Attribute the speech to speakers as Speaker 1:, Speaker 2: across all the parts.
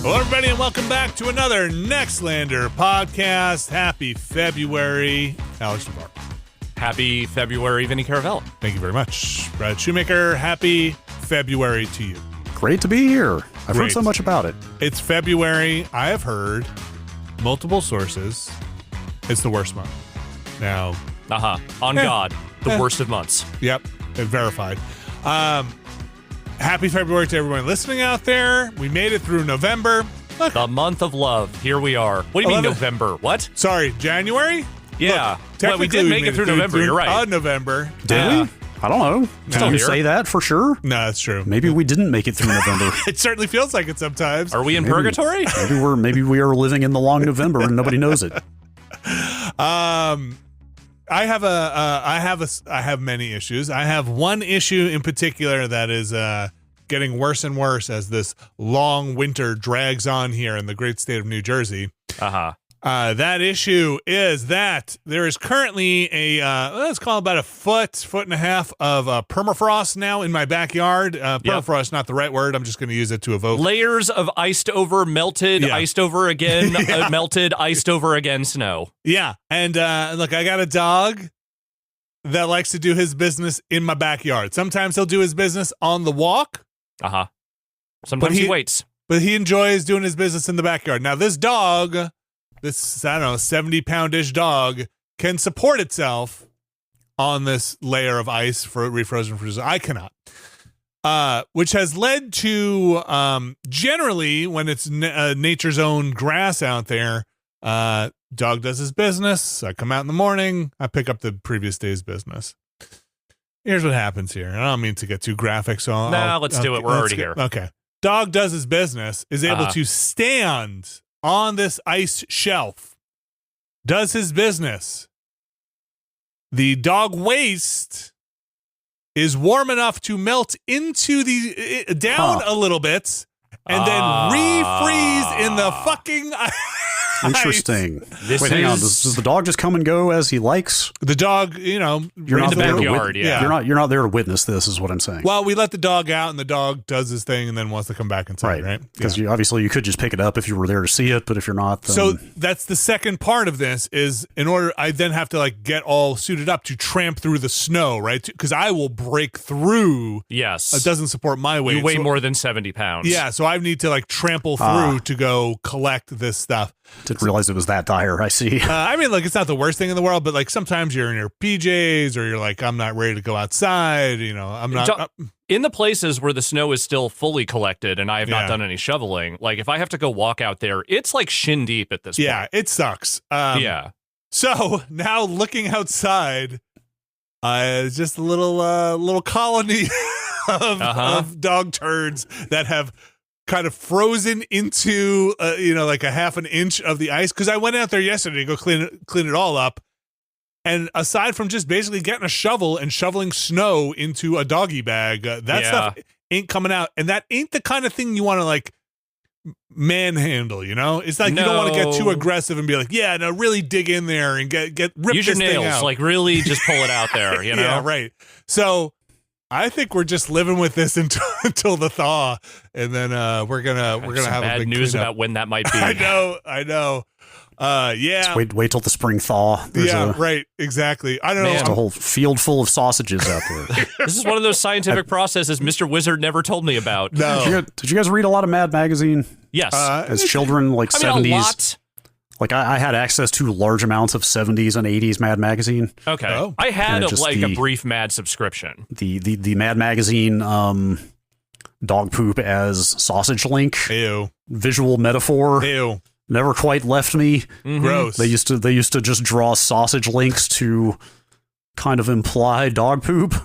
Speaker 1: Hello, everybody, and welcome back to another Nextlander podcast. Happy February, Alex DeBar.
Speaker 2: Happy February, Vinny Caravella.
Speaker 1: Thank you very much, Brad Shoemaker. Happy February to you.
Speaker 3: Great to be here. I've
Speaker 1: Great.
Speaker 3: heard so much about it.
Speaker 1: It's February. I have heard multiple sources. It's the worst month. Now,
Speaker 2: On God, the worst of months.
Speaker 1: yep, verified. Happy February to everyone listening out there. We made it through November. Look,
Speaker 2: The month of love. Here we are. What do you mean
Speaker 1: 11
Speaker 2: November? What?
Speaker 1: sorry, January?
Speaker 2: Yeah.
Speaker 1: Look,
Speaker 2: Well, we did make it through November. You're right.
Speaker 1: November.
Speaker 3: Did we? I don't know.
Speaker 2: Still
Speaker 3: Can you
Speaker 2: here.
Speaker 3: say that for sure?
Speaker 1: No, that's true.
Speaker 3: Maybe we didn't make it through November.
Speaker 1: It certainly feels like it sometimes.
Speaker 2: Are we in purgatory?
Speaker 3: Maybe we are living in the long November and nobody knows it.
Speaker 1: I have many issues. I have one issue in particular that is getting worse and worse as this long winter drags on here in the great state of New Jersey. That issue is that there is currently a let's call it about a foot and a half of permafrost now in my backyard. Permafrost, not the right word. I'm just going to use it to evoke
Speaker 2: Layers of iced over, melted,
Speaker 1: Yeah.
Speaker 2: iced over again,
Speaker 1: Yeah.
Speaker 2: melted, iced over again snow.
Speaker 1: Yeah, and look, I got a dog that likes to do his business in my backyard. Sometimes he'll do his business on the walk,
Speaker 2: Sometimes he waits.
Speaker 1: but he enjoys doing his business in the backyard. Now, this dog, this, I don't know, 70-pound-ish dog, can support itself on this layer of ice for refrozen fruit. I cannot. Which has led to, generally, when it's nature's own grass out there, dog does his business. I come out in the morning. I pick up the previous day's business. Here's what happens here. I don't mean to get too graphic, so
Speaker 2: Let's do it. We're already here.
Speaker 1: Okay. Dog does his business, is able to stand on this ice shelf, does his business. The dog waist is warm enough to melt into the down a little bit and then refreeze in the fucking ice.
Speaker 3: Interesting.
Speaker 2: This
Speaker 3: Wait, hang on.
Speaker 2: is-
Speaker 3: Does the dog just come and go as he likes?
Speaker 1: The dog, you're
Speaker 3: You're
Speaker 2: in
Speaker 3: not
Speaker 2: the
Speaker 3: there to
Speaker 2: backyard, yeah.
Speaker 3: You're not there to witness this, is what I'm saying.
Speaker 1: Well, we let the dog out, and the dog does his thing, and then wants to come back inside, right?
Speaker 3: Because
Speaker 1: Yeah.
Speaker 3: obviously you could just pick it up if you were there to see it, but if you're not, then
Speaker 1: So that's the second part of this is in order, I then have to like get all suited up to tramp through the snow, right? Because I will break through.
Speaker 2: Yes.
Speaker 1: It doesn't support my weight.
Speaker 2: You weigh
Speaker 1: so-
Speaker 2: more than 70 pounds.
Speaker 1: Yeah, so I need to like trample through to go collect this stuff.
Speaker 3: didn't realize it was that dire. I see.
Speaker 1: I mean, look, it's not the worst thing in the world, but like sometimes you're in your PJs or you're like, I'm not ready to go outside. I'm not.
Speaker 2: In the places where the snow is still fully collected and I have
Speaker 1: Yeah.
Speaker 2: not done any shoveling, like if I have to go walk out there, it's like shin deep at this
Speaker 1: Yeah,
Speaker 2: point.
Speaker 1: it sucks.
Speaker 2: Yeah.
Speaker 1: So now looking outside, just a little colony of dog turds that have kind of frozen into like a half an inch of the ice. Because I went out there yesterday to go clean it all up, and aside from just basically getting a shovel and shoveling snow into a doggy bag, that stuff ain't coming out, and that ain't the kind of thing you want to like manhandle. It's like you don't want to get too aggressive and be like, yeah, no, really dig in there and get rip
Speaker 2: Use your
Speaker 1: this thing
Speaker 2: nails,
Speaker 1: out.
Speaker 2: like really just pull it out there, you know?
Speaker 1: Yeah, right. So I think we're just living with this until the thaw, and then we're gonna have
Speaker 2: bad
Speaker 1: a big
Speaker 2: news
Speaker 1: cleanup.
Speaker 2: about when that might be.
Speaker 1: I know. Yeah.
Speaker 3: Just wait till the spring thaw. There's
Speaker 1: Right. Exactly. I don't
Speaker 2: Man.
Speaker 3: just a
Speaker 1: know.
Speaker 3: whole field full of sausages out there.
Speaker 2: This is one of those scientific processes Mr. Wizard never told me about.
Speaker 1: No.
Speaker 3: Did you guys read a lot of Mad Magazine
Speaker 2: Yes.
Speaker 3: as children, like
Speaker 2: I mean,
Speaker 3: 70s?
Speaker 2: a lot.
Speaker 3: Like I had access to large amounts of 70s and 80s Mad Magazine.
Speaker 2: Okay.
Speaker 1: Oh.
Speaker 2: I had
Speaker 3: And
Speaker 2: a,
Speaker 3: just
Speaker 2: like
Speaker 3: the-
Speaker 2: a brief Mad subscription.
Speaker 3: The Mad Magazine dog poop as sausage link
Speaker 1: Ew.
Speaker 3: visual metaphor
Speaker 1: Ew.
Speaker 3: never quite left me.
Speaker 1: Gross.
Speaker 3: They used to just draw sausage links to kind of imply dog poop. It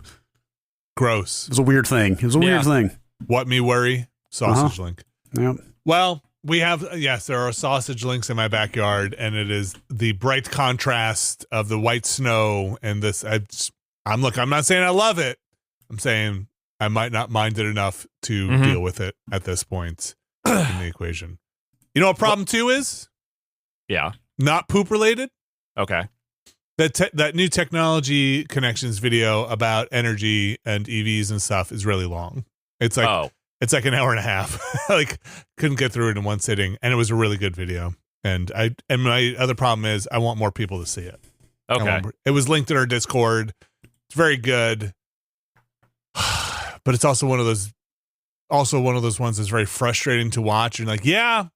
Speaker 1: Gross.
Speaker 3: was a weird thing. It was a weird thing.
Speaker 1: What me worry? Sausage link.
Speaker 3: Yeah.
Speaker 1: Well, we have, yes, there are sausage links in my backyard, and it is the bright contrast of the white snow and this. I'm not saying I love it. I'm saying I might not mind it enough to deal with it at this point in the equation. You know what problem two is?
Speaker 2: Yeah.
Speaker 1: Not poop related.
Speaker 2: Okay.
Speaker 1: That new technology connections video about energy and EVs and stuff is really long. It's like It's like an hour and a half. Like, couldn't get through it in one sitting, and it was a really good video. And my other problem is I want more people to see it.
Speaker 2: Okay.
Speaker 1: It was linked in our Discord. It's very good, but it's also one of those ones that's very frustrating to watch. And like, yeah,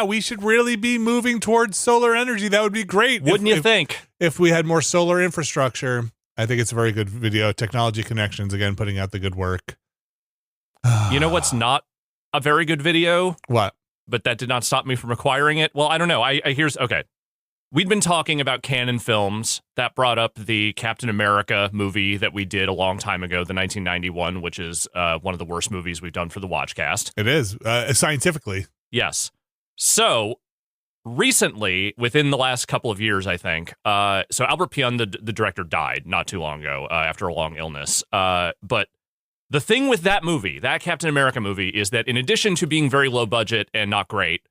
Speaker 1: we should really be moving towards solar energy. That would be great.
Speaker 2: Wouldn't you think?
Speaker 1: If we had more solar infrastructure. I think it's a very good video. Technology Connections, again, putting out the good work.
Speaker 2: You know what's not a very good video?
Speaker 1: What?
Speaker 2: But that did not stop me from acquiring it. Well, I don't know. Okay. We'd been talking about Canon Films. That brought up the Captain America movie that we did a long time ago, the 1991, which is one of the worst movies we've done for the Watchcast.
Speaker 1: It is, scientifically.
Speaker 2: Yes. So recently, within the last couple of years, I think, so Albert Pyun, the director, died not too long ago after a long illness. But the thing with that movie, that Captain America movie, is that in addition to being very low budget and not great,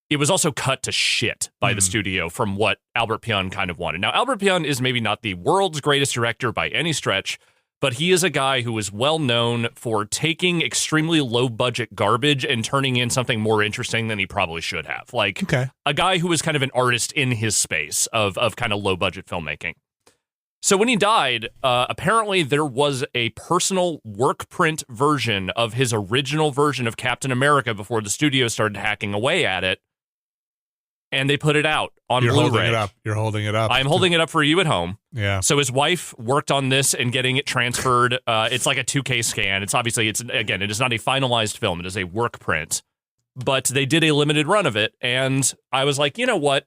Speaker 2: it was also cut to shit by the studio from what Albert Pyun kind of wanted. Now, Albert Pyun is maybe not the world's greatest director by any stretch, but he is a guy who is well known for taking extremely low budget garbage and turning in something more interesting than he probably should have. Like a guy who is kind of an artist in his space of kind of low budget filmmaking. So when he died, apparently there was a personal work print version of his original version of Captain America before the studio started hacking away at it. And they put it out on Blu-ray.
Speaker 1: You're holding it up.
Speaker 2: I'm holding it up for you at home.
Speaker 1: Yeah.
Speaker 2: So his wife worked on this and getting it transferred. It's like a 2K scan. It is not a finalized film. It is a work print. But they did a limited run of it. And I was like, you know what?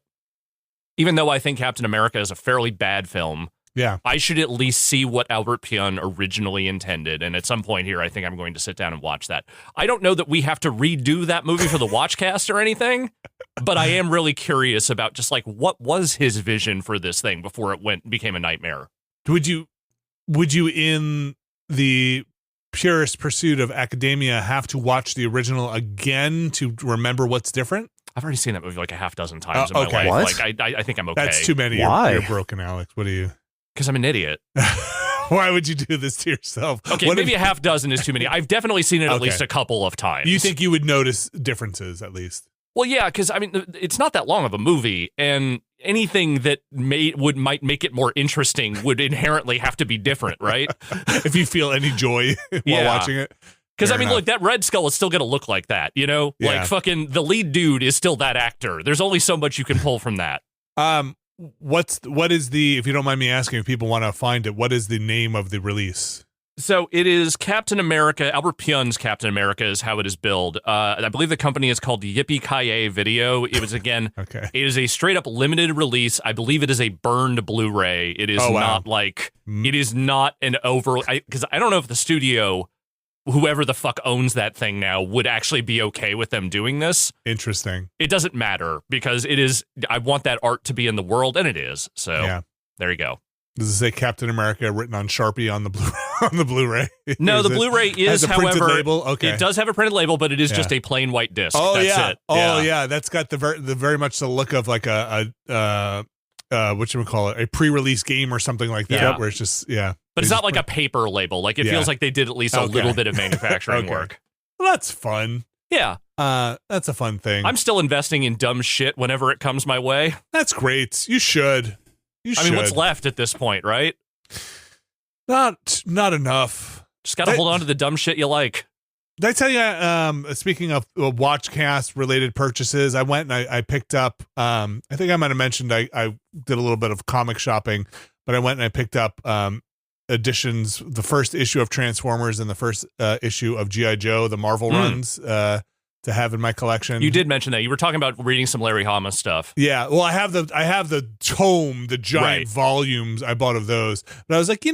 Speaker 2: Even though I think Captain America is a fairly bad film,
Speaker 1: yeah,
Speaker 2: I should at least see what Albert Pyun originally intended. And at some point here, I think I'm going to sit down and watch that. I don't know that we have to redo that movie for the Watchcast or anything, but I am really curious about just like what was his vision for this thing before it became a nightmare.
Speaker 1: Would you in the purest pursuit of academia have to watch the original again to remember what's different?
Speaker 2: I've already seen that movie like a half dozen times in my life.
Speaker 3: What?
Speaker 2: Like I think I'm okay.
Speaker 1: That's too many.
Speaker 3: Why?
Speaker 1: You're broken, Alex. What are you?
Speaker 2: Because I'm an idiot.
Speaker 1: Why would you do this to yourself?
Speaker 2: Okay, maybe a half dozen is too many. I've definitely seen it at least a couple of times.
Speaker 1: You think you would notice differences at least?
Speaker 2: Well, yeah, because I mean, it's not that long of a movie, and anything that might make it more interesting would inherently have to be different, right?
Speaker 1: If you feel any joy while watching it.
Speaker 2: Because, I mean, look, that Red Skull is still going to look like that, you know?
Speaker 1: Yeah.
Speaker 2: Like, fucking, the lead dude is still that actor. There's only so much you can pull from that.
Speaker 1: What is the, if you don't mind me asking, if people want to find it, what is the name of the release?
Speaker 2: So it is Captain America. Albert Pyun's Captain America is how it is billed. I believe the company is called Yippee-Ki-Yay Video. It was, again, It is a straight-up limited release. I believe it is a burned Blu-ray. It is not like, it is not an because I don't know if the studio, whoever the fuck owns that thing now, would actually be okay with them doing this.
Speaker 1: Interesting.
Speaker 2: It doesn't matter because it is, I want that art to be in the world, and it is. So there you go.
Speaker 1: Does it say Captain America written on Sharpie on the Blu-ray?
Speaker 2: No, the Blu-ray is, however,
Speaker 1: label? Okay.
Speaker 2: It does have a printed label, but it is just a plain white disc.
Speaker 1: Oh,
Speaker 2: That's it.
Speaker 1: Oh, yeah. That's got the very much the look of like a whatchamacallit, a pre-release game or something like that, where it's just,
Speaker 2: But it's not like a paper label. Like, it feels like they did at least a little bit of manufacturing work.
Speaker 1: Well, that's fun.
Speaker 2: Yeah.
Speaker 1: That's a fun thing.
Speaker 2: I'm still investing in dumb shit whenever it comes my way.
Speaker 1: That's great. You should.
Speaker 2: I mean, what's left at this point, right?
Speaker 1: Not enough.
Speaker 2: Just got to hold on to the dumb shit you like.
Speaker 1: Did I tell you, speaking of Watchcast related purchases, I went and I picked up, I think I might have mentioned I did a little bit of comic shopping, but I went and I picked up editions, the first issue of Transformers and the first issue of G.I. Joe, the Marvel runs, to have in my collection.
Speaker 2: You did mention that. You were talking about reading some Larry Hama stuff.
Speaker 1: Yeah, well, I have the tome, the giant volumes I bought of those. But I was like,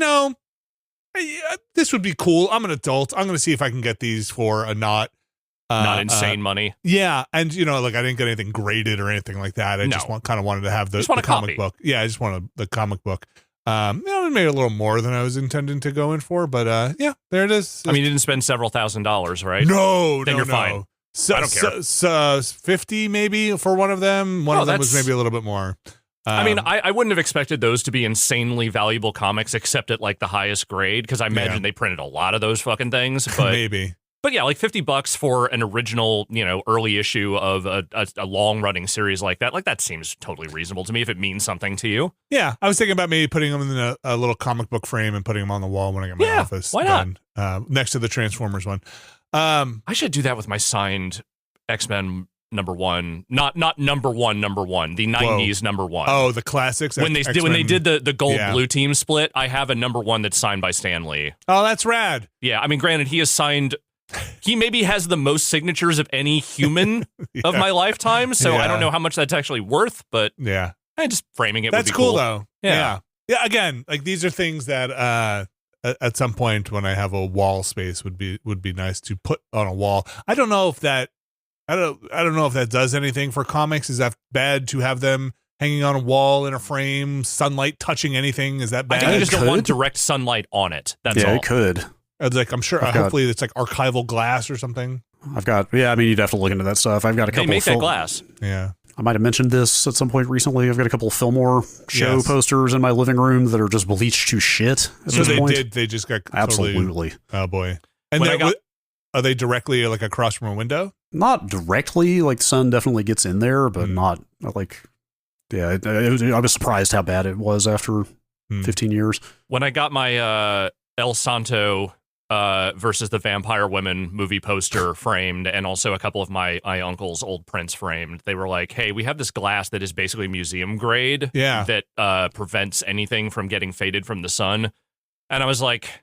Speaker 1: this would be cool. I'm an adult. I'm going to see if I can get these for a not
Speaker 2: insane money.
Speaker 1: Yeah, and I didn't get anything graded or anything like that. I just kind of wanted to have the comic book. Yeah, I just wanted the comic book. It made a little more than I was intending to go in for, but there it is.
Speaker 2: I mean, you didn't spend several $1,000s, right?
Speaker 1: No,
Speaker 2: then you're fine.
Speaker 1: So,
Speaker 2: I don't care.
Speaker 1: So 50 maybe for one of them. One of them was maybe a little bit more.
Speaker 2: I mean, I wouldn't have expected those to be insanely valuable comics, except at like the highest grade, because I imagine they printed a lot of those fucking things. But
Speaker 1: maybe.
Speaker 2: But yeah, like $50 for an original, early issue of a long running series like that seems totally reasonable to me if it means something to you.
Speaker 1: Yeah, I was thinking about maybe putting them in a little comic book frame and putting them on the wall when I get my office
Speaker 2: why not?
Speaker 1: done, next to the Transformers one.
Speaker 2: I should do that with my signed X-Men #1, not #1, the 90s #1.
Speaker 1: Oh, the classics.
Speaker 2: When they did the gold blue team split, I have a #1 that's signed by Stan Lee.
Speaker 1: Oh, that's rad.
Speaker 2: Yeah, I mean, granted, he maybe has the most signatures of any human of my lifetime, so I don't know how much that's actually worth, but just framing it
Speaker 1: that's
Speaker 2: would be
Speaker 1: cool though.
Speaker 2: Yeah.
Speaker 1: Again, like these are things that at some point when I have a wall space would be nice to put on a wall. I don't know if that does anything for comics. Is that bad to have them hanging on a wall in a frame, sunlight touching anything? Is that bad?
Speaker 2: I think you just don't want direct sunlight on it. That's all.
Speaker 3: Yeah, it could.
Speaker 1: Like I'm sure. Hopefully, it's like archival glass or something.
Speaker 3: You'd have to look into that stuff. I've got a couple.
Speaker 2: They make that glass.
Speaker 1: Yeah.
Speaker 3: I might have mentioned this at some point recently. I've got a couple of Fillmore show posters in my living room that are just bleached to shit.
Speaker 1: So they just got
Speaker 3: absolutely.
Speaker 1: Oh boy. And are they directly like across from a window?
Speaker 3: Not directly. Like the sun definitely gets in there, but not like. Yeah, I was surprised how bad it was after 15 years.
Speaker 2: When I got my El Santo versus the Vampire Women movie poster framed, and also a couple of my uncle's old prints framed, they were like, hey, we have this glass that is basically museum grade that prevents anything from getting faded from the sun. And I was like,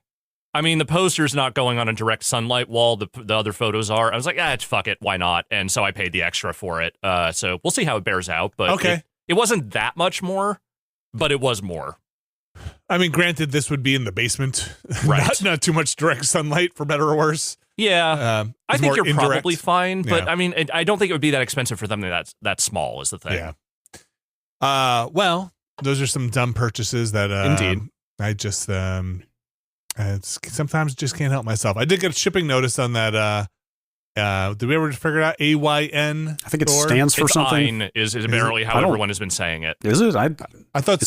Speaker 2: I mean, the poster's not going on a direct sunlight wall. The other photos are. I was like, fuck it. Why not? And so I paid the extra for it. So we'll see how it bears out. But it wasn't that much more, but it was more.
Speaker 1: I mean, granted, this would be in the basement,
Speaker 2: right?
Speaker 1: not too much direct sunlight, for better or worse.
Speaker 2: Yeah, I think you're
Speaker 1: indirect.
Speaker 2: Probably fine, but I mean, I don't think it would be that expensive for them that small is the thing.
Speaker 1: Yeah. Well, those are some dumb purchases that
Speaker 2: indeed
Speaker 1: I just sometimes just can't help myself. I did get a shipping notice on that. Did we ever figure it out? AYN?
Speaker 3: I think it stands for something.
Speaker 2: Is apparently how everyone has been saying it.
Speaker 3: Is it?
Speaker 1: I thought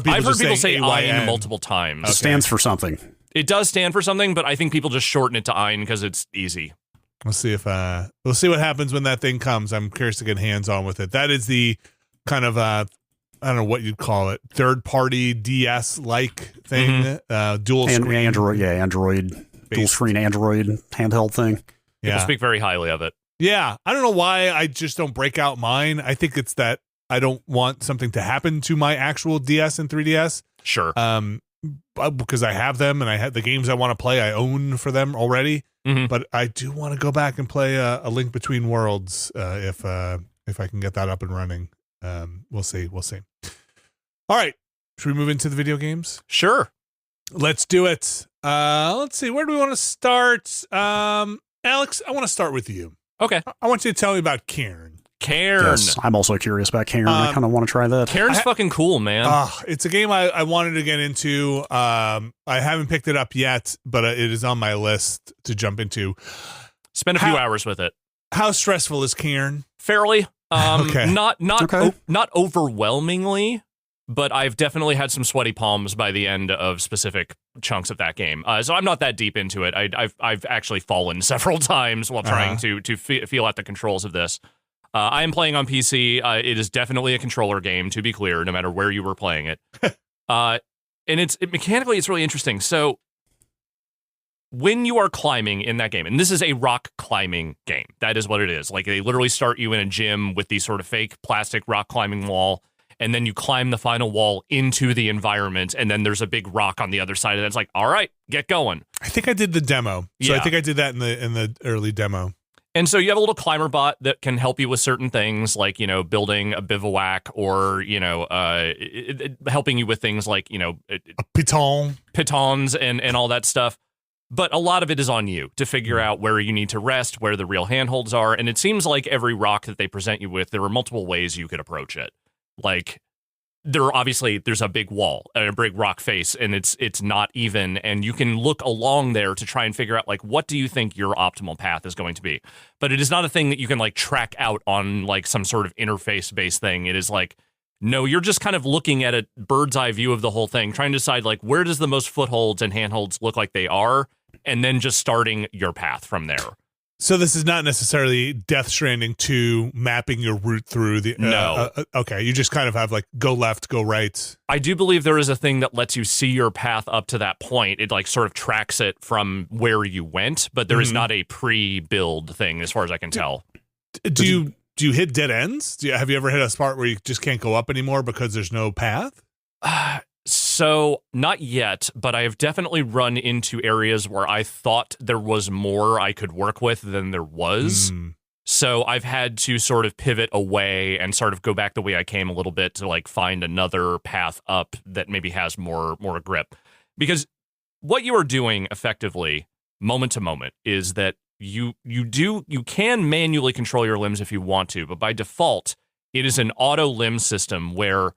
Speaker 2: I've heard people say
Speaker 1: AYN
Speaker 2: Ein multiple times.
Speaker 3: It stands for something.
Speaker 2: It does stand for something, but I think people just shorten it to Ein because it's easy.
Speaker 1: We'll see what happens when that thing comes. I'm curious to get hands on with it. That is the kind of I don't know what you'd call it, third party DS like thing, dual screen
Speaker 3: Android dual screen Android handheld thing.
Speaker 2: People speak very highly of it.
Speaker 1: Yeah. I don't know why I just don't break out mine. I think it's that I don't want something to happen to my actual DS and 3DS.
Speaker 2: Sure.
Speaker 1: Because I have them and I have the games I want to play, I own for them already.
Speaker 2: Mm-hmm.
Speaker 1: But I do want to go back and play a Link Between Worlds if I can get that up and running. We'll see. All right. Should we move into the video games?
Speaker 2: Sure.
Speaker 1: Let's do it. Let's see. Where do we want to start? Alex, I want to start with you.
Speaker 2: Okay.
Speaker 1: I want you to tell me about Cairn.
Speaker 3: Yes, I'm also curious about Cairn. I kind of want to try that.
Speaker 2: Cairn's fucking cool, man.
Speaker 1: It's a game I wanted to get into. I haven't picked it up yet, but it is on my list to jump into.
Speaker 2: Spend a few hours with it.
Speaker 1: How stressful is Cairn?
Speaker 2: Fairly.
Speaker 1: Okay.
Speaker 2: Not overwhelmingly, but I've definitely had some sweaty palms by the end of specific chunks of that game. So I'm not that deep into it. I've actually fallen several times while trying to feel out the controls of this. I am playing on PC. It is definitely a controller game, to be clear, no matter where you were playing it. And mechanically, it's really interesting. So when you are climbing in that game, and this is a rock climbing game, that is what it is. Like, they literally start you in a gym with these sort of fake plastic rock climbing wall, and then you climb the final wall into the environment, and then there's a big rock on the other side of it. It's like, all right, get going.
Speaker 1: I think I did the demo. So I think I did that in the early demo.
Speaker 2: And so you have a little climber bot that can help you with certain things, like, building a bivouac, or, helping you with things like, pitons and all that stuff. But a lot of it is on you to figure out where you need to rest, where the real handholds are. And it seems like every rock that they present you with, there are multiple ways you could approach it. Like, there's a big wall, a big rock face, and it's not even, and you can look along there to try and figure out, like, what do you think your optimal path is going to be? But it is not a thing that you can, like, track out on, like, some sort of interface-based thing. It is like, no, you're just kind of looking at a bird's eye view of the whole thing, trying to decide, like, where does the most footholds and handholds look like they are, and then just starting your path from there.
Speaker 1: So this is not necessarily Death Stranding 2 mapping your route through the...
Speaker 2: No.
Speaker 1: Okay, you just kind of have like go left, go right.
Speaker 2: I do believe there is a thing that lets you see your path up to that point. It like sort of tracks it from where you went, but there is not a pre-build thing as far as I can tell.
Speaker 1: Do you hit dead ends? Have you ever hit a spot where you just can't go up anymore because there's no path?
Speaker 2: So, not yet, but I have definitely run into areas where I thought there was more I could work with than there was. So I've had to sort of pivot away and sort of go back the way I came a little bit to like find another path up that maybe has more grip. Because what you are doing effectively, moment to moment, is that you can manually control your limbs if you want to, but by default, it is an auto limb system where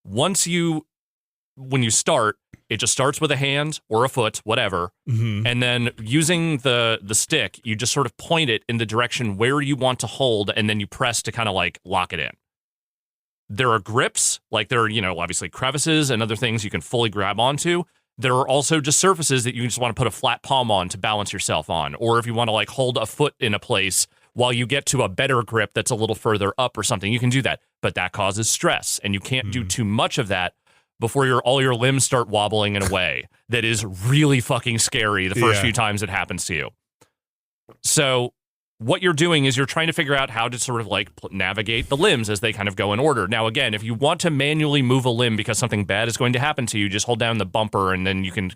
Speaker 2: when you start, it just starts with a hand or a foot, whatever, and then using the stick, you just sort of point it in the direction where you want to hold, and then you press to kind of like lock it in. There are grips, like there are, obviously crevices and other things you can fully grab onto. There are also just surfaces that you just want to put a flat palm on to balance yourself on, or if you want to like hold a foot in a place while you get to a better grip that's a little further up or something, you can do that. But that causes stress, and you can't do too much of that before all your limbs start wobbling in a way that is really fucking scary the first few times it happens to you. So what you're doing is you're trying to figure out how to sort of like navigate the limbs as they kind of go in order. Now, again, if you want to manually move a limb because something bad is going to happen to you, just hold down the bumper and then you can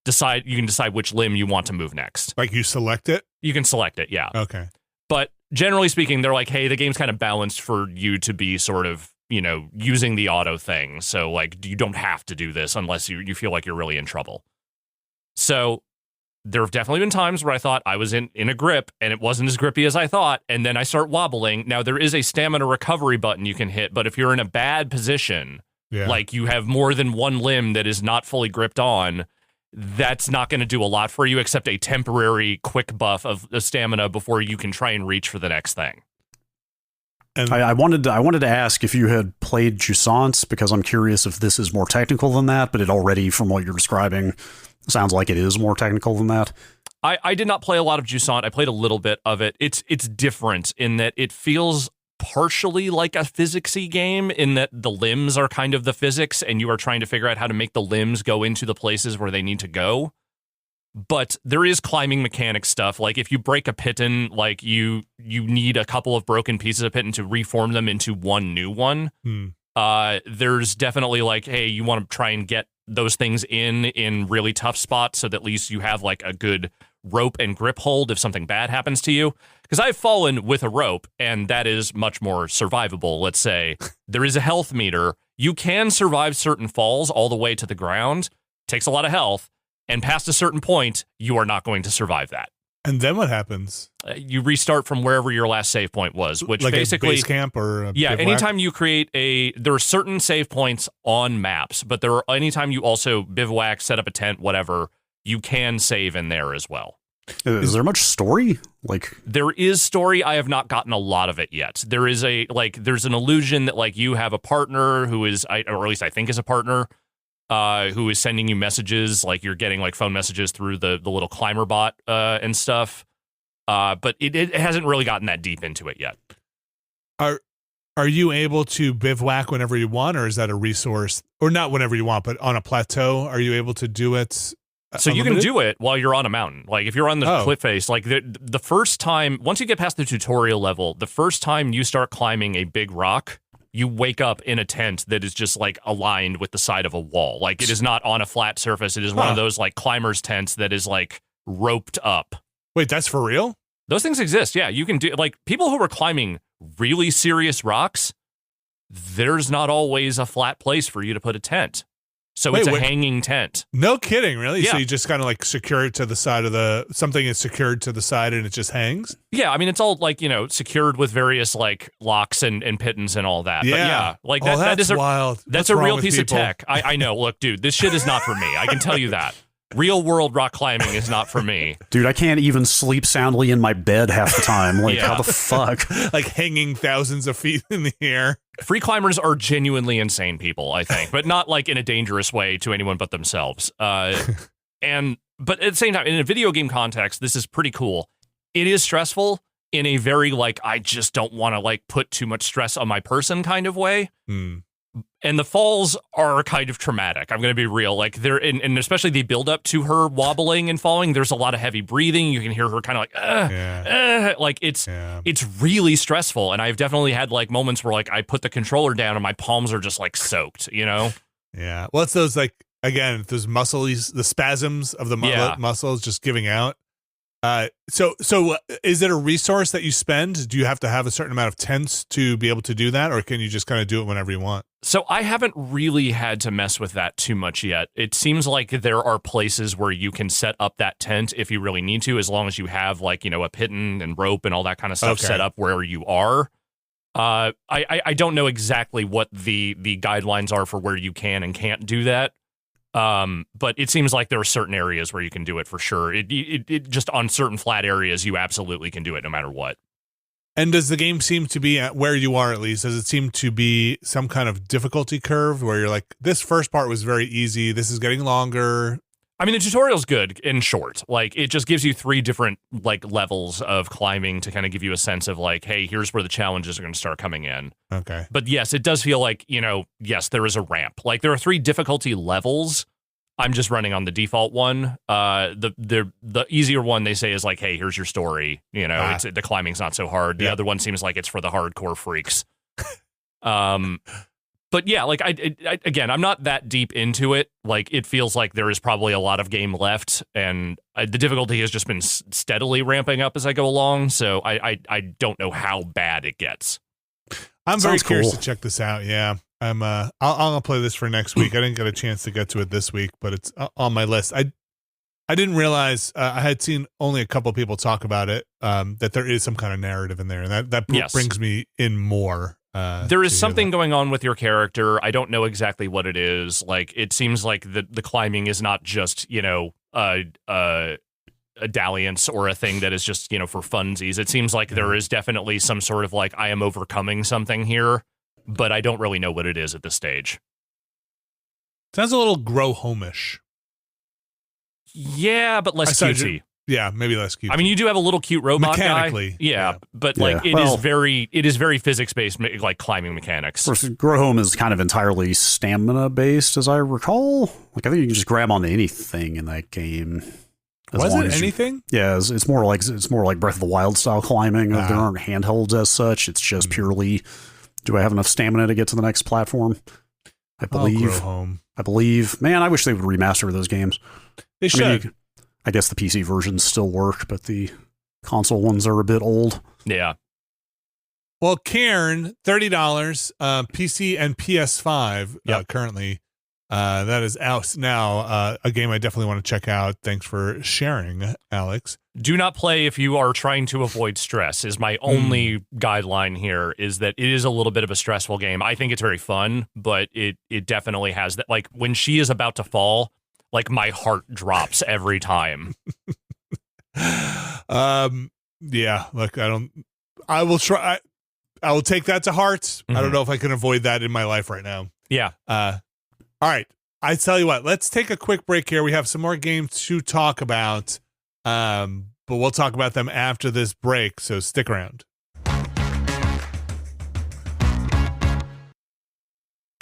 Speaker 2: decide which limb you want to move next.
Speaker 1: Like you select it?
Speaker 2: You can select it, yeah.
Speaker 1: Okay.
Speaker 2: But generally speaking, they're like, hey, the game's kind of balanced for you to be sort of using the auto thing. So, like, you don't have to do this unless you feel like you're really in trouble. So, there have definitely been times where I thought I was in a grip, and it wasn't as grippy as I thought, and then I start wobbling. Now, there is a stamina recovery button you can hit, but if you're in a bad position, like you have more than one limb that is not fully gripped on, that's not going to do a lot for you except a temporary quick buff of the stamina before you can try and reach for the next thing.
Speaker 3: And I wanted to ask if you had played Jouissance, because I'm curious if this is more technical than that, but it already, from what you're describing, sounds like it is more technical than that.
Speaker 2: I did not play a lot of Jouissance. I played a little bit of it. It's different in that it feels partially like a physicsy game in that the limbs are kind of the physics and you are trying to figure out how to make the limbs go into the places where they need to go. But there is climbing mechanic stuff. Like if you break a piton, like you need a couple of broken pieces of piton to reform them into one new one. There's definitely like, hey, you want to try and get those things in really tough spots so that at least you have like a good rope and grip hold if something bad happens to you. Because I've fallen with a rope, and that is much more survivable, let's say. There is a health meter. You can survive certain falls all the way to the ground. Takes a lot of health. And past a certain point, you are not going to survive that.
Speaker 1: And then what happens?
Speaker 2: You restart from wherever your last save point was, which
Speaker 1: like
Speaker 2: basically...
Speaker 1: a base camp or a bivouac?
Speaker 2: Anytime you create there are certain save points on maps, but anytime you also bivouac, set up a tent, whatever, you can save in there as well.
Speaker 3: Is there much story?
Speaker 2: There is story. I have not gotten a lot of it yet. There is there's an illusion that like you have a partner who is, or at least I think is a partner, who is sending you messages, like you're getting like phone messages through the little climber bot and stuff. But it hasn't really gotten that deep into it yet.
Speaker 1: Are you able to bivouac whenever you want, or is that a resource? Or not whenever you want, but on a plateau, are you able to do it?
Speaker 2: So you can do it while you're on a mountain. Like if you're on the cliff face, like the first time, once you get past the tutorial level, the first time you start climbing a big rock, you wake up in a tent that is just like aligned with the side of a wall. Like it is not on a flat surface. It is one of those like climbers tents that is like roped up.
Speaker 1: Wait, that's for real?
Speaker 2: Those things exist. Yeah, you can do like people who are climbing really serious rocks. There's not always a flat place for you to put a tent. So it's a hanging tent.
Speaker 1: No kidding, really?
Speaker 2: Yeah.
Speaker 1: So you just kind of like secure it to the side of something is secured to the side and it just hangs?
Speaker 2: Yeah, I mean, it's all like, secured with various like locks and pittons and all that.
Speaker 1: Yeah.
Speaker 2: But yeah, like
Speaker 1: that is
Speaker 2: wild. That's a real piece of tech. I know. Look, dude, this shit is not for me. I can tell you that. Real world rock climbing is not for me.
Speaker 3: Dude, I can't even sleep soundly in my bed half the time. Like, how the fuck?
Speaker 1: Like hanging thousands of feet in the air.
Speaker 2: Free climbers are genuinely insane people, I think, but not like in a dangerous way to anyone but themselves. But at the same time, in a video game context, this is pretty cool. it is stressful in a very like, I just don't want to like put too much stress on my person kind of way. And the falls are kind of traumatic. I'm going to be real. Like they're and especially the build up to her wobbling and falling. There's a lot of heavy breathing. You can hear her kind of like, like it's really stressful. And I've definitely had like moments where like I put the controller down and my palms are just like soaked, you know?
Speaker 1: Yeah. Well, it's those like, again, those muscles, the spasms of the muscles just giving out. So is it a resource that you spend? Do you have to have a certain amount of tents to be able to do that, or can you just kind of do it whenever you want?
Speaker 2: So I haven't really had to mess with that too much yet. It seems like there are places where you can set up that tent if you really need to, as long as you have like, you know, a piton and rope and all that kind of stuff set up where you are. I don't know exactly what the guidelines are for where you can and can't do that. But it seems like there are certain areas where you can do it for sure. It just on certain flat areas, you absolutely can do it no matter what.
Speaker 1: And does the game seem to be at where you are, at least? Does it seem to be some kind of difficulty curve where you're like, this first part was very easy, this is getting longer?
Speaker 2: I mean, the tutorial's good and short. Like, it just gives you 3 different, like, levels of climbing to kind of give you a sense of, like, hey, here's where the challenges are going to start coming in.
Speaker 1: Okay.
Speaker 2: But yes, it does feel like, you know, yes, there is a ramp. Like, there are 3 difficulty levels. I'm just running on the default one. The easier one, they say, is like, hey, here's your story. You know, the climbing's not so hard. The other one seems like it's for the hardcore freaks. But yeah, like I again, I'm not that deep into it. Like it feels like there is probably a lot of game left, and the difficulty has just been steadily ramping up as I go along. So I don't know how bad it gets.
Speaker 1: I'm very curious to check this out. Yeah, I'll play this for next week. I didn't get a chance to get to it this week, but it's on my list. I didn't realize I had seen only a couple people talk about it. That there is some kind of narrative in there, and that brings me in more.
Speaker 2: There is something going on with your character. I don't know exactly what it is. Like it seems like the climbing is not just, you know, a dalliance or a thing that is just, you know, for funsies. It seems like there is definitely some sort of like I am overcoming something here, but I don't really know what it is at this stage.
Speaker 1: Sounds a little grow home-ish.
Speaker 2: Yeah, but less cutesy.
Speaker 1: Yeah, maybe less cute.
Speaker 2: I mean, you do have a little cute robot
Speaker 1: mechanically,
Speaker 2: guy. Yeah, but like it is very physics based, like climbing mechanics.
Speaker 3: Of course, Grow Home is kind of entirely stamina based, as I recall. Like I think you can just grab onto anything in that game.
Speaker 1: Was it anything?
Speaker 3: Yeah, it's more like Breath of the Wild style climbing. There aren't handholds as such. It's just purely, do I have enough stamina to get to the next platform? I believe.
Speaker 1: Grow Home.
Speaker 3: I believe. Man, I wish they would remaster those games.
Speaker 1: They should.
Speaker 3: I guess the PC versions still work, but the console ones are a bit old.
Speaker 2: Yeah.
Speaker 1: Well, Cairn, $30, PC and PS5 currently. That is out now. A game I definitely want to check out. Thanks for sharing, Alex.
Speaker 2: Do not play if you are trying to avoid stress is my only guideline here, is that it is a little bit of a stressful game. I think it's very fun, but it definitely has that. Like when she is about to fall, like my heart drops every time.
Speaker 1: Yeah, look, I will try. I will take that to heart. Mm-hmm. I don't know if I can avoid that in my life right now.
Speaker 2: Yeah.
Speaker 1: All right. I tell you what, let's take a quick break here. We have some more games to talk about. But we'll talk about them after this break. So stick around.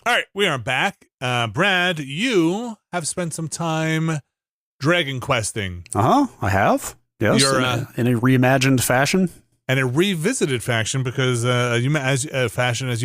Speaker 1: All right, we are back. Brad, you have spent some time Dragon Questing.
Speaker 3: I have. Yes, in a reimagined fashion.
Speaker 1: And a revisited fashion, because as you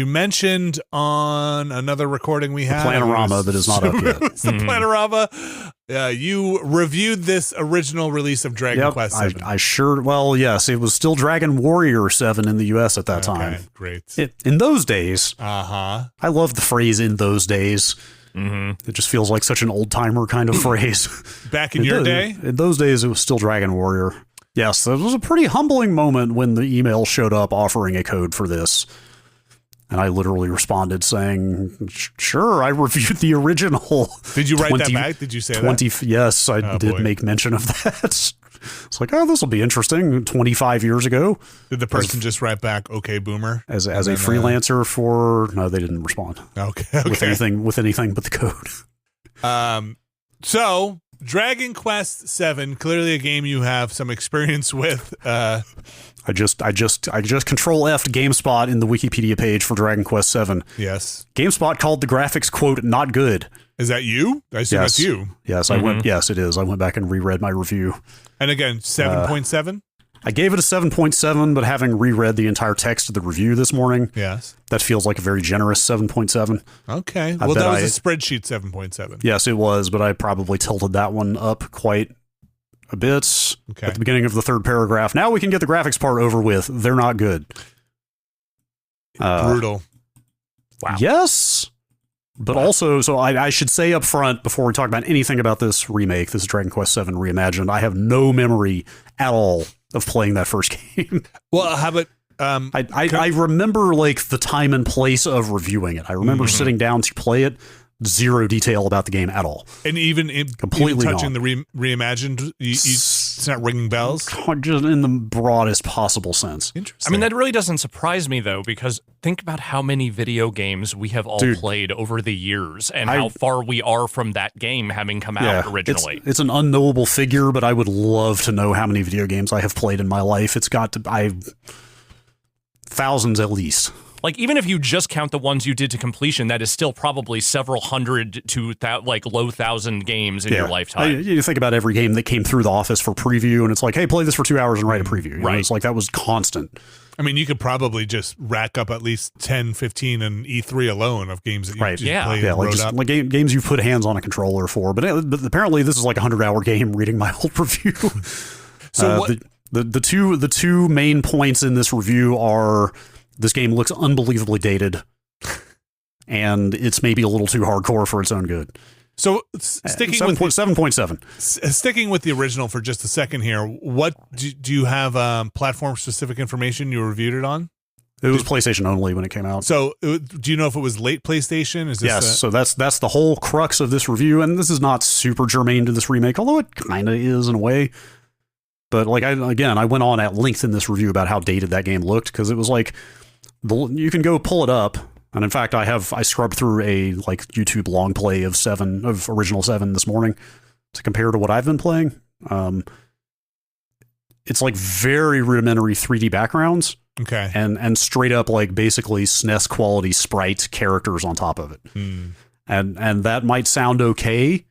Speaker 1: mentioned on another recording we had.
Speaker 3: The Planorama that is not up yet.
Speaker 1: The Planorama. You reviewed this original release of Dragon Quest VII.
Speaker 3: I sure, well, yes, it was still Dragon Warrior 7 in the US at that time.
Speaker 1: Great.
Speaker 3: In those days.
Speaker 1: I
Speaker 3: love the phrase "in those days." Mm-hmm. It just feels like such an old-timer kind of phrase.
Speaker 1: Back in your day?
Speaker 3: In those days, it was still Dragon Warrior. Yes, it was a pretty humbling moment when the email showed up offering a code for this. And I literally responded saying, sure, I reviewed the original.
Speaker 1: Did you write that back? Did you say that?
Speaker 3: Yes, I did make mention of that. It's like, oh, this will be interesting. 25 years ago. Did
Speaker 1: the person just write back, okay, boomer?
Speaker 3: As a freelancer for... No, they didn't respond.
Speaker 1: Okay.
Speaker 3: With anything but the code.
Speaker 1: So, Dragon Quest VII, clearly a game you have some experience with.
Speaker 3: I just control F'd GameSpot in the Wikipedia page for Dragon Quest VII.
Speaker 1: Yes.
Speaker 3: GameSpot called the graphics, quote, not good.
Speaker 1: Is that you? I assume that's you.
Speaker 3: Yes, yes, it is. I went back and reread my review.
Speaker 1: And again, 7.7?
Speaker 3: I gave it a 7.7, but having reread the entire text of the review this morning,
Speaker 1: yes,
Speaker 3: that feels like a very generous 7.7.
Speaker 1: Okay. Well, that was a spreadsheet 7.7.
Speaker 3: Yes, it was, but I probably tilted that one up quite a bit at the beginning of the third paragraph. Now we can get the graphics part over with. They're not good.
Speaker 1: Brutal.
Speaker 3: Wow. Yes. But also, so I should say up front, before we talk about anything about this remake, this Dragon Quest VII Reimagined, I have no memory at all of playing that first game.
Speaker 1: Well, how about...
Speaker 3: I remember like the time and place of reviewing it. I remember sitting down to play it. Zero detail about the game at all.
Speaker 1: And even
Speaker 3: completely
Speaker 1: touching the Reimagined, it's not ringing bells?
Speaker 3: Just in the broadest possible sense.
Speaker 1: Interesting.
Speaker 2: I mean, that really doesn't surprise me, though, because think about how many video games we have all played over the years and how far we are from that game having come out originally.
Speaker 3: It's an unknowable figure, but I would love to know how many video games I have played in my life. It's got to... thousands at least.
Speaker 2: Like, even if you just count the ones you did to completion, that is still probably several hundred to low thousand games in your lifetime.
Speaker 3: You think about every game that came through the office for preview, and it's like, hey, play this for 2 hours and write a preview. You know, it's like that was constant.
Speaker 1: I mean, you could probably just rack up at least 10, 15 in E3 alone of games that you just played and wrote up.
Speaker 3: Like games you've put hands on a controller for. But apparently this is like a 100-hour game reading my old review.
Speaker 1: So what...
Speaker 3: The two main points in this review are... This game looks unbelievably dated, and it's maybe a little too hardcore for its own good.
Speaker 1: So sticking
Speaker 3: 7.7.
Speaker 1: Sticking with the original for just a second here, what do you have platform-specific information you reviewed it on?
Speaker 3: It was PlayStation only when it came out.
Speaker 1: So do you know if it was late PlayStation? Is this
Speaker 3: yes, so that's the whole crux of this review, and this is not super germane to this remake, although it kind of is in a way. But like I went on at length in this review about how dated that game looked, because it was like... You can go pull it up, and in fact, I scrubbed through a like YouTube long play of original 7 this morning to compare to what I've been playing. It's like very rudimentary 3D backgrounds, and straight up like basically SNES quality sprite characters on top of it, and that might sound okay,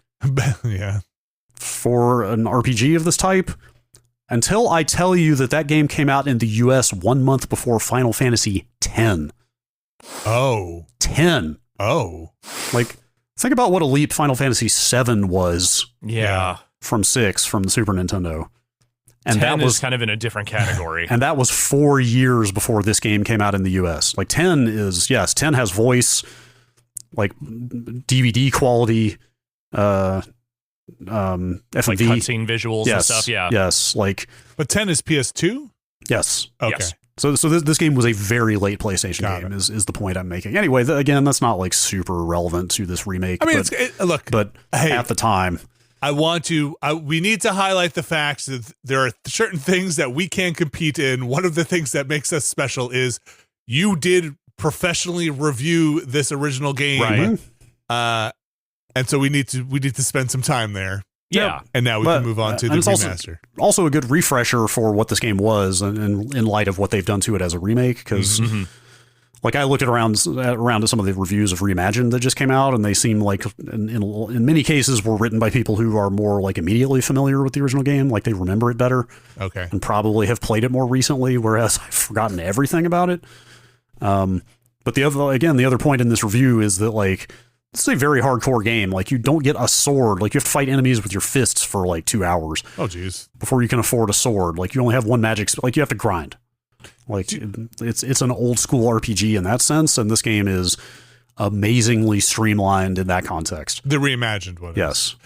Speaker 3: for an RPG of this type. Until I tell you that game came out in the US 1 month before Final Fantasy X.
Speaker 1: Oh.
Speaker 3: 10.
Speaker 1: Oh.
Speaker 3: Like, think about what a leap Final Fantasy VII was.
Speaker 2: Yeah.
Speaker 3: From 6, from the Super Nintendo. And
Speaker 2: 10
Speaker 3: that was
Speaker 2: is kind of in a different category.
Speaker 3: And that was 4 years before this game came out in the US. Like, 10 has voice, like, DVD quality, FMV.
Speaker 2: Like cutscene visuals and stuff,
Speaker 3: Yes, like...
Speaker 1: But 10 is PS2?
Speaker 3: Yes.
Speaker 1: Okay.
Speaker 2: Yes.
Speaker 3: So this game was a very late PlayStation game, is the point I'm making. Anyway, again, that's not like super relevant to this remake.
Speaker 1: I mean,
Speaker 3: but at the time...
Speaker 1: we need to highlight the fact that there are certain things that we can compete in. One of the things that makes us special is you did professionally review this original game.
Speaker 3: Right.
Speaker 1: And so we need to spend some time there.
Speaker 2: Yeah.
Speaker 1: And now we can move on to the remaster.
Speaker 3: Also a good refresher for what this game was and in light of what they've done to it as a remake. Because like I looked around at some of the reviews of Reimagined that just came out, and they seem like in many cases were written by people who are more like immediately familiar with the original game. Like they remember it better.
Speaker 1: Okay.
Speaker 3: And probably have played it more recently, whereas I've forgotten everything about it. But the other point in this review is that like, this is a very hardcore game. Like, you don't get a sword. Like, you have to fight enemies with your fists for, like, 2 hours.
Speaker 1: Oh, geez.
Speaker 3: Before you can afford a sword. Like, you only have one magic... Like, you have to grind. Like, it's an old-school RPG in that sense, and this game is amazingly streamlined in that context.
Speaker 1: The Reimagined one.
Speaker 3: Yes.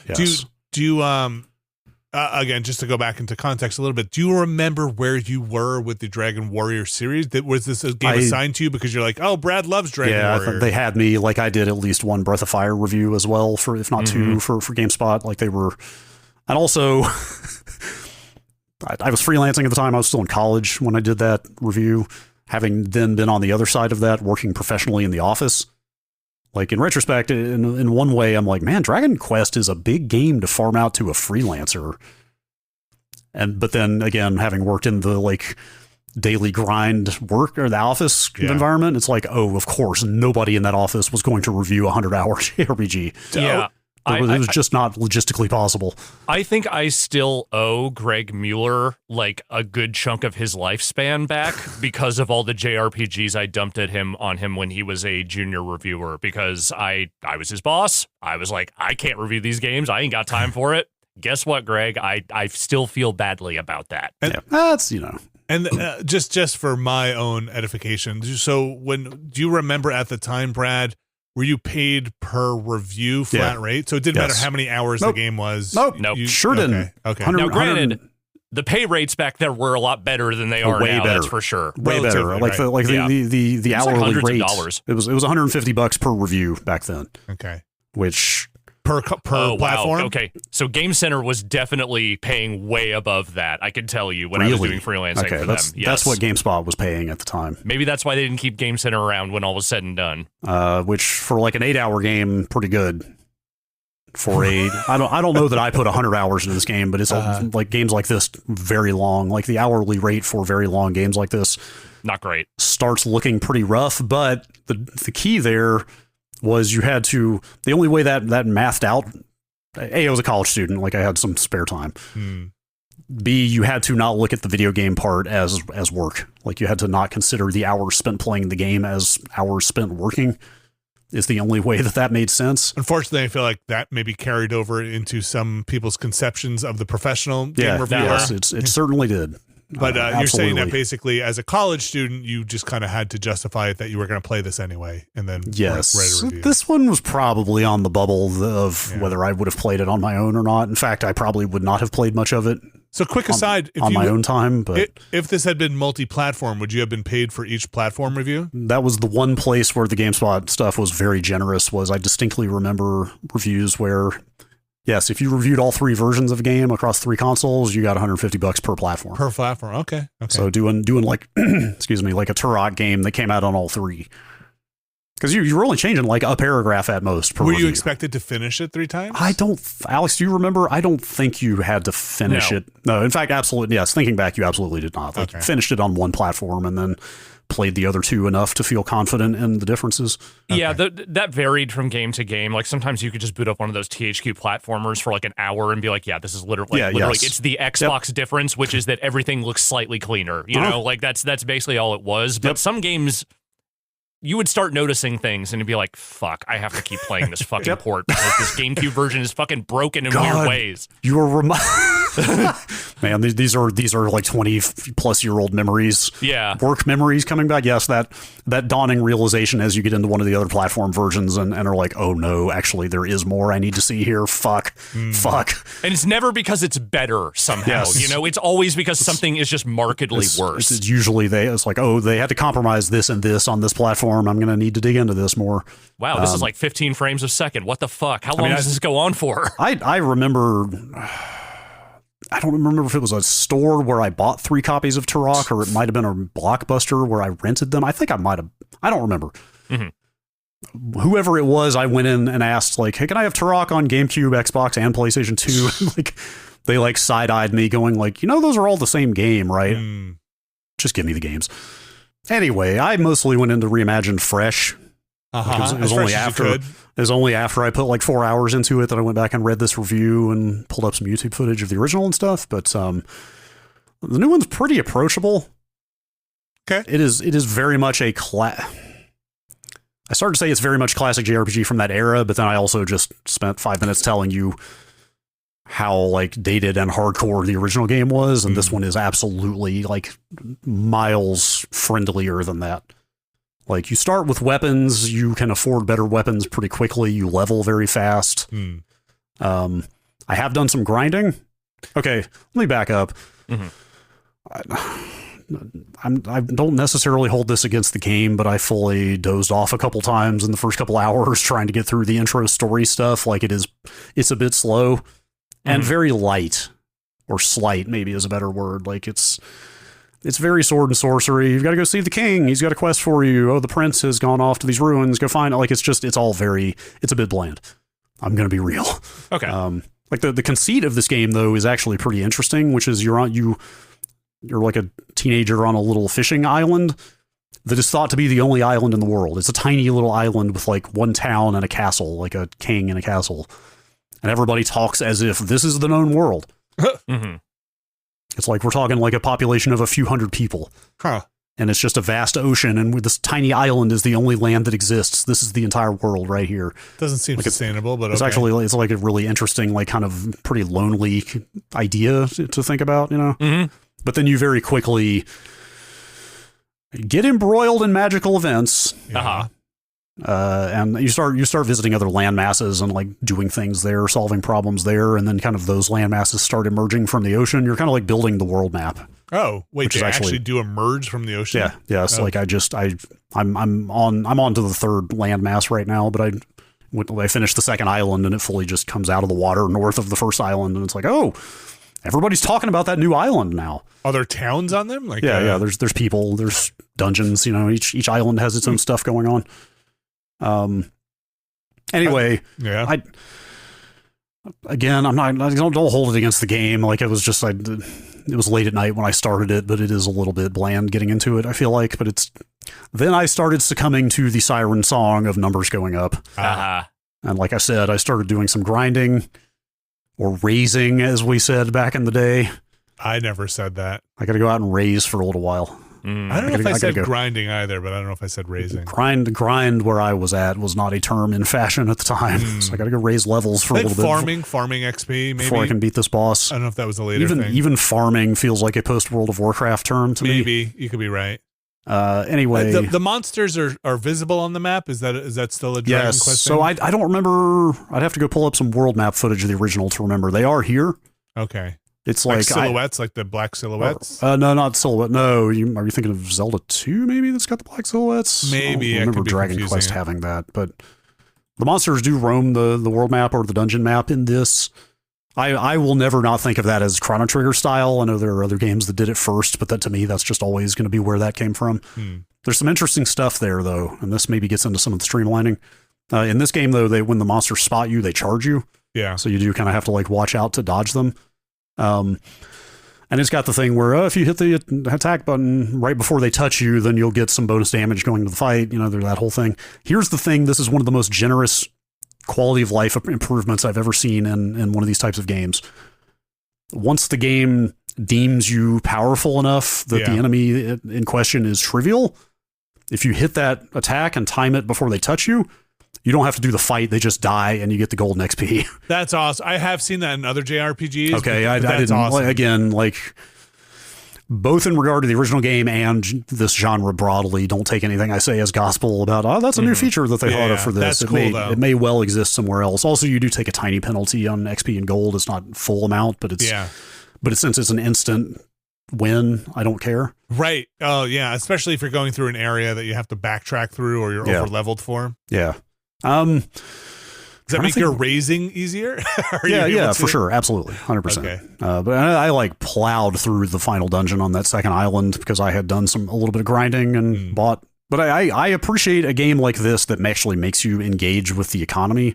Speaker 1: Do you again, just to go back into context a little bit, do you remember where you were with the Dragon Warrior series? Was this a game assigned to you because you're like, oh, Brad loves Dragon Warrior?
Speaker 3: Yeah, they had me, like I did at least one Breath of Fire review as well, for if not two, for GameSpot. Like they were... And also, I was freelancing at the time. I was still in college when I did that review, having then been on the other side of that, working professionally in the office. Like in retrospect, in one way, I'm like, man, Dragon Quest is a big game to farm out to a freelancer. But then again, having worked in the like daily grind work or the office environment, it's like, oh, of course, nobody in that office was going to review a 100-hour JRPG.
Speaker 2: Yeah.
Speaker 3: It was just not logistically possible.
Speaker 2: I think I still owe Greg Mueller like a good chunk of his lifespan back because of all the JRPGs I dumped on him when he was a junior reviewer, because I was his boss. I was like, I can't review these games. I ain't got time for it. Guess what, Greg? I still feel badly about that.
Speaker 1: And,
Speaker 3: yeah, that's, you know.
Speaker 1: And just for my own edification, so do you remember at the time, Brad, were you paid per review flat rate? So it didn't matter how many hours the game was?
Speaker 3: Nope. Sure didn't.
Speaker 1: Okay.
Speaker 2: Now, granted, the pay rates back there were a lot better than they are now. That's for sure.
Speaker 3: Way better. The hourly
Speaker 2: like
Speaker 3: rate.
Speaker 2: $100.
Speaker 3: It was $150 per review back then.
Speaker 1: Okay.
Speaker 3: Which
Speaker 1: per platform.
Speaker 2: Wow. Okay, so Game Center was definitely paying way above that. I can tell you when I was doing freelancing for them. Yes.
Speaker 3: That's what GameSpot was paying at the time.
Speaker 2: Maybe that's why they didn't keep Game Center around when all was said and done.
Speaker 3: Which for like an 8-hour game, pretty good. For I don't know that I put 100 hours into this game, but it's like games like this very long. Like the hourly rate for very long games like this,
Speaker 2: not great.
Speaker 3: Starts looking pretty rough. But the key there was you had to, the only way that mathed out, A, I was a college student, like I had some spare time. B, you had to not look at the video game part as work. Like you had to not consider the hours spent playing the game as hours spent working. Is the only way that made sense.
Speaker 1: Unfortunately, I feel like that maybe carried over into some people's conceptions of the professional game reviewer.
Speaker 3: Yes, it certainly did.
Speaker 1: But you're saying that basically as a college student, you just kind of had to justify it that you were going to play this anyway, and then write a review. This
Speaker 3: one was probably on the bubble of whether I would have played it on my own or not. In fact, I probably would not have played much of it.
Speaker 1: So quick aside,
Speaker 3: on my own time, but
Speaker 1: if this had been multi-platform, would you have been paid for each platform review?
Speaker 3: That was the one place where the GameSpot stuff was very generous. Was I distinctly remember reviews where, yes, if you reviewed all 3 versions of a game across 3 consoles, you got $150 per platform.
Speaker 1: Per platform, okay.
Speaker 3: So doing like, excuse me, like a Turok game that came out on all 3. Because you were only changing like a paragraph at most per review.
Speaker 1: You expected to finish it 3 times?
Speaker 3: Alex, do you remember? I don't think you had to finish it. No, in fact, absolutely, yes. Thinking back, you absolutely did not. Like, finished it on one platform and then played the other 2 enough to feel confident in the differences.
Speaker 2: Yeah, that varied from game to game. Like sometimes you could just boot up one of those THQ platformers for like an hour and be like, yeah, this is literally it's the Xbox difference, which is that everything looks slightly cleaner. You know, like that's basically all it was. But some games, you would start noticing things and you'd be like, fuck, I have to keep playing this fucking port because this GameCube version is fucking broken in weird ways.
Speaker 3: You were man, these are like 20 plus year old memories.
Speaker 2: Yeah.
Speaker 3: Work memories coming back. Yes, that dawning realization as you get into one of the other platform versions and are like, oh no, actually there is more I need to see here. Fuck.
Speaker 2: And it's never because it's better somehow.
Speaker 3: Yes.
Speaker 2: You know, it's always because something is just markedly worse.
Speaker 3: It's usually it's like, oh, they had to compromise this and this on this platform. I'm going to need to dig into this more.
Speaker 2: Wow, this is like 15 frames a second. What the fuck? How long does this go on for?
Speaker 3: I remember, I don't remember if it was a store where I bought 3 copies of Turok or it might have been a Blockbuster where I rented them. I think I might have. I don't remember. Mm-hmm. Whoever it was, I went in and asked, like, hey, can I have Turok on GameCube, Xbox, and PlayStation 2? Like, they like side-eyed me going like, you know, those are all the same game, right? Just give me the games. Anyway, I mostly went into Reimagined fresh. It was only after I put like 4 hours into it that I went back and read this review and pulled up some YouTube footage of the original and stuff. But the new one's pretty approachable.
Speaker 1: Okay,
Speaker 3: it is very much I started to say it's very much classic JRPG from that era, but then I also just spent 5 minutes telling you how like dated and hardcore the original game was, and this one is absolutely like miles friendlier than that. Like, you start with weapons, you can afford better weapons pretty quickly, you level very fast. I have done some grinding. Okay, let me back up. I don't necessarily hold this against the game, but I fully dozed off a couple times in the first couple hours trying to get through the intro story stuff. Like, it's a bit slow and very light, or slight maybe is a better word. Like, it's very sword and sorcery. You've got to go see the king. He's got a quest for you. Oh, the prince has gone off to these ruins. Go find it. Like, it's all very, it's a bit bland. I'm going to be real.
Speaker 2: Okay.
Speaker 3: Like the conceit of this game though is actually pretty interesting, which is you're like a teenager on a little fishing island that is thought to be the only island in the world. It's a tiny little island with like one town and a castle, like a king and a castle. And everybody talks as if this is the known world.
Speaker 2: Mm-hmm.
Speaker 3: It's like we're talking like a population of a few hundred people.
Speaker 1: Huh.
Speaker 3: And it's just a vast ocean, and this tiny island is the only land that exists. This is the entire world right here.
Speaker 1: Doesn't seem
Speaker 3: like
Speaker 1: sustainable, but
Speaker 3: it's
Speaker 1: okay.
Speaker 3: actually, it's like a really interesting, like kind of pretty lonely idea to think about, you know?
Speaker 2: Mm-hmm.
Speaker 3: But then you very quickly get embroiled in magical events.
Speaker 2: Uh-huh.
Speaker 3: And you start visiting other land masses and like doing things there, solving problems there, and then kind of those land masses start emerging from the ocean. You're kind of like building the world map.
Speaker 1: Oh, wait, they actually do emerge from the ocean?
Speaker 3: Yeah, yes.
Speaker 1: Oh.
Speaker 3: Like I'm on to the third land mass right now, but I finished the second island and it fully just comes out of the water north of the first island, and it's like, oh, everybody's talking about that new island now.
Speaker 1: Are there towns on them? Like
Speaker 3: yeah. There's people, there's dungeons. You know, each island has its own stuff going on. Anyway,
Speaker 1: yeah.
Speaker 3: Again, don't hold it against the game. Like it was late at night when I started it, but it is a little bit bland getting into it, I feel like. But then I started succumbing to the siren song of numbers going up.
Speaker 2: Uh-huh.
Speaker 3: And like I said, I started doing some grinding or raising, as we said back in the day.
Speaker 1: I never said that.
Speaker 3: I got to go out and raise for a little while.
Speaker 1: I don't know if I said grinding either, but I don't know if I said raising.
Speaker 3: Grind where I was at was not a term in fashion at the time. So I got to go raise levels for a little bit.
Speaker 1: Farming XP, maybe.
Speaker 3: Before I can beat this boss.
Speaker 1: I don't know if that was a later thing.
Speaker 3: Even farming feels like a post-World of Warcraft term to me.
Speaker 1: Maybe. You could be right.
Speaker 3: Anyway.
Speaker 1: The monsters are visible on the map? Is that still a Dragon Quest thing?
Speaker 3: So I don't remember. I'd have to go pull up some world map footage of the original to remember. They are here.
Speaker 1: Okay.
Speaker 3: It's like
Speaker 1: silhouettes, like the black silhouettes?
Speaker 3: No, not silhouette. No, are you thinking of Zelda 2 maybe that's got the black silhouettes?
Speaker 1: Maybe.
Speaker 3: I remember Dragon Quest having that, but the monsters do roam the world map or the dungeon map in this. I will never not think of that as Chrono Trigger style. I know there are other games that did it first, but that to me, that's just always going to be where that came from. There's some interesting stuff there, though, and this maybe gets into some of the streamlining. In this game, though, when the monsters spot you, they charge you.
Speaker 1: Yeah.
Speaker 3: So you do kind of have to like watch out to dodge them. And it's got the thing where if you hit the attack button right before they touch you, then you'll get some bonus damage going to the fight. You know, there's that whole thing. Here's the thing. This is one of the most generous quality of life improvements I've ever seen in one of these types of games. Once the game deems you powerful enough that the enemy in question is trivial, if you hit that attack and time it before they touch you, you don't have to do the fight. They just die and you get the golden XP.
Speaker 1: That's awesome. I have seen that in other JRPGs.
Speaker 3: Okay, I didn't.
Speaker 1: Awesome.
Speaker 3: Again, like both in regard to the original game and this genre broadly, don't take anything I say as gospel about, that's a new feature that they thought of for this.
Speaker 1: That's cool, though.
Speaker 3: It may well exist somewhere else. Also, you do take a tiny penalty on XP and gold. It's not full amount, but since it's an instant win, I don't care.
Speaker 1: Right. Oh, yeah. Especially if you're going through an area that you have to backtrack through or you're over leveled for.
Speaker 3: Yeah.
Speaker 1: Does that make your raising easier?
Speaker 3: Yeah, for sure. Absolutely. 100%.
Speaker 1: Okay.
Speaker 3: But I like plowed through the final dungeon on that second island because I had done a little bit of grinding and bought. But I appreciate a game like this that actually makes you engage with the economy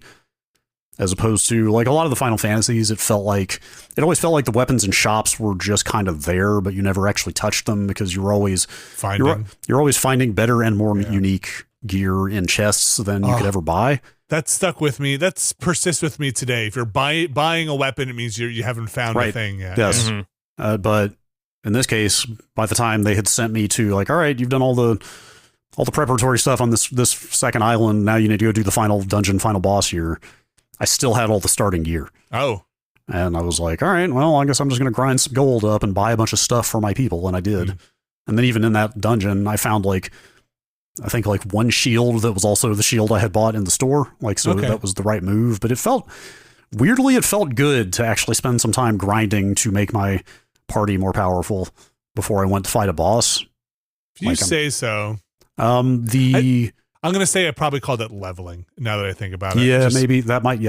Speaker 3: as opposed to like a lot of the Final Fantasies. It always felt like the weapons and shops were just kind of there, but you never actually touched them because you're always finding better and more unique gear in chests than you could ever buy.
Speaker 1: That stuck with me. That's persists with me today. If you're buying a weapon, it means you haven't found a thing yet.
Speaker 3: Yes. But in this case, by the time they had sent me to like, all right, you've done all the preparatory stuff on this second island. Now you need to go do the final dungeon, final boss here. I still had all the starting gear.
Speaker 1: Oh.
Speaker 3: And I was like, all right, well, I guess I'm just going to grind some gold up and buy a bunch of stuff for my people. And I did. And then even in that dungeon, I found I think one shield that was also the shield I had bought in the store. That was the right move. But it felt good to actually spend some time grinding to make my party more powerful before I went to fight a boss.
Speaker 1: If you say so.
Speaker 3: I'm
Speaker 1: going to say I probably called it leveling now that I think about it.
Speaker 3: Yeah, maybe that might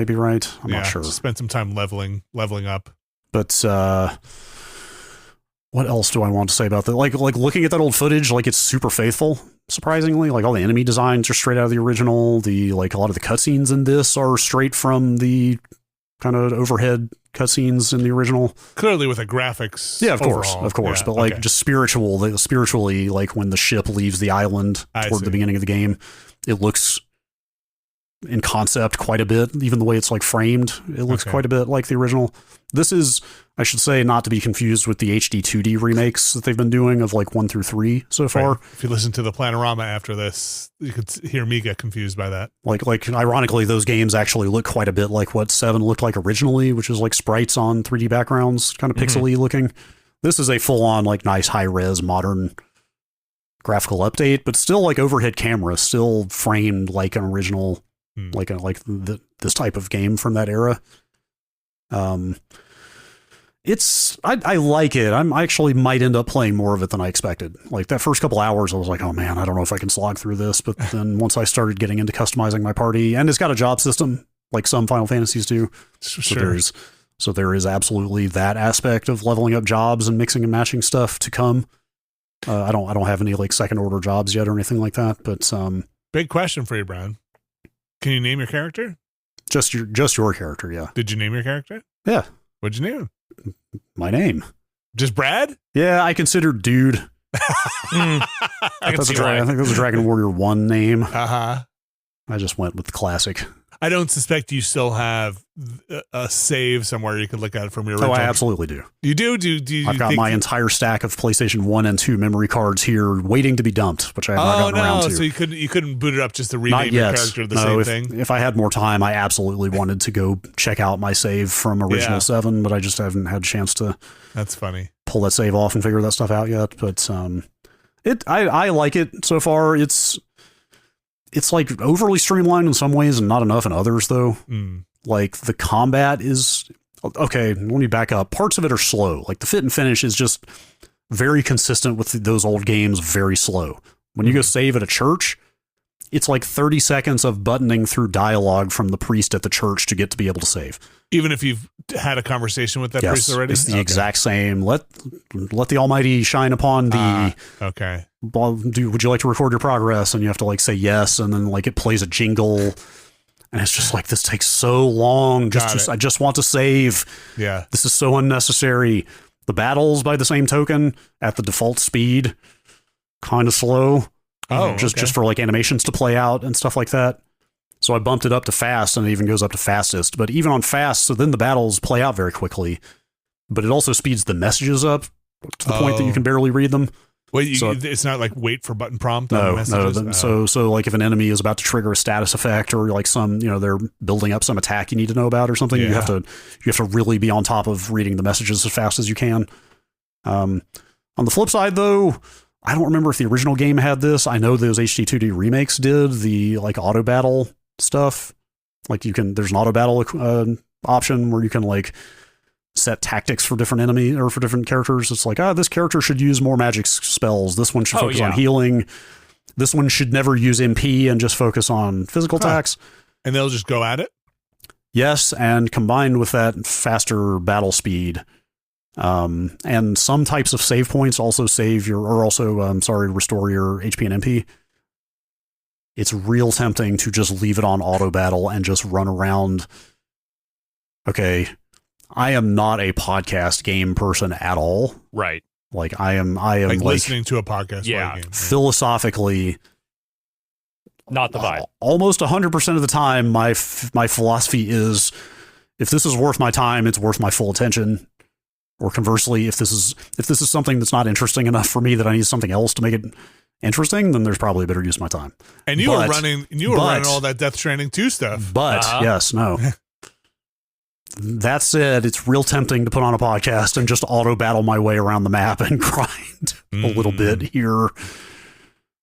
Speaker 3: be right. I'm not sure.
Speaker 1: Spend some time leveling up.
Speaker 3: But what else do I want to say about that? Like looking at that old footage, like it's super faithful. Surprisingly, like all the enemy designs are straight out of the original. A lot of the cutscenes in this are straight from the kind of overhead cutscenes in the original.
Speaker 1: Clearly with a graphics.
Speaker 3: Yeah, of
Speaker 1: overhaul.
Speaker 3: course.
Speaker 1: Yeah,
Speaker 3: but like
Speaker 1: okay.
Speaker 3: just spiritually, like when the ship leaves the island toward the beginning of the game, it looks in concept quite a bit. Even the way it's like framed, it looks quite a bit like the original. This is, I should say, not to be confused with the HD 2D remakes that they've been doing of like 1 through 3 so far.
Speaker 1: Right. If you listen to the Planorama after this, you could hear me get confused by that.
Speaker 3: Like ironically, those games actually look quite a bit like what 7 looked like originally, which is like sprites on 3D backgrounds, kind of pixely looking. This is a full-on like nice high-res modern graphical update, but still like overhead camera, still framed like an original, this type of game from that era. I like it. I actually might end up playing more of it than I expected. Like that first couple hours, I was like, oh man, I don't know if I can slog through this. But then once I started getting into customizing my party, and it's got a job system like some Final Fantasies do.
Speaker 1: Sure.
Speaker 3: So there is absolutely that aspect of leveling up jobs and mixing and matching stuff to come. I don't have any like second order jobs yet or anything like that. But
Speaker 1: big question for you, Brown. Can you name your character?
Speaker 3: Just your character, yeah.
Speaker 1: Did you name your character?
Speaker 3: Yeah.
Speaker 1: What'd you name?
Speaker 3: My name.
Speaker 1: Just Brad?
Speaker 3: Yeah, I consider dude.
Speaker 2: I can see why.
Speaker 3: I think that's a Dragon Warrior 1 name.
Speaker 1: Uh-huh.
Speaker 3: I just went with the classic.
Speaker 1: I don't suspect you still have a save somewhere you can look at it from your original.
Speaker 3: Oh, I absolutely do.
Speaker 1: You do? Do you
Speaker 3: I've got my entire stack of PlayStation 1 and 2 memory cards here waiting to be dumped, which I have not gotten around to.
Speaker 1: So you couldn't boot it up just to rename
Speaker 3: Not
Speaker 1: your
Speaker 3: yet.
Speaker 1: character to the same thing?
Speaker 3: If I had more time, I absolutely wanted to go check out my save from original 7, but I just haven't had a chance to
Speaker 1: That's funny.
Speaker 3: pull that save off and figure that stuff out yet. But I like it so far. It's like overly streamlined in some ways and not enough in others, though. Like the combat is okay. Let me back up. Parts of it are slow. Like the fit and finish is just very consistent with those old games. Very slow. When you go save at a church, it's like 30 seconds of buttoning through dialogue from the priest at the church to get to be able to save.
Speaker 1: Even if you've had a conversation with that priest already?
Speaker 3: It's the exact same. Let the Almighty shine upon thee.
Speaker 1: Okay.
Speaker 3: Would you like to record your progress? And you have to like say yes, and then like it plays a jingle, and it's just like, this takes so long. I just want to save.
Speaker 1: Yeah.
Speaker 3: This is so unnecessary. The battles, by the same token, at the default speed, kind of slow. Just for like animations to play out and stuff like that. So I bumped it up to fast, and it even goes up to fastest. But even on fast, so then the battles play out very quickly. But it also speeds the messages up to the point that you can barely read them.
Speaker 1: Well, it's not like wait for button prompt.
Speaker 3: No. So like if an enemy is about to trigger a status effect, or like they're building up some attack you need to know about or something, you have to really be on top of reading the messages as fast as you can. On the flip side, though, I don't remember if the original game had this. I know those HD 2D remakes did the like auto battle stuff. Like there's an auto battle option where you can like set tactics for different enemy or for different characters. It's like, this character should use more magic spells. This one should focus on healing. This one should never use MP and just focus on physical attacks.
Speaker 1: And they'll just go at it?
Speaker 3: Yes, and combined with that faster battle speed, and some types of save points also restore your HP and MP. It's real tempting to just leave it on auto battle and just run around. Okay, I am not a podcast game person at all.
Speaker 2: Right.
Speaker 3: Like I am like
Speaker 1: listening to a podcast.
Speaker 2: Yeah.
Speaker 3: Philosophically,
Speaker 2: not the vibe.
Speaker 3: Almost 100% of the time, my philosophy is, if this is worth my time, it's worth my full attention. Or conversely, if this is something that's not interesting enough for me that I need something else to make it interesting, then there's probably a better use of my time.
Speaker 1: And you were running all that Death Stranding 2 stuff.
Speaker 3: But yes, no. That said, it's real tempting to put on a podcast and just auto battle my way around the map and grind a little bit here.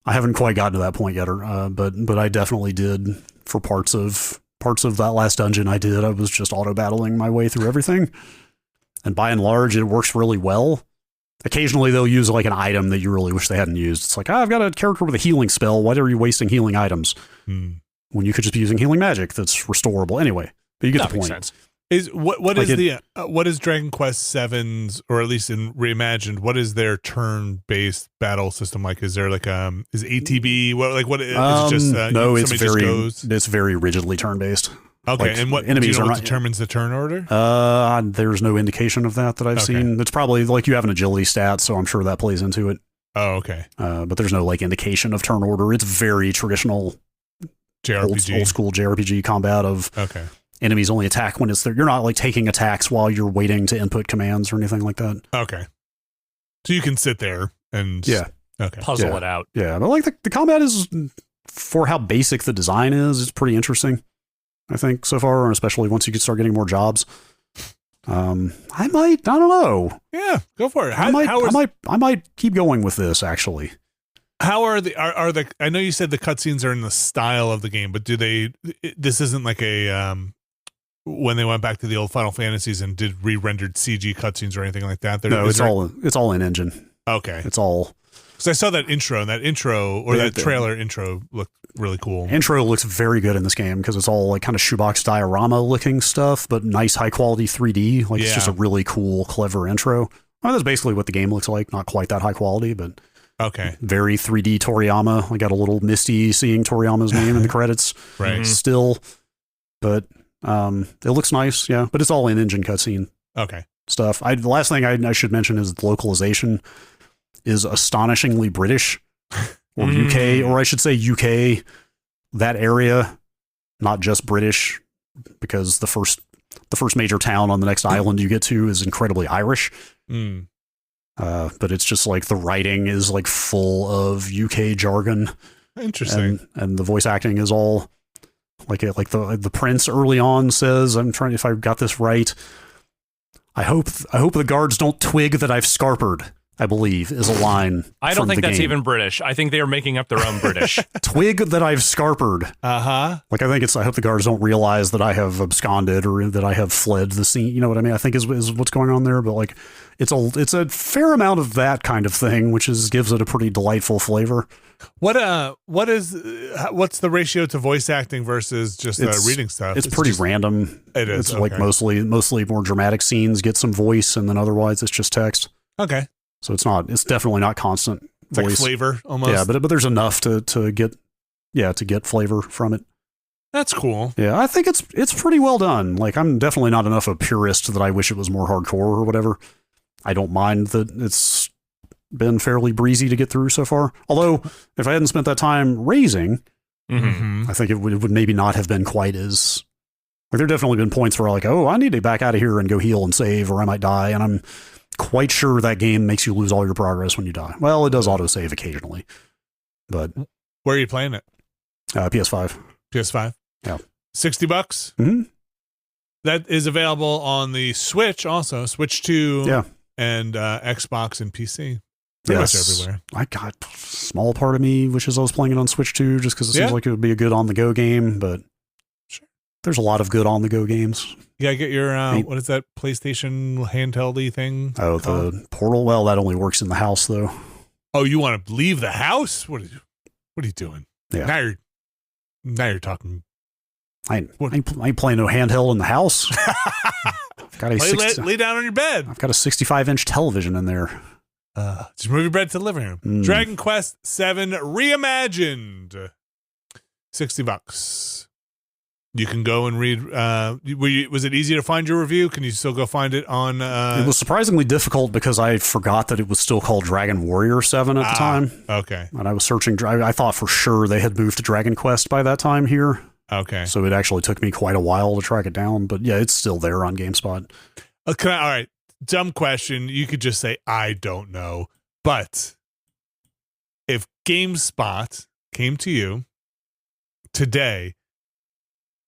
Speaker 3: I haven't quite gotten to that point yet, but I definitely did for parts of that last dungeon. I was just auto battling my way through everything. And by and large, it works really well. Occasionally, they'll use like an item that you really wish they hadn't used. It's like, I've got a character with a healing spell. Why are you wasting healing items when you could just be using healing magic that's restorable? Anyway, but you get the point.
Speaker 2: Makes sense.
Speaker 1: Is what is Dragon Quest VII's, or at least in Reimagined, what is their turn-based battle system like? Is there like is ATB what is it just
Speaker 3: no, it's very rigidly turn-based.
Speaker 1: Okay,
Speaker 3: like,
Speaker 1: and what
Speaker 3: enemies
Speaker 1: what determines the turn order?
Speaker 3: There's no indication of that I've seen. It's probably like you have an agility stat, so I'm sure that plays into it.
Speaker 1: Oh, okay.
Speaker 3: But there's no like indication of turn order. It's very traditional
Speaker 1: JRPG,
Speaker 3: old school JRPG combat of enemies only attack when it's there. You're not like taking attacks while you're waiting to input commands or anything like that.
Speaker 1: Okay, so you can sit there and
Speaker 2: puzzle it out.
Speaker 3: Yeah, but like the combat is, for how basic the design is, it's pretty interesting, I think, so far, and especially once you can start getting more jobs. I don't know.
Speaker 1: Yeah, go for it.
Speaker 3: I might keep going with this, actually.
Speaker 1: How are the I know you said the cutscenes are in the style of the game, but this isn't like a when they went back to the old Final Fantasies and did re-rendered CG cutscenes or anything like that?
Speaker 3: No, it's all in engine.
Speaker 1: Okay.
Speaker 3: It's all,
Speaker 1: because I saw that trailer intro looked really cool.
Speaker 3: Intro looks very good in this game because it's all like kind of shoebox diorama looking stuff, but nice high quality 3D. Like it's just a really cool, clever intro. I mean, that's basically what the game looks like. Not quite that high quality, but very 3D Toriyama. I got a little misty seeing Toriyama's name in the credits.
Speaker 1: Right.
Speaker 3: Still, but it looks nice. Yeah, but it's all in engine cutscene.
Speaker 1: Okay.
Speaker 3: Stuff. The last thing I should mention is the localization is astonishingly British. Or UK, or I should say UK, that area, not just British, because the first major town on the next island you get to is incredibly Irish. But it's just like the writing is like full of UK jargon.
Speaker 1: Interesting.
Speaker 3: And the voice acting is all like the prince early on says, I'm trying, if I got this right, I hope the guards don't twig that I've scarpered. I believe is a line.
Speaker 2: I don't think that's even British. I think they are making up their own British.
Speaker 3: Twig that I've scarpered. Like I think I hope the guards don't realize that I have absconded or that I have fled the scene. You know what I mean? I think is what's going on there. But like it's a fair amount of that kind of thing, which gives it a pretty delightful flavor.
Speaker 1: What's the ratio to voice acting versus just reading stuff?
Speaker 3: It's pretty random.
Speaker 1: It is.
Speaker 3: It's like mostly more dramatic scenes get some voice, and then otherwise it's just text.
Speaker 1: Okay.
Speaker 3: So it's definitely not constant voice.
Speaker 1: Like flavor almost.
Speaker 3: Yeah, but there's enough to get flavor from it.
Speaker 1: That's cool.
Speaker 3: Yeah, I think it's pretty well done. Like I'm definitely not enough of a purist that I wish it was more hardcore or whatever. I don't mind that it's been fairly breezy to get through so far. Although if I hadn't spent that time raising, I think it would maybe not have been quite as like there definitely been points where I'm like, oh, I need to back out of here and go heal and save or I might die, and I'm quite sure that game makes you lose all your progress when you die. Well, it does autosave occasionally, but
Speaker 1: where are you playing it?
Speaker 3: PS5.
Speaker 1: PS5.
Speaker 3: Yeah,
Speaker 1: $60.
Speaker 3: Mm-hmm.
Speaker 1: That is available on the Switch, also Switch 2.
Speaker 3: Yeah,
Speaker 1: and Xbox and PC. Pretty much everywhere.
Speaker 3: I got a small part of me wishes I was playing it on Switch 2, just because it seems like it would be a good on the go game. But there's a lot of good on the go games.
Speaker 1: You gotta get your what is that PlayStation handheldy thing?
Speaker 3: Oh, the Portal. Well, that only works in the house though.
Speaker 1: Oh, you want to leave the house? What are you doing?
Speaker 3: Yeah.
Speaker 1: Now you're talking.
Speaker 3: I ain't playing no handheld in the house. I've got
Speaker 1: lay down on your bed.
Speaker 3: I've got a 65-inch television in there.
Speaker 1: Just move your bed to the living room. Dragon Quest VII Reimagined. $60. You can go and read. Was it easy to find your review? Can you still go find it on?
Speaker 3: It was surprisingly difficult because I forgot that it was still called Dragon Warrior 7 at the time.
Speaker 1: Okay.
Speaker 3: And I was searching. I thought for sure they had moved to Dragon Quest by that time here.
Speaker 1: Okay.
Speaker 3: So it actually took me quite a while to track it down. But yeah, it's still there on GameSpot.
Speaker 1: Okay. All right. Dumb question. You could just say, I don't know. But if GameSpot came to you today,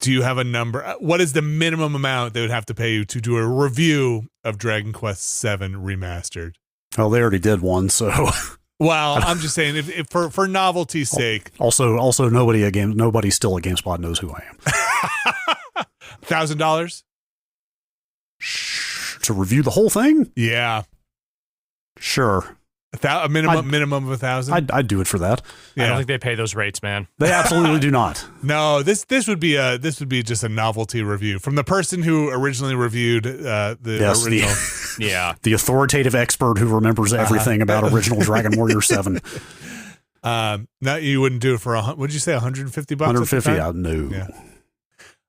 Speaker 1: do you have a number? What is the minimum amount they would have to pay you to do a review of Dragon Quest VII Remastered?
Speaker 3: Well, they already did one, so.
Speaker 1: Well, I'm just saying, if for novelty's sake.
Speaker 3: Also, nobody still at GameSpot knows who I am.
Speaker 1: $1,000
Speaker 3: to review the whole thing?
Speaker 1: Yeah,
Speaker 3: sure.
Speaker 1: A minimum of 1,000.
Speaker 3: I'd do it for that.
Speaker 2: I don't think they pay those rates, man.
Speaker 3: They absolutely do not.
Speaker 1: No, this would be just a novelty review from the person who originally reviewed the original.
Speaker 3: The authoritative expert who remembers everything about original Dragon Warrior 7.
Speaker 1: Now you wouldn't do it for what'd you say, $150?
Speaker 3: 150? No.
Speaker 1: Yeah.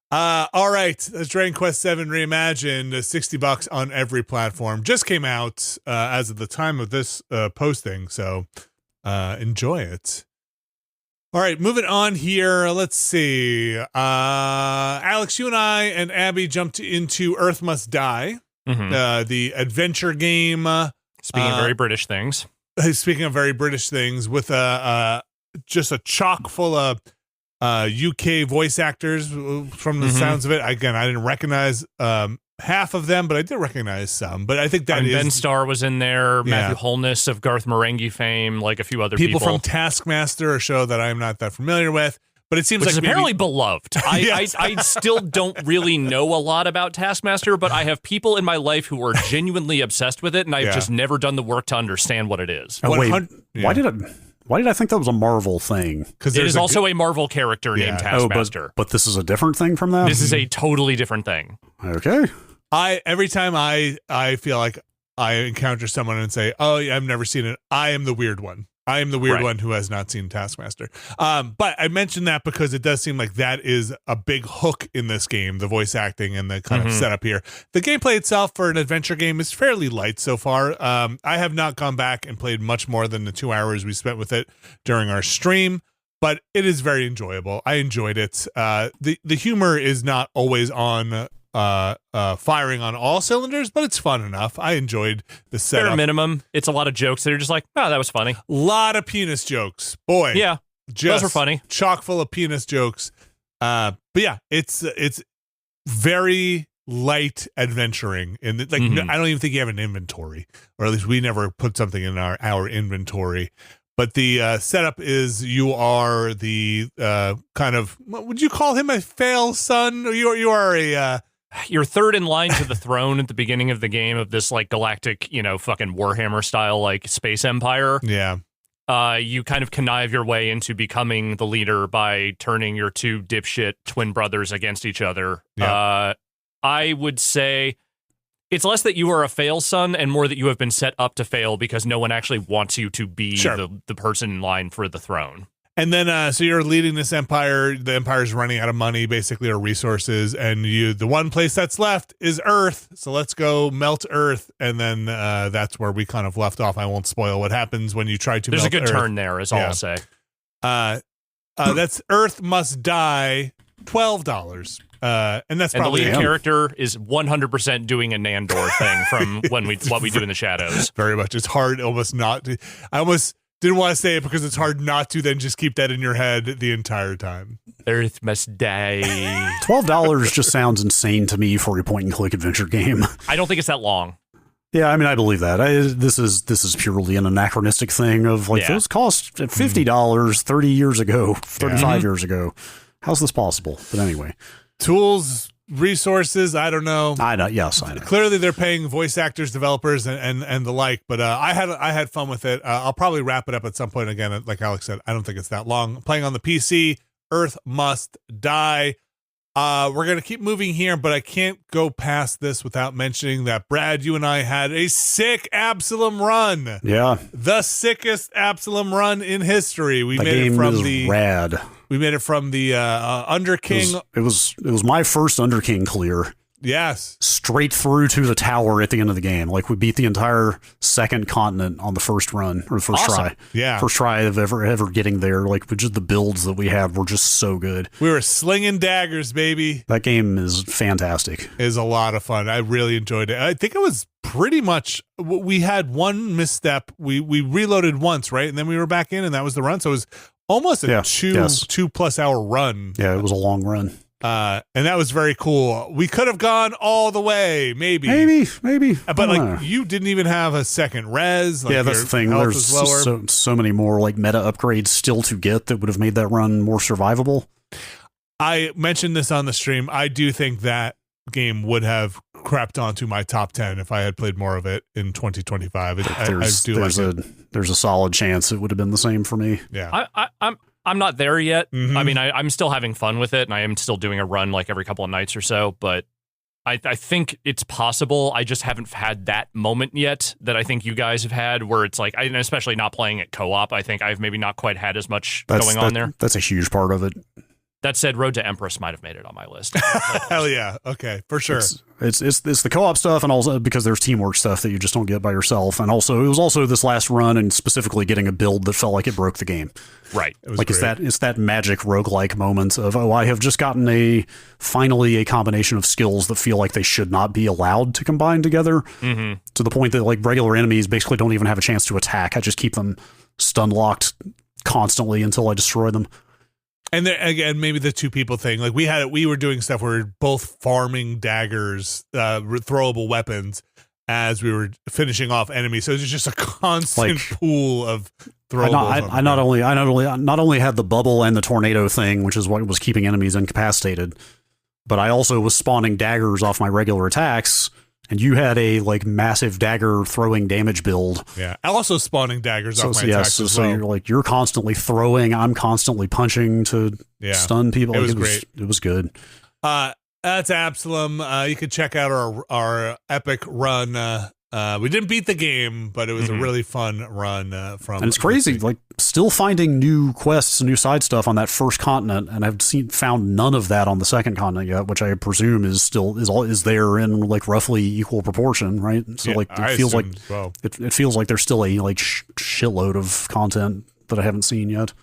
Speaker 1: All right, that's Dragon Quest VII Reimagined, $60 on every platform. Just came out as of the time of this posting, so enjoy it. All right, moving on here. Let's see. Alex, you and I and Abby jumped into Earth Must Die, the adventure game.
Speaker 2: Speaking of very British things.
Speaker 1: Speaking of very British things, with just a chock full of UK voice actors from the sounds of it. Again, I didn't recognize half of them, but I did recognize some. But I think Ben
Speaker 2: Starr was in there, Matthew Holness of Garth Marenghi fame, like a few other people
Speaker 1: from Taskmaster, a show that I'm not that familiar with. But it seems
Speaker 2: Which
Speaker 1: like
Speaker 2: is apparently beloved. I still don't really know a lot about Taskmaster, but I have people in my life who are genuinely obsessed with it, and I've just never done the work to understand what it is.
Speaker 3: Oh, wait, why did I think that was a Marvel thing?
Speaker 2: Because it is also a Marvel character named Taskmaster.
Speaker 3: But this is a different thing from that?
Speaker 2: This is a totally different thing.
Speaker 3: Okay.
Speaker 1: Every time I feel like I encounter someone and say, oh, yeah, I've never seen it, I am the weird one. I am the weird one who has not seen Taskmaster. But I mentioned that because it does seem like that is a big hook in this game, the voice acting and the kind of setup here. The gameplay itself for an adventure game is fairly light so far. I have not gone back and played much more than the 2 hours we spent with it during our stream, but it is very enjoyable. I enjoyed it. The humor is not always on firing on all cylinders, but it's fun enough. I enjoyed the setup.
Speaker 2: Bare minimum, it's a lot of jokes that are just like, oh, that was funny.
Speaker 1: A lot of penis jokes. Boy.
Speaker 2: Yeah. Those were funny.
Speaker 1: Chock full of penis jokes. But yeah, it's very light adventuring. And I don't even think you have an inventory, or at least we never put something in our inventory. But the setup is you are the kind of, what would you call him, a fail son? Or you are a...
Speaker 2: You're third in line to the throne at the beginning of the game of this like galactic, fucking Warhammer style like space empire.
Speaker 1: Yeah.
Speaker 2: You kind of connive your way into becoming the leader by turning your two dipshit twin brothers against each other. Yeah. I would say it's less that you are a fail son and more that you have been set up to fail because no one actually wants you to be the person in line for the throne.
Speaker 1: And then, so you're leading this empire. The empire's running out of money, basically, or resources. And the one place that's left is Earth. So let's go melt Earth. And then that's where we kind of left off. I won't spoil what happens when you try to melt Earth.
Speaker 2: There's a good turn there, is all I'll say.
Speaker 1: That's Earth Must Die, $12. And that's probably
Speaker 2: the lead character is 100% doing a Nandor thing from what we do in the shadows.
Speaker 1: Very much. It's hard almost not to. I almost didn't want to say it because it's hard not to then just keep that in your head the entire time.
Speaker 2: Earth must die.
Speaker 3: $12 just sounds insane to me for a point-and-click adventure game.
Speaker 2: I don't think it's that long.
Speaker 3: Yeah, I mean, I believe that. This is purely an anachronistic thing of like those cost $50 30 years ago, 35 years ago. How's this possible? But anyway,
Speaker 1: tools, resources, I don't know.
Speaker 3: I know.
Speaker 1: Clearly, they're paying voice actors, developers, and the like. But I had fun with it. I'll probably wrap it up at some point again. Like Alex said, I don't think it's that long. Playing on the PC, Earth Must Die. We're going to keep moving here, but I can't go past this without mentioning that, Brad, you and I had a sick Absolum run.
Speaker 3: Yeah.
Speaker 1: The sickest Absolum run in history. We
Speaker 3: made
Speaker 1: it from the
Speaker 3: rad.
Speaker 1: We made it from the Underking.
Speaker 3: It was my first Underking clear.
Speaker 1: Yes.
Speaker 3: Straight through to the tower at the end of the game. Like, we beat the entire second continent on the first run, or the first try.
Speaker 1: Yeah.
Speaker 3: First try of ever getting there. Like, just the builds that we had were just so good.
Speaker 1: We were slinging daggers, baby.
Speaker 3: That game is fantastic.
Speaker 1: It is a lot of fun. I really enjoyed it. I think it was pretty much, we had one misstep. We reloaded once, right? And then we were back in, and that was the run. So it was almost a 2+ hour run.
Speaker 3: Yeah, it was a long run.
Speaker 1: And that was very cool. We could have gone all the way, maybe. But like, you didn't even have a second res. Like,
Speaker 3: that's the thing. There's so many more like meta upgrades still to get that would have made that run more survivable.
Speaker 1: I mentioned this on the stream. I do think that game would have crept onto my top 10 if I had played more of it in 2025.
Speaker 3: There's a solid chance it would have been the same for me.
Speaker 1: Yeah.
Speaker 2: I'm not there yet.
Speaker 1: Mhm.
Speaker 2: I mean, I'm still having fun with it, and I am still doing a run like every couple of nights or so, but I think it's possible. I just haven't had that moment yet that I think you guys have had where it's like, and especially not playing it co-op, I think I've maybe not quite had as much going on there.
Speaker 3: That's a huge part of it.
Speaker 2: That said, Road to Empress might have made it on my list.
Speaker 1: Hell yeah. Okay, for sure.
Speaker 3: It's the co-op stuff, and also because there's teamwork stuff that you just don't get by yourself. And also, it was also this last run, and specifically getting a build that felt like it broke the game.
Speaker 2: Right.
Speaker 3: Like great. it's that magic roguelike moment of, I have just gotten finally a combination of skills that feel like they should not be allowed to combine together, to the point that like regular enemies basically don't even have a chance to attack. I just keep them stun locked constantly until I destroy them.
Speaker 1: And then again, maybe the two people thing. Like we were doing stuff where we were both farming daggers, throwable weapons, as we were finishing off enemies. So it was just a constant pool of throwables.
Speaker 3: I not only had the bubble and the tornado thing, which is what was keeping enemies incapacitated, but I also was spawning daggers off my regular attacks. And you had a like massive dagger throwing damage build.
Speaker 1: Yeah, also spawning daggers off my attacks as well.
Speaker 3: You're constantly throwing. I'm constantly punching to stun people.
Speaker 1: It was great.
Speaker 3: It was good.
Speaker 1: That's Absolum. You could check out our epic run. We didn't beat the game, but it was a really fun run from.
Speaker 3: And it's crazy, like still finding new quests and new side stuff on that first continent, and I've found none of that on the second continent yet, which I presume is there in like roughly equal proportion, right? So like it feels like it feels like there's still a like shitload of content that I haven't seen yet.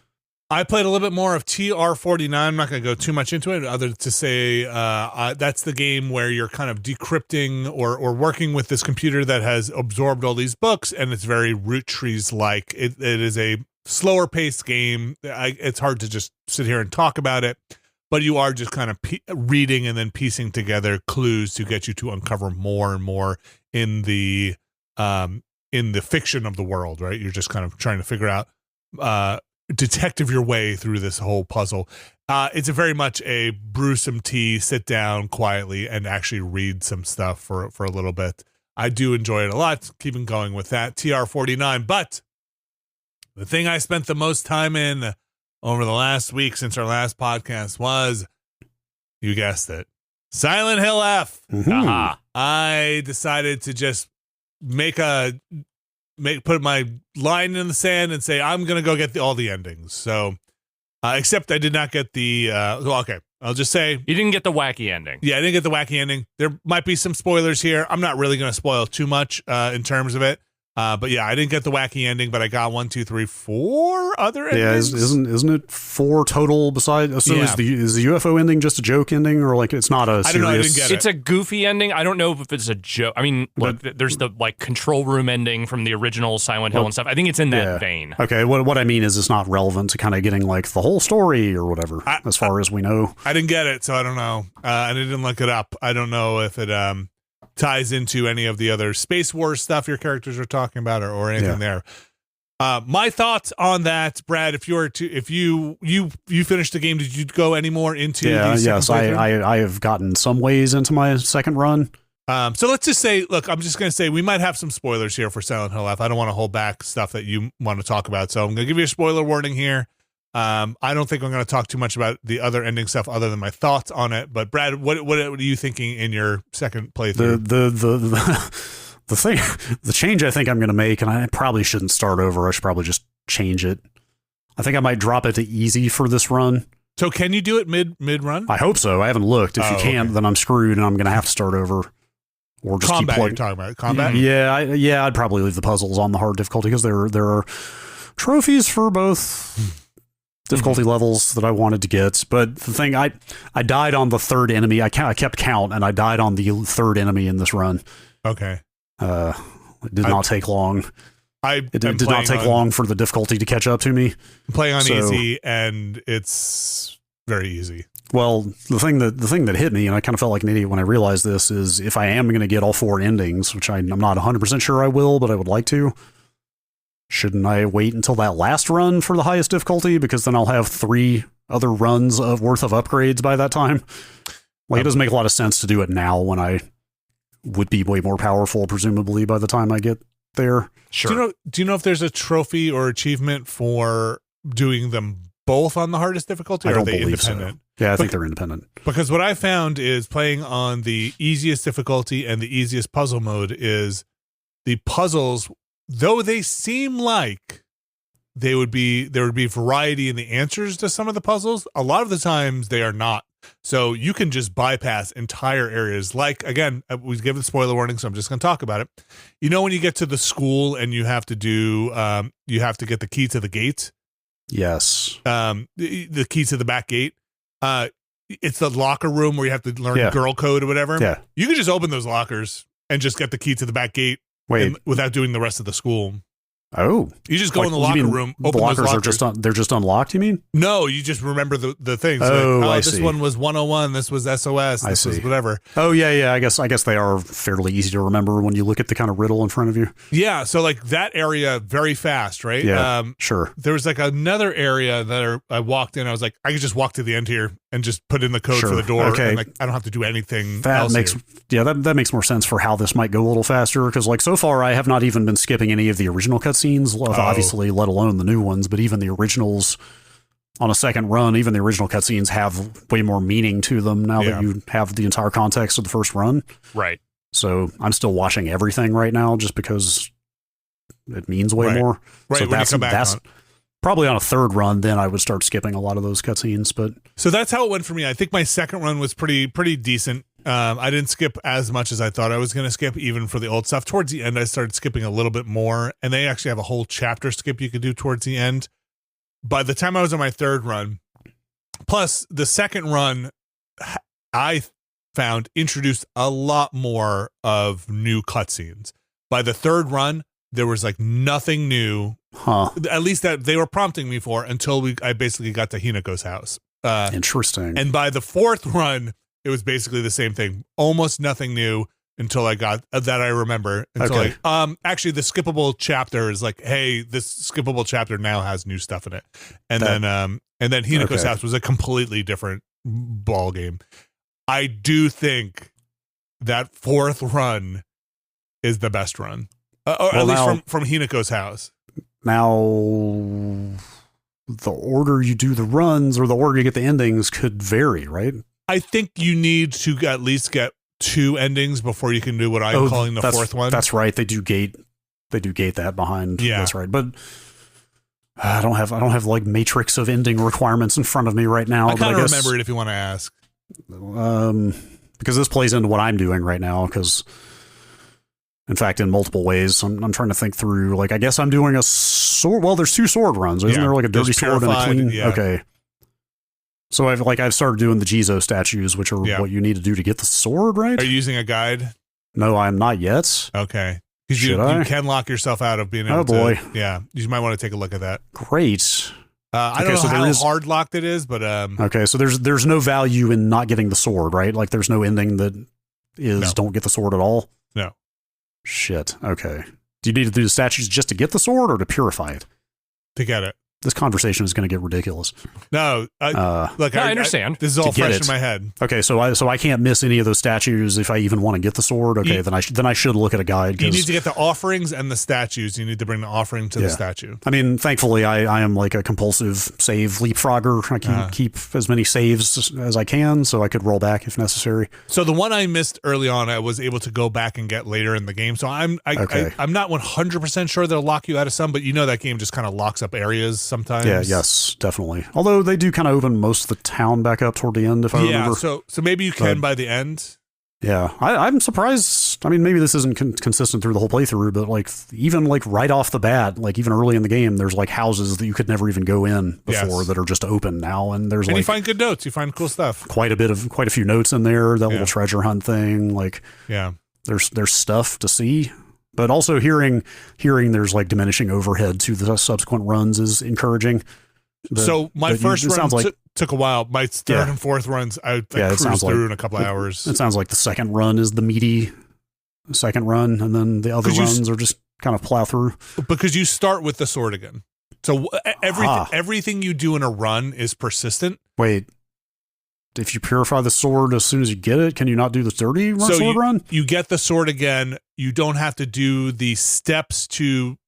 Speaker 1: I played a little bit more of TR49. I'm not going to go too much into it, other to say that's the game where you're kind of decrypting or working with this computer that has absorbed all these books, and it's very root trees like. It is a slower paced game. It's hard to just sit here and talk about it, but you are just kind of reading and then piecing together clues to get you to uncover more and more in the fiction of the world. Right, you're just kind of trying to figure out. Detective your way through this whole puzzle. It's a very much a brew some tea, sit down quietly, and actually read some stuff for a little bit. I do enjoy it a lot. Keeping going with that TR49, but the thing I spent the most time in over the last week since our last podcast was, you guessed it, Silent Hill F. I decided to just put my line in the sand and say, I'm going to go get all the endings. So, except I did not get the, okay, I'll just say.
Speaker 2: You didn't get the wacky ending.
Speaker 1: Yeah, I didn't get the wacky ending. There might be some spoilers here. I'm not really going to spoil too much in terms of it. But yeah, I didn't get the wacky ending, but I got 1, 2, 3, 4 other endings.
Speaker 3: Yeah, isn't it 4 total besides? So is the UFO ending just a joke ending, or like it's not a serious?
Speaker 1: I don't know, I didn't get it.
Speaker 2: It's a goofy ending. I don't know if it's a joke. I mean, look, there's the like control room ending from the original Silent Hill and stuff. I think it's in that vein.
Speaker 3: Okay, what I mean is it's not relevant to kind of getting like the whole story or whatever, as far as we know.
Speaker 1: I didn't get it, so I don't know. And I didn't look it up. I don't know if it ties into any of the other Space Wars stuff your characters are talking about or anything there. My thoughts on that, Brad, if you finished the game, did you go any more into
Speaker 3: yes, I have gotten some ways into my second run.
Speaker 1: So let's just say, look, I'm just going to say we might have some spoilers here for Silent Hill F. I don't want to hold back stuff that you want to talk about, so I'm going to give you a spoiler warning here. I don't think I'm going to talk too much about the other ending stuff other than my thoughts on it. But Brad, what are you thinking in your second playthrough?
Speaker 3: The change I think I'm going to make, and I probably shouldn't start over. I should probably just change it. I think I might drop it to easy for this run.
Speaker 1: So can you do it mid run?
Speaker 3: I hope so. I haven't looked. If you can't, then I'm screwed, and I'm going to have to start over. Or just
Speaker 1: combat.
Speaker 3: Keep
Speaker 1: You're talking about combat.
Speaker 3: Yeah. I'd probably leave the puzzles on the hard difficulty because there are trophies for both difficulty levels that I wanted to get. But the thing, I died on the third enemy. I kept count, and I died on the third enemy in this run.
Speaker 1: Okay.
Speaker 3: It did not take long. It did not take long for the difficulty to catch up to me.
Speaker 1: I'm playing on easy, and it's very easy.
Speaker 3: Well, the thing that hit me, and I kind of felt like an idiot when I realized this, is if I am going to get all 4 endings, which I'm not 100% sure I will, but I would like to, shouldn't I wait until that last run for the highest difficulty? Because then I'll have 3 other runs worth of upgrades by that time. Like, it doesn't make a lot of sense to do it now when I would be way more powerful, presumably, by the time I get there.
Speaker 2: Sure.
Speaker 1: Do you know if there's a trophy or achievement for doing them both on the hardest difficulty, or are they independent?
Speaker 3: So. Yeah, I think they're independent.
Speaker 1: Because what I found is playing on the easiest difficulty and the easiest puzzle mode is the puzzles, though they seem like there would be variety in the answers to some of the puzzles, a lot of the times they are not. So you can just bypass entire areas. Like, again, we give the spoiler warning, so I'm just going to talk about it. You know, when you get to the school and you have to do, you have to get the key to the gate.
Speaker 3: Yes.
Speaker 1: The key to the back gate. It's the locker room where you have to learn girl code or whatever.
Speaker 3: Yeah.
Speaker 1: You can just open those lockers and just get the key to the back gate without doing the rest of the school.
Speaker 3: Oh,
Speaker 1: you just go in the locker room. Open
Speaker 3: the lockers
Speaker 1: those lockers.
Speaker 3: they're just unlocked. You mean?
Speaker 1: No, you just remember the things.
Speaker 3: I
Speaker 1: this
Speaker 3: see.
Speaker 1: one was 101. This was SOS. This was whatever.
Speaker 3: Oh yeah. I guess they are fairly easy to remember when you look at the kind of riddle in front of you.
Speaker 1: Yeah. So like that area, very fast, right?
Speaker 3: Yeah. Sure.
Speaker 1: There was like another area that I walked in. I was like, I could just walk to the end here and just put in the code for the door.
Speaker 3: Okay.
Speaker 1: And like I don't have to do anything.
Speaker 3: That makes more sense for how this might go a little faster, because like so far I have not even been skipping any of the original cutscenes, obviously, let alone the new ones. But even the originals on a second run, even the original cutscenes have way more meaning to them now that you have the entire context of the first run.
Speaker 2: Right.
Speaker 3: So I'm still watching everything right now just because it means way more.
Speaker 1: Right.
Speaker 3: So
Speaker 1: when you come back
Speaker 3: that's probably on a third run, then I would start skipping a lot of those cutscenes. But
Speaker 1: so that's how it went for me. I think my second run was pretty decent. I didn't skip as much as I thought I was going to skip, even for the old stuff. Towards the end, I started skipping a little bit more, and they actually have a whole chapter skip you could do towards the end. By the time I was on my third run, plus the second run, I found introduced a lot more of new cutscenes. By the third run, there was like nothing new. At least that they were prompting me for until I basically got to Hinako's house.
Speaker 3: Interesting.
Speaker 1: And by the fourth run, it was basically the same thing. Almost nothing new until I got that I remember. Until actually the skippable chapter is like, hey, this skippable chapter now has new stuff in it. And then Hinako's house was a completely different ball game. I do think that fourth run is the best run. Or at least from Hinako's house.
Speaker 3: Now, the order you do the runs or the order you get the endings could vary, right?
Speaker 1: I think you need to at least get 2 endings before you can do what I'm calling the fourth one.
Speaker 3: That's right. They do gate that behind. Yeah, that's right. But I don't have like matrix of ending requirements in front of me right now.
Speaker 1: I kind of remember it if you want to ask.
Speaker 3: Because this plays into what I'm doing right now. Because in fact, in multiple ways, I'm trying to think through. Like, I guess I'm doing a sword. Well, there's 2 sword runs. Isn't there like a dirty sword and a clean?
Speaker 1: Yeah.
Speaker 3: Okay. So I've started doing the Jizo statues, which are what you need to do to get the sword, right?
Speaker 1: Are you using a guide?
Speaker 3: No, I'm not yet.
Speaker 1: Okay. Because you can lock yourself out of being able to. Yeah. You might want to take a look at that.
Speaker 3: Great.
Speaker 1: I don't know how hard locked it is, but
Speaker 3: okay, so there's no value in not getting the sword, right? Like there's no ending that is don't get the sword at all?
Speaker 1: No.
Speaker 3: Shit. Okay. Do you need to do the statues just to get the sword or to purify it?
Speaker 1: To get it.
Speaker 3: This conversation is going to get ridiculous.
Speaker 1: No, I
Speaker 2: understand.
Speaker 1: This is all fresh in my head.
Speaker 3: Okay, so I can't miss any of those statues if I even want to get the sword. Okay, then I should look at a guide.
Speaker 1: You need to get the offerings and the statues. You need to bring the offering to the statue.
Speaker 3: I mean, thankfully, I am like a compulsive save leapfrogger. I can keep as many saves as I can, so I could roll back if necessary.
Speaker 1: So the one I missed early on, I was able to go back and get later in the game. So I'm not 100% sure they'll lock you out of some, but you know that game just kind of locks up areas sometimes.
Speaker 3: Yeah, yes, definitely. Although they do kind of open most of the town back up toward the end, if I remember.
Speaker 1: So maybe you can by the end.
Speaker 3: Yeah, I'm surprised. I mean, maybe this isn't consistent through the whole playthrough, but like even like right off the bat, like even early in the game, there's like houses that you could never even go in before that are just open now, and there's
Speaker 1: you find good notes, you find cool stuff.
Speaker 3: Quite a few notes in there. That little treasure hunt thing, like there's stuff to see. But also hearing there's like diminishing overhead to the subsequent runs is encouraging.
Speaker 1: So my first run took a while. My third and fourth runs, I cruised through in a couple of hours.
Speaker 3: It sounds like the second run is the meaty second run, and then the other runs are just kind of plow through.
Speaker 1: Because you start with the sword again. So everything you do in a run is persistent.
Speaker 3: Wait. if you purify the sword as soon as you get it, can you not do the 30 sword run?
Speaker 1: You get the sword again. You don't have to do the steps to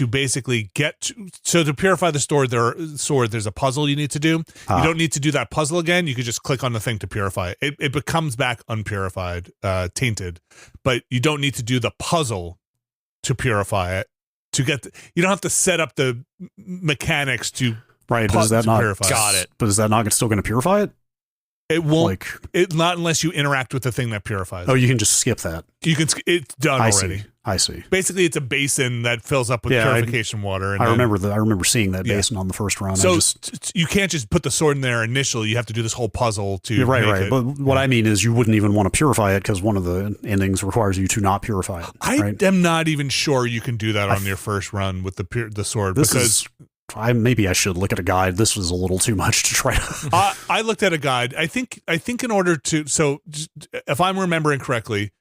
Speaker 1: basically get to, so to purify the sword, there's a puzzle you need to do. You don't need to do that puzzle again. You could just click on the thing to purify it. It becomes back unpurified, tainted, but you don't need to do the puzzle to purify it. You don't have to set up the mechanics to
Speaker 3: does that not
Speaker 1: purify.
Speaker 2: Got it.
Speaker 3: But is that not still going to purify it?
Speaker 1: It won't. Not unless you interact with the thing that purifies.
Speaker 3: Oh, you can just skip that.
Speaker 1: You can. It's done already.
Speaker 3: I see.
Speaker 1: Basically, it's a basin that fills up with purification water. And
Speaker 3: I remember seeing that basin on the first run.
Speaker 1: So you can't just put the sword in there initially. You have to do this whole puzzle to make it.
Speaker 3: But what I mean is, you wouldn't even want to purify it because one of the endings requires you to not purify it.
Speaker 1: I am not even sure you can do that on your first run with the sword
Speaker 3: maybe I should look at a guide. This was a little too much to try to.
Speaker 1: I looked at a guide. I think in order to, so if I'm remembering correctly,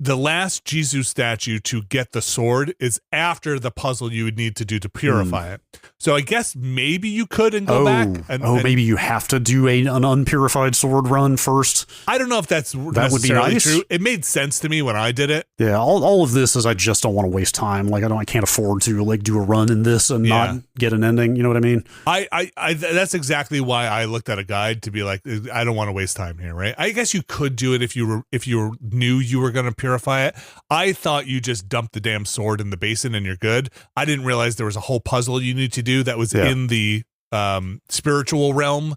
Speaker 1: the last Jesus statue to get the sword is after the puzzle you would need to do to purify it. So I guess maybe you could go back.
Speaker 3: Maybe you have to do an unpurified sword run first.
Speaker 1: I don't know if that would be nice. True. It made sense to me when I did it.
Speaker 3: Yeah, all of this is I just don't want to waste time. Like I can't afford to do a run in this and not get an ending. You know what I mean?
Speaker 1: I that's exactly why I looked at a guide to be like, I don't want to waste time here, right? I guess you could do it if you knew you were going to purify it. I thought you just dumped the damn sword in the basin and you're good. I didn't realize there was a whole puzzle you need to do that was in the spiritual realm,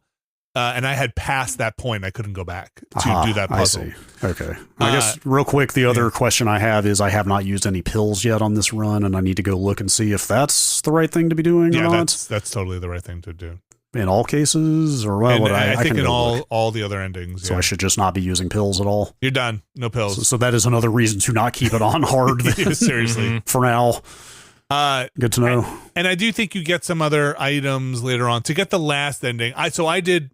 Speaker 1: and I had passed that point. I couldn't go back to do that puzzle.
Speaker 3: I see. Okay. I guess real quick, the other question I have is I have not used any pills yet on this run, and I need to go look and see if that's the right thing to be doing or not.
Speaker 1: That's totally the right thing to do.
Speaker 3: In all cases, or
Speaker 1: I think in all the other endings.
Speaker 3: So I should just not be using pills at all.
Speaker 1: You're done. No pills.
Speaker 3: So that is another reason to not keep it on hard.
Speaker 1: Seriously.
Speaker 3: For now. Good to know.
Speaker 1: And I do think you get some other items later on to get the last ending. I did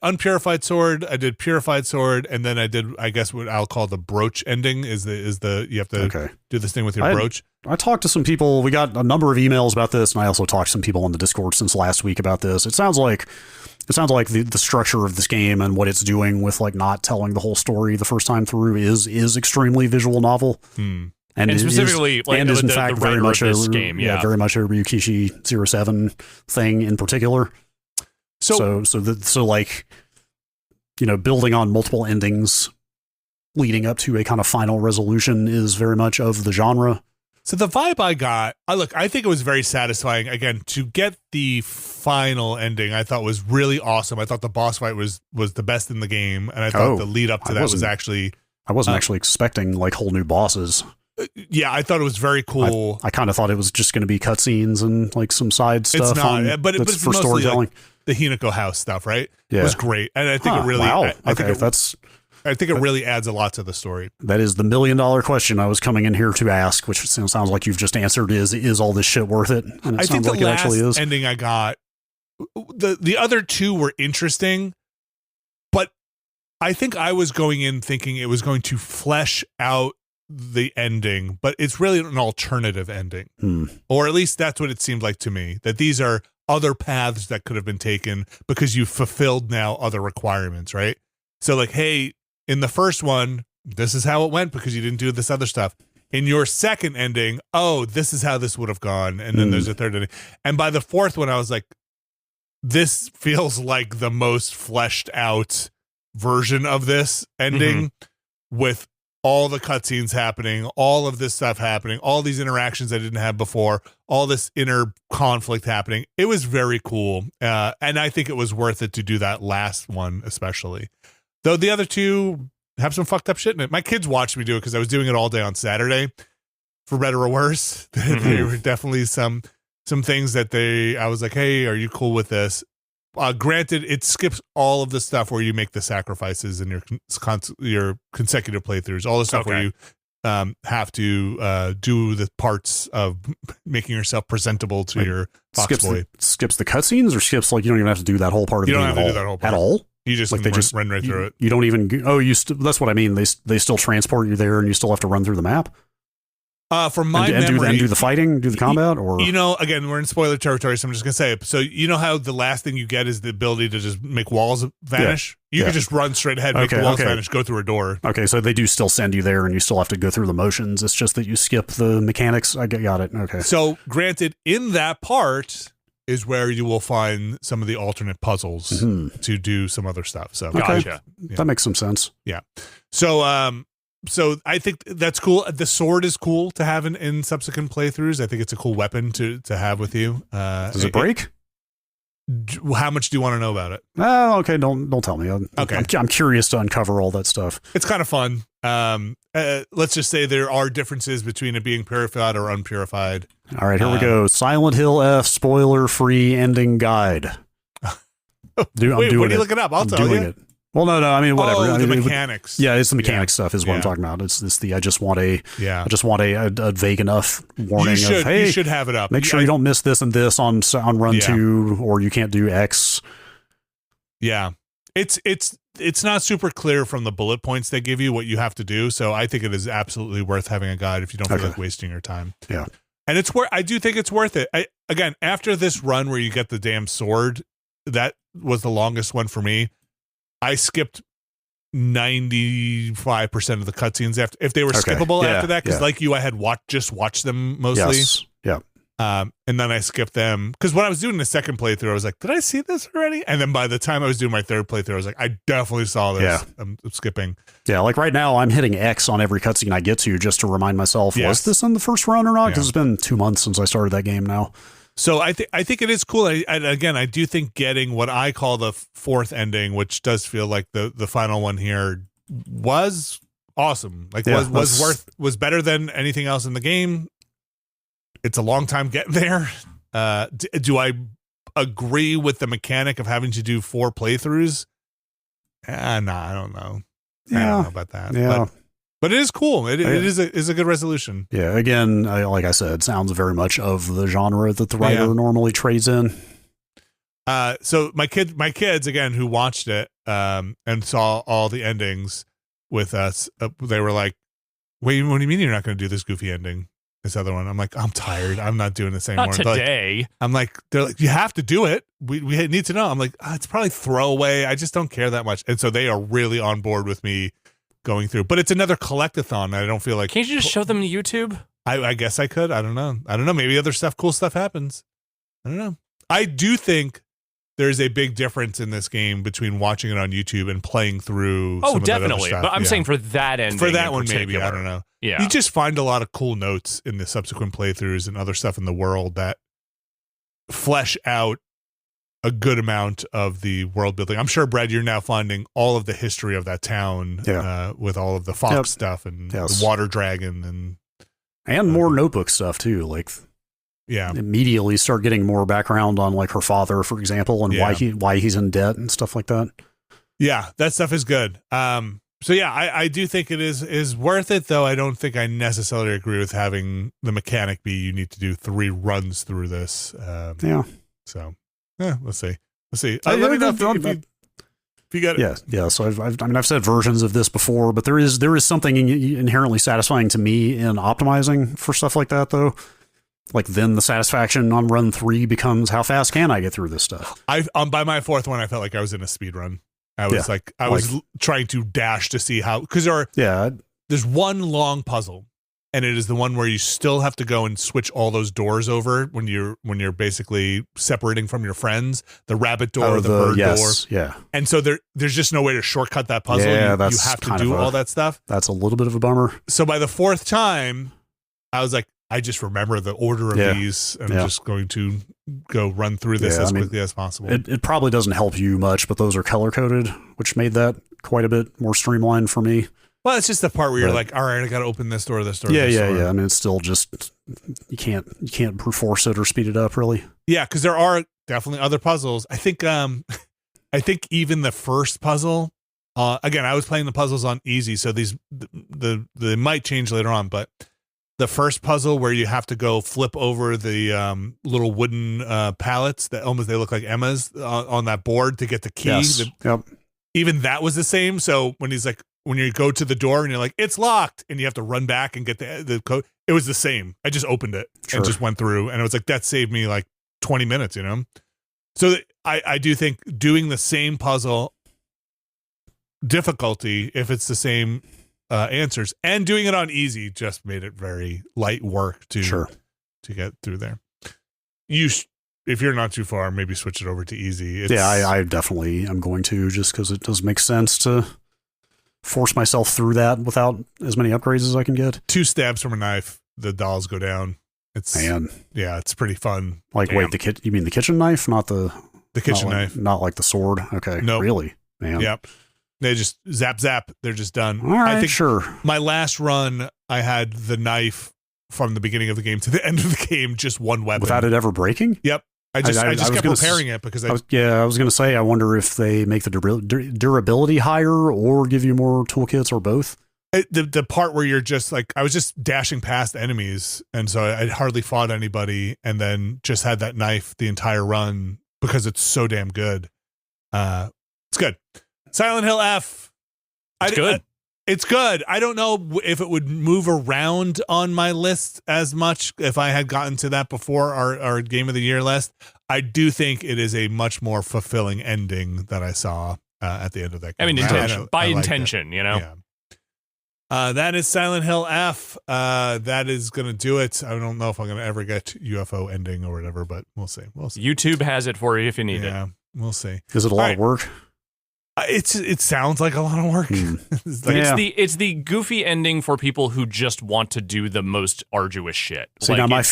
Speaker 1: unpurified sword, I did purified sword, and then I did, I guess what I'll call the brooch ending is the you have to do this thing with your brooch.
Speaker 3: I talked to some people. We got a number of emails about this, and I also talked to some people on the Discord since last week about this. It sounds like the structure of this game and what it's doing with not telling the whole story the first time through is extremely visual novel. And
Speaker 2: specifically,
Speaker 3: is in fact
Speaker 2: the
Speaker 3: very much
Speaker 2: this game,
Speaker 3: very much a Ryukishi 07 thing in particular. So building on multiple endings leading up to a kind of final resolution is very much of the genre.
Speaker 1: So the vibe I got, I think it was very satisfying. Again, to get the final ending, I thought was really awesome. I thought the boss fight was the best in the game, and I thought the lead up to that was actually.
Speaker 3: I wasn't actually expecting whole new bosses.
Speaker 1: Yeah, I thought it was very cool.
Speaker 3: I kind of thought it was just going to be cutscenes and some side stuff.
Speaker 1: It's not, but it's
Speaker 3: for storytelling.
Speaker 1: The Hinako house stuff, right?
Speaker 3: Yeah,
Speaker 1: it was great, and I think it really.
Speaker 3: Wow.
Speaker 1: I think it really adds a lot to the story.
Speaker 3: That is the $1 million question I was coming in here to ask, which sounds like you've just answered. Is all this shit worth it? And
Speaker 1: I think the last
Speaker 3: actually is.
Speaker 1: ending I got, the other two were interesting, but I think I was going in thinking it was going to flesh out the ending, but it's really an alternative ending, or at least that's what it seemed like to me. That these are other paths that could have been taken because you've fulfilled now other requirements, right? So hey, in the first one, this is how it went because you didn't do this other stuff. In your second ending, this is how this would have gone, and then there's a third ending. And by the fourth one, I was like, this feels like the most fleshed out version of this ending with all the cutscenes happening, all of this stuff happening, all these interactions I didn't have before, all this inner conflict happening. It was very cool. And I think it was worth it to do that last one, especially. Though the other two have some fucked up shit in it. My kids watched me do it because I was doing it all day on Saturday, for better or worse. There were definitely some things that I was like, hey, are you cool with this? Granted, it skips all of the stuff where you make the sacrifices in your consecutive playthroughs, all the stuff where you have to do the parts of making yourself presentable to your Fox Boy.
Speaker 3: Skips the cutscenes, or skips you don't even have to do that whole part of the game. You don't have to do that whole part at all.
Speaker 1: You just run right through it.
Speaker 3: You don't even. That's what I mean. They still transport you there, and you still have to run through the map.
Speaker 1: From my
Speaker 3: and
Speaker 1: memory,
Speaker 3: do the fighting, do the combat, or
Speaker 1: again, we're in spoiler territory, so I'm just gonna say it. So you know how the last thing you get is the ability to just make walls vanish. You can just run straight ahead, make the walls vanish, go through a door.
Speaker 3: Okay, so they do still send you there, and you still have to go through the motions. It's just that you skip the mechanics. I got it. Okay.
Speaker 1: So granted, in that part is where you will find some of the alternate puzzles to do some other stuff. So
Speaker 2: gotcha.
Speaker 3: That makes some sense.
Speaker 1: Yeah. So I think that's cool. The sword is cool to have in subsequent playthroughs. I think it's a cool weapon to have with you.
Speaker 3: Does it break?
Speaker 1: How much do you want to know about it?
Speaker 3: Oh, okay. Don't tell me.
Speaker 1: Okay.
Speaker 3: I'm curious to uncover all that stuff.
Speaker 1: It's kind of fun. Let's just say there are differences between it being purified or unpurified.
Speaker 3: All right, here we go. Silent Hill F spoiler-free ending guide.
Speaker 1: Wait, what are you looking up? I'll tell you.
Speaker 3: It. Well, no. I mean, whatever.
Speaker 1: Oh, the mechanics.
Speaker 3: It's the mechanics stuff is what I'm talking about. It's the I just want a vague enough warning of, hey,
Speaker 1: you should have it up.
Speaker 3: Make sure you don't miss this and this on run 2, or you can't do X.
Speaker 1: Yeah, it's not super clear from the bullet points they give you what you have to do. So I think it is absolutely worth having a guide if you don't feel like wasting your time.
Speaker 3: Yeah,
Speaker 1: and I do think it's worth it. Again, after this run where you get the damn sword, that was the longest one for me. I skipped 95% of the cutscenes if they were skippable after that, because like you, I had just watched them mostly.
Speaker 3: Yes. Yeah.
Speaker 1: And then I skipped them because when I was doing the second playthrough, I was like, did I see this already? And then by the time I was doing my third playthrough, I was like, I definitely saw this.
Speaker 3: Yeah.
Speaker 1: I'm skipping.
Speaker 3: Yeah, like right now, I'm hitting X on every cutscene I get to just to remind myself, was this in the first run or not? Because it's been 2 months since I started that game now.
Speaker 1: So I think it is cool. I do think getting what I call the fourth ending, which does feel like the final one here, was awesome. Like was better than anything else in the game. It's a long time getting there. Do I agree with the mechanic of having to do 4 playthroughs? I don't know. I don't know about that.
Speaker 3: Yeah.
Speaker 1: But it is cool. It is a good resolution.
Speaker 3: Yeah. Again, like I said, it sounds very much of the genre that the writer normally trades in.
Speaker 1: So my kids again who watched it and saw all the endings with us, they were like, "Wait, what do you mean you're not going to do this goofy ending? This other one?" I'm like, "I'm tired. I'm not doing this anymore."
Speaker 2: Not today.
Speaker 1: They're like, "You have to do it. We need to know." I'm like, "It's probably throwaway. I just don't care that much." And so they are really on board with me going through, but it's another collectathon. I don't feel like.
Speaker 2: Can't you just show them YouTube?
Speaker 1: I guess I could. I don't know. Maybe other cool stuff happens. I don't know. I do think there's a big difference in this game between watching it on YouTube and playing through.
Speaker 2: Oh,
Speaker 1: some
Speaker 2: definitely.
Speaker 1: Of the other stuff.
Speaker 2: But I'm saying for that ending,
Speaker 1: for that one, maybe I don't know.
Speaker 2: Yeah,
Speaker 1: you just find a lot of cool notes in the subsequent playthroughs and other stuff in the world that flesh out a good amount of the world building. I'm sure, Brad, you're now finding all of the history of that town with all of the fox stuff and the water dragon and
Speaker 3: more notebook stuff too. Like, immediately start getting more background on like her father, for example, and why he's in debt and stuff like that.
Speaker 1: Yeah, that stuff is good. So yeah, I do think it is worth it, though I don't think I necessarily agree with having the mechanic be you need to do 3 runs through this. So. Yeah, let's see. Let me know if you got it. Yeah. So I've said versions of this before, but there is something inherently satisfying to me in optimizing for stuff like that, though. Like then the satisfaction on run 3 becomes how fast can I get through this stuff? By my 4th one, I felt like I was in a speed run. I was trying to dash to see how, because there's one long puzzle. And it is the one where you still have to go and switch all those doors over when you're basically separating from your friends. The rabbit door, or the bird door.
Speaker 3: Yeah.
Speaker 1: And so there's just no way to shortcut that puzzle.
Speaker 3: Yeah,
Speaker 1: you have to do all that stuff.
Speaker 3: That's a little bit of a bummer.
Speaker 1: So by the 4th time, I was like, I just remember the order of these. And I'm just going to go run through this as quickly as possible.
Speaker 3: It probably doesn't help you much, but those are color coded, which made that quite a bit more streamlined for me.
Speaker 1: Well, it's just the part where you're like, all right, I got to open this door, this door.
Speaker 3: Yeah. I mean, it's still just you can't brute force it or speed it up, really. Yeah,
Speaker 1: because there are definitely other puzzles. I think even the first puzzle. Again, I was playing the puzzles on easy, so they might change later on. But the first puzzle where you have to go flip over the little wooden pallets that they look like Emma's on that board to get the key.
Speaker 3: Yes. Yep.
Speaker 1: Even that was the same. So when he's like, when you go to the door and you're like, it's locked, and you have to run back and get the code. It was the same. I just opened it and just went through, and it was like, that saved me like 20 minutes, you know? So I do think doing the same puzzle difficulty, if it's the same answers, and doing it on easy just made it very light work to get through there. If you're not too far, maybe switch it over to easy.
Speaker 3: I definitely am going to, just because it does make sense to force myself through that without as many upgrades as I can get.
Speaker 1: 2 stabs from a knife, the dolls go down. It's pretty fun.
Speaker 3: Like, wait, you mean the kitchen knife, not the
Speaker 1: kitchen knife,
Speaker 3: not like the sword? Okay,
Speaker 1: no,
Speaker 3: really, man.
Speaker 1: Yep, they just zap. They're just done.
Speaker 3: All right,
Speaker 1: I think
Speaker 3: sure.
Speaker 1: My last run, I had the knife from the beginning of the game to the end of the game, just one weapon
Speaker 3: without it ever breaking.
Speaker 1: Yep. I just kept repairing it because I was
Speaker 3: going to say, I wonder if they make the durability higher or give you more toolkits or both.
Speaker 1: The part where you're just like, I was just dashing past enemies, and so I hardly fought anybody, and then just had that knife the entire run because it's so damn good. It's good. Silent Hill F.
Speaker 2: It's good.
Speaker 1: It's good. I don't know if it would move around on my list as much if I had gotten to that before our Game of the Year list. I do think it is a much more fulfilling ending that I saw at the end of that game.
Speaker 2: I mean, intention, you know?
Speaker 1: Yeah. That is Silent Hill F. That is going to do it. I don't know if I'm going to ever get UFO ending or whatever, but we'll see.
Speaker 2: YouTube has it for you if you need it.
Speaker 1: Yeah, we'll see.
Speaker 3: Is it a lot of work?
Speaker 1: It sounds like a lot of work.
Speaker 2: It's the goofy ending for people who just want to do the most arduous shit.
Speaker 3: So now my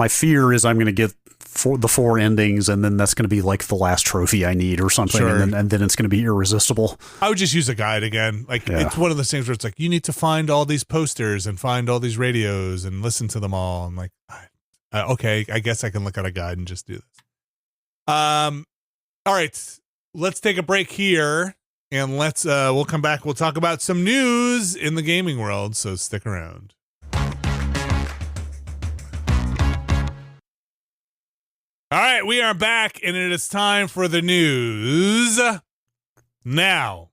Speaker 3: fear is I'm going to get the 4 endings, and then that's going to be like the last trophy I need or something, and then it's going to be irresistible.
Speaker 1: I would just use a guide again. It's one of those things where it's like, you need to find all these posters and find all these radios and listen to them all. I'm like, okay, I guess I can look at a guide and just do this. All right. Let's take a break here, and we'll come back. We'll talk about some news in the gaming world, so stick around. All right, we are back, and it is time for the news. Now,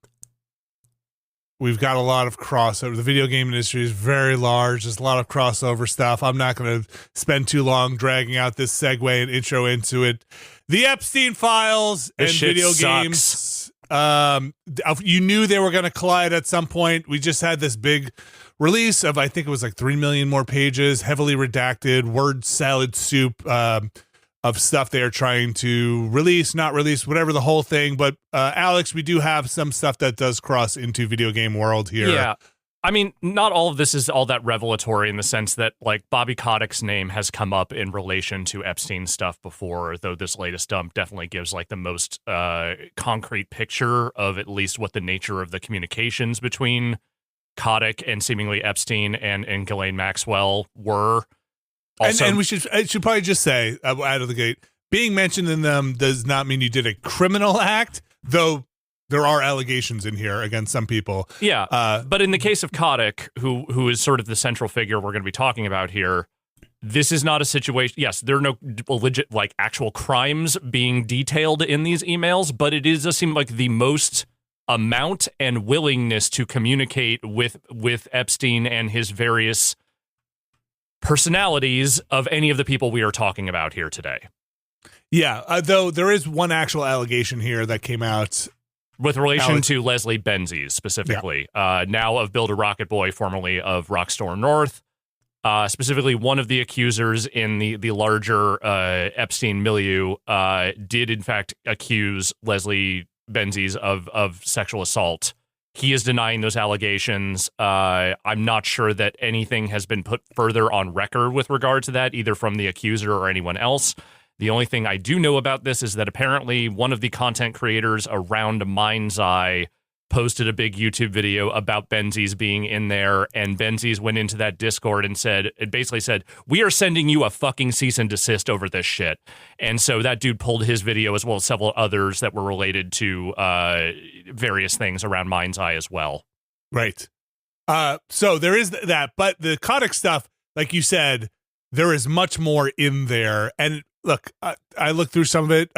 Speaker 1: we've got a lot of crossover. The video game industry is very large. There's a lot of crossover stuff. I'm not going to spend too long dragging out this segue and intro into it. The Epstein files and video games. You knew they were going to collide at some point. We just had this big release of, I think it was like 3 million more pages, heavily redacted, word salad soup of stuff they are trying to release, not release, whatever the whole thing. But Alex, we do have some stuff that does cross into video game world here.
Speaker 2: Yeah. I mean, not all of this is all that revelatory in the sense that, like, Bobby Kotick's name has come up in relation to Epstein stuff before, though this latest dump definitely gives, like, the most concrete picture of at least what the nature of the communications between Kotick and seemingly Epstein and Ghislaine Maxwell were. Also,
Speaker 1: and I should probably just say, out of the gate, being mentioned in them does not mean you did a criminal act, though there are allegations in here against some people.
Speaker 2: Yeah, but in the case of Kotick, who is sort of the central figure we're going to be talking about here, this is not a situation. Yes, there are no legit, like, actual crimes being detailed in these emails, but it does seem like the most amount and willingness to communicate with Epstein and his various personalities of any of the people we are talking about here today.
Speaker 1: Yeah, though there is one actual allegation here that came out
Speaker 2: with relation to Leslie Benzies specifically, now of Build a Rocket Boy, formerly of Rockstar North. Specifically, one of the accusers in the larger Epstein milieu did in fact accuse Leslie Benzies of sexual assault. He is denying those allegations. I'm not sure that anything has been put further on record with regard to that, either from the accuser or anyone else. The only thing I do know about this is that apparently one of the content creators around Mind's Eye posted a big YouTube video about Benzies being in there, and Benzies went into that Discord and basically said, we are sending you a fucking cease and desist over this shit. And so that dude pulled his video as well as several others that were related to various things around Mind's Eye as well.
Speaker 1: Right. So there is that, but the Kotick stuff, like you said, there is much more in there. And look, I looked through some of it.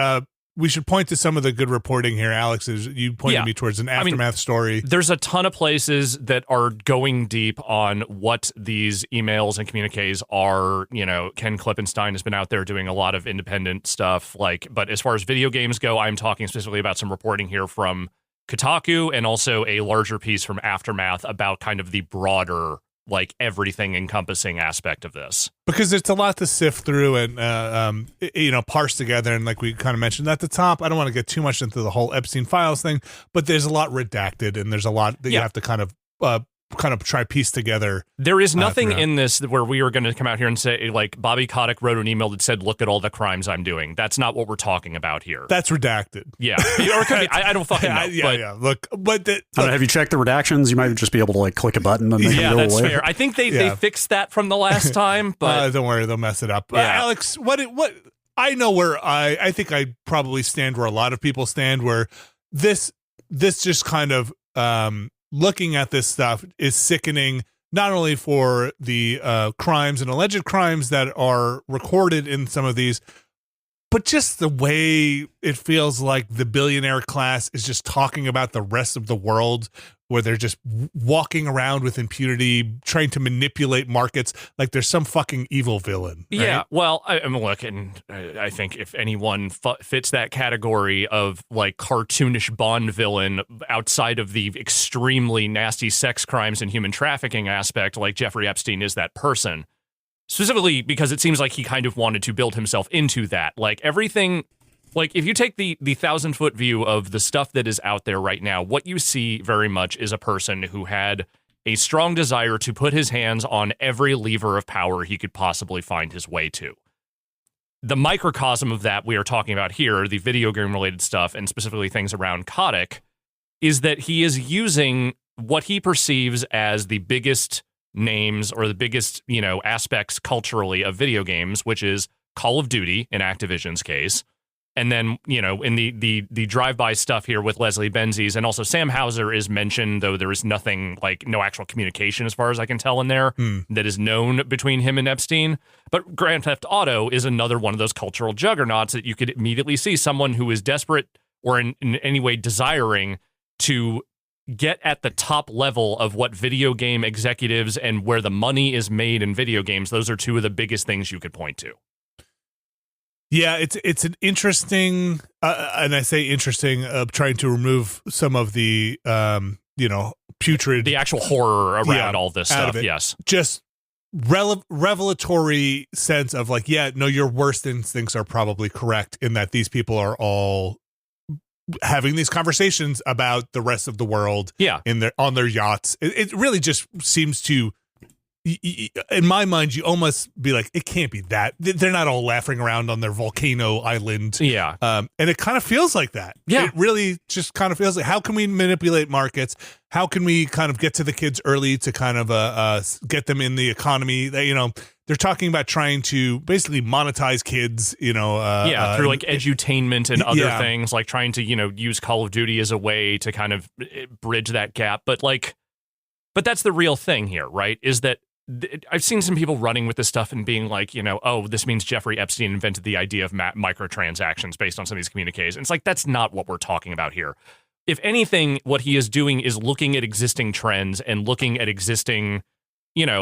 Speaker 1: we should point to some of the good reporting here. Alex, you pointed me towards an aftermath story.
Speaker 2: There's a ton of places that are going deep on what these emails and communiques are. You know, Ken Klippenstein has been out there doing a lot of independent stuff. But as far as video games go, I'm talking specifically about some reporting here from Kotaku and also a larger piece from Aftermath about kind of the broader, like, everything encompassing aspect of this.
Speaker 1: Because it's a lot to sift through and, parse together. And like we kind of mentioned at the top, I don't want to get too much into the whole Epstein files thing, but there's a lot redacted and there's a lot that you have to kind of try piece together.
Speaker 2: There is nothing in this where we are going to come out here and say, like, Bobby Kotick wrote an email that said, look at all the crimes I'm doing. That's not what we're talking about here.
Speaker 1: That's redacted.
Speaker 2: Yeah. Or it could be. I don't fucking know.
Speaker 1: Yeah. Look,
Speaker 3: have you checked the redactions? You might just be able to, like, click a button and they can go
Speaker 2: that's
Speaker 3: away.
Speaker 2: Fair. I think they fixed that from the last time, but
Speaker 1: don't worry, they'll mess it up. Alex, what I know where I think I probably stand where a lot of people stand, where this just kind of looking at this stuff is sickening, not only for the crimes and alleged crimes that are recorded in some of these, but just the way it feels like the billionaire class is just talking about the rest of the world, where they're just walking around with impunity, trying to manipulate markets like there's some fucking evil villain. Right?
Speaker 2: Yeah, well, I think if anyone fits that category of, like, cartoonish Bond villain outside of the extremely nasty sex crimes and human trafficking aspect, like Jeffrey Epstein is that person. Specifically because it seems like he kind of wanted to build himself into that. Like, everything, like, if you take the 1,000-foot view of the stuff that is out there right now, what you see very much is a person who had a strong desire to put his hands on every lever of power he could possibly find his way to. The microcosm of that we are talking about here, the video game-related stuff, and specifically things around Kotick, is that he is using what he perceives as the biggest names or the biggest, aspects culturally of video games, which is Call of Duty in Activision's case. And then, in the drive-by stuff here with Leslie Benzies, and also Sam Hauser is mentioned, though there is nothing, like, no actual communication as far as I can tell in there that is known between him and Epstein. But Grand Theft Auto is another one of those cultural juggernauts that you could immediately see someone who is desperate or in any way desiring to get at the top level of what video game executives and where the money is made in video games. Those are two of the biggest things you could point to.
Speaker 1: Yeah, it's an interesting, and I say interesting, trying to remove some of the, putrid,
Speaker 2: the actual horror around all this stuff. Yes,
Speaker 1: just revelatory sense of, like, your worst instincts are probably correct in that these people are all having these conversations about the rest of the world. On their yachts. It really just seems to, in my mind, you almost be like, it can't be that. They're not all laughing around on their volcano island.
Speaker 2: Yeah.
Speaker 1: And it kind of feels like that.
Speaker 2: Yeah.
Speaker 1: It really just kind of feels like, how can we manipulate markets? How can we kind of get to the kids early to kind of get them in the economy? They're talking about trying to basically monetize kids, through
Speaker 2: like edutainment and other things, like trying to, use Call of Duty as a way to kind of bridge that gap. But that's the real thing here, right? Is that I've seen some people running with this stuff and being like, this means Jeffrey Epstein invented the idea of microtransactions based on some of these communiques. And it's like, that's not what we're talking about here. If anything, what he is doing is looking at existing trends and looking at existing,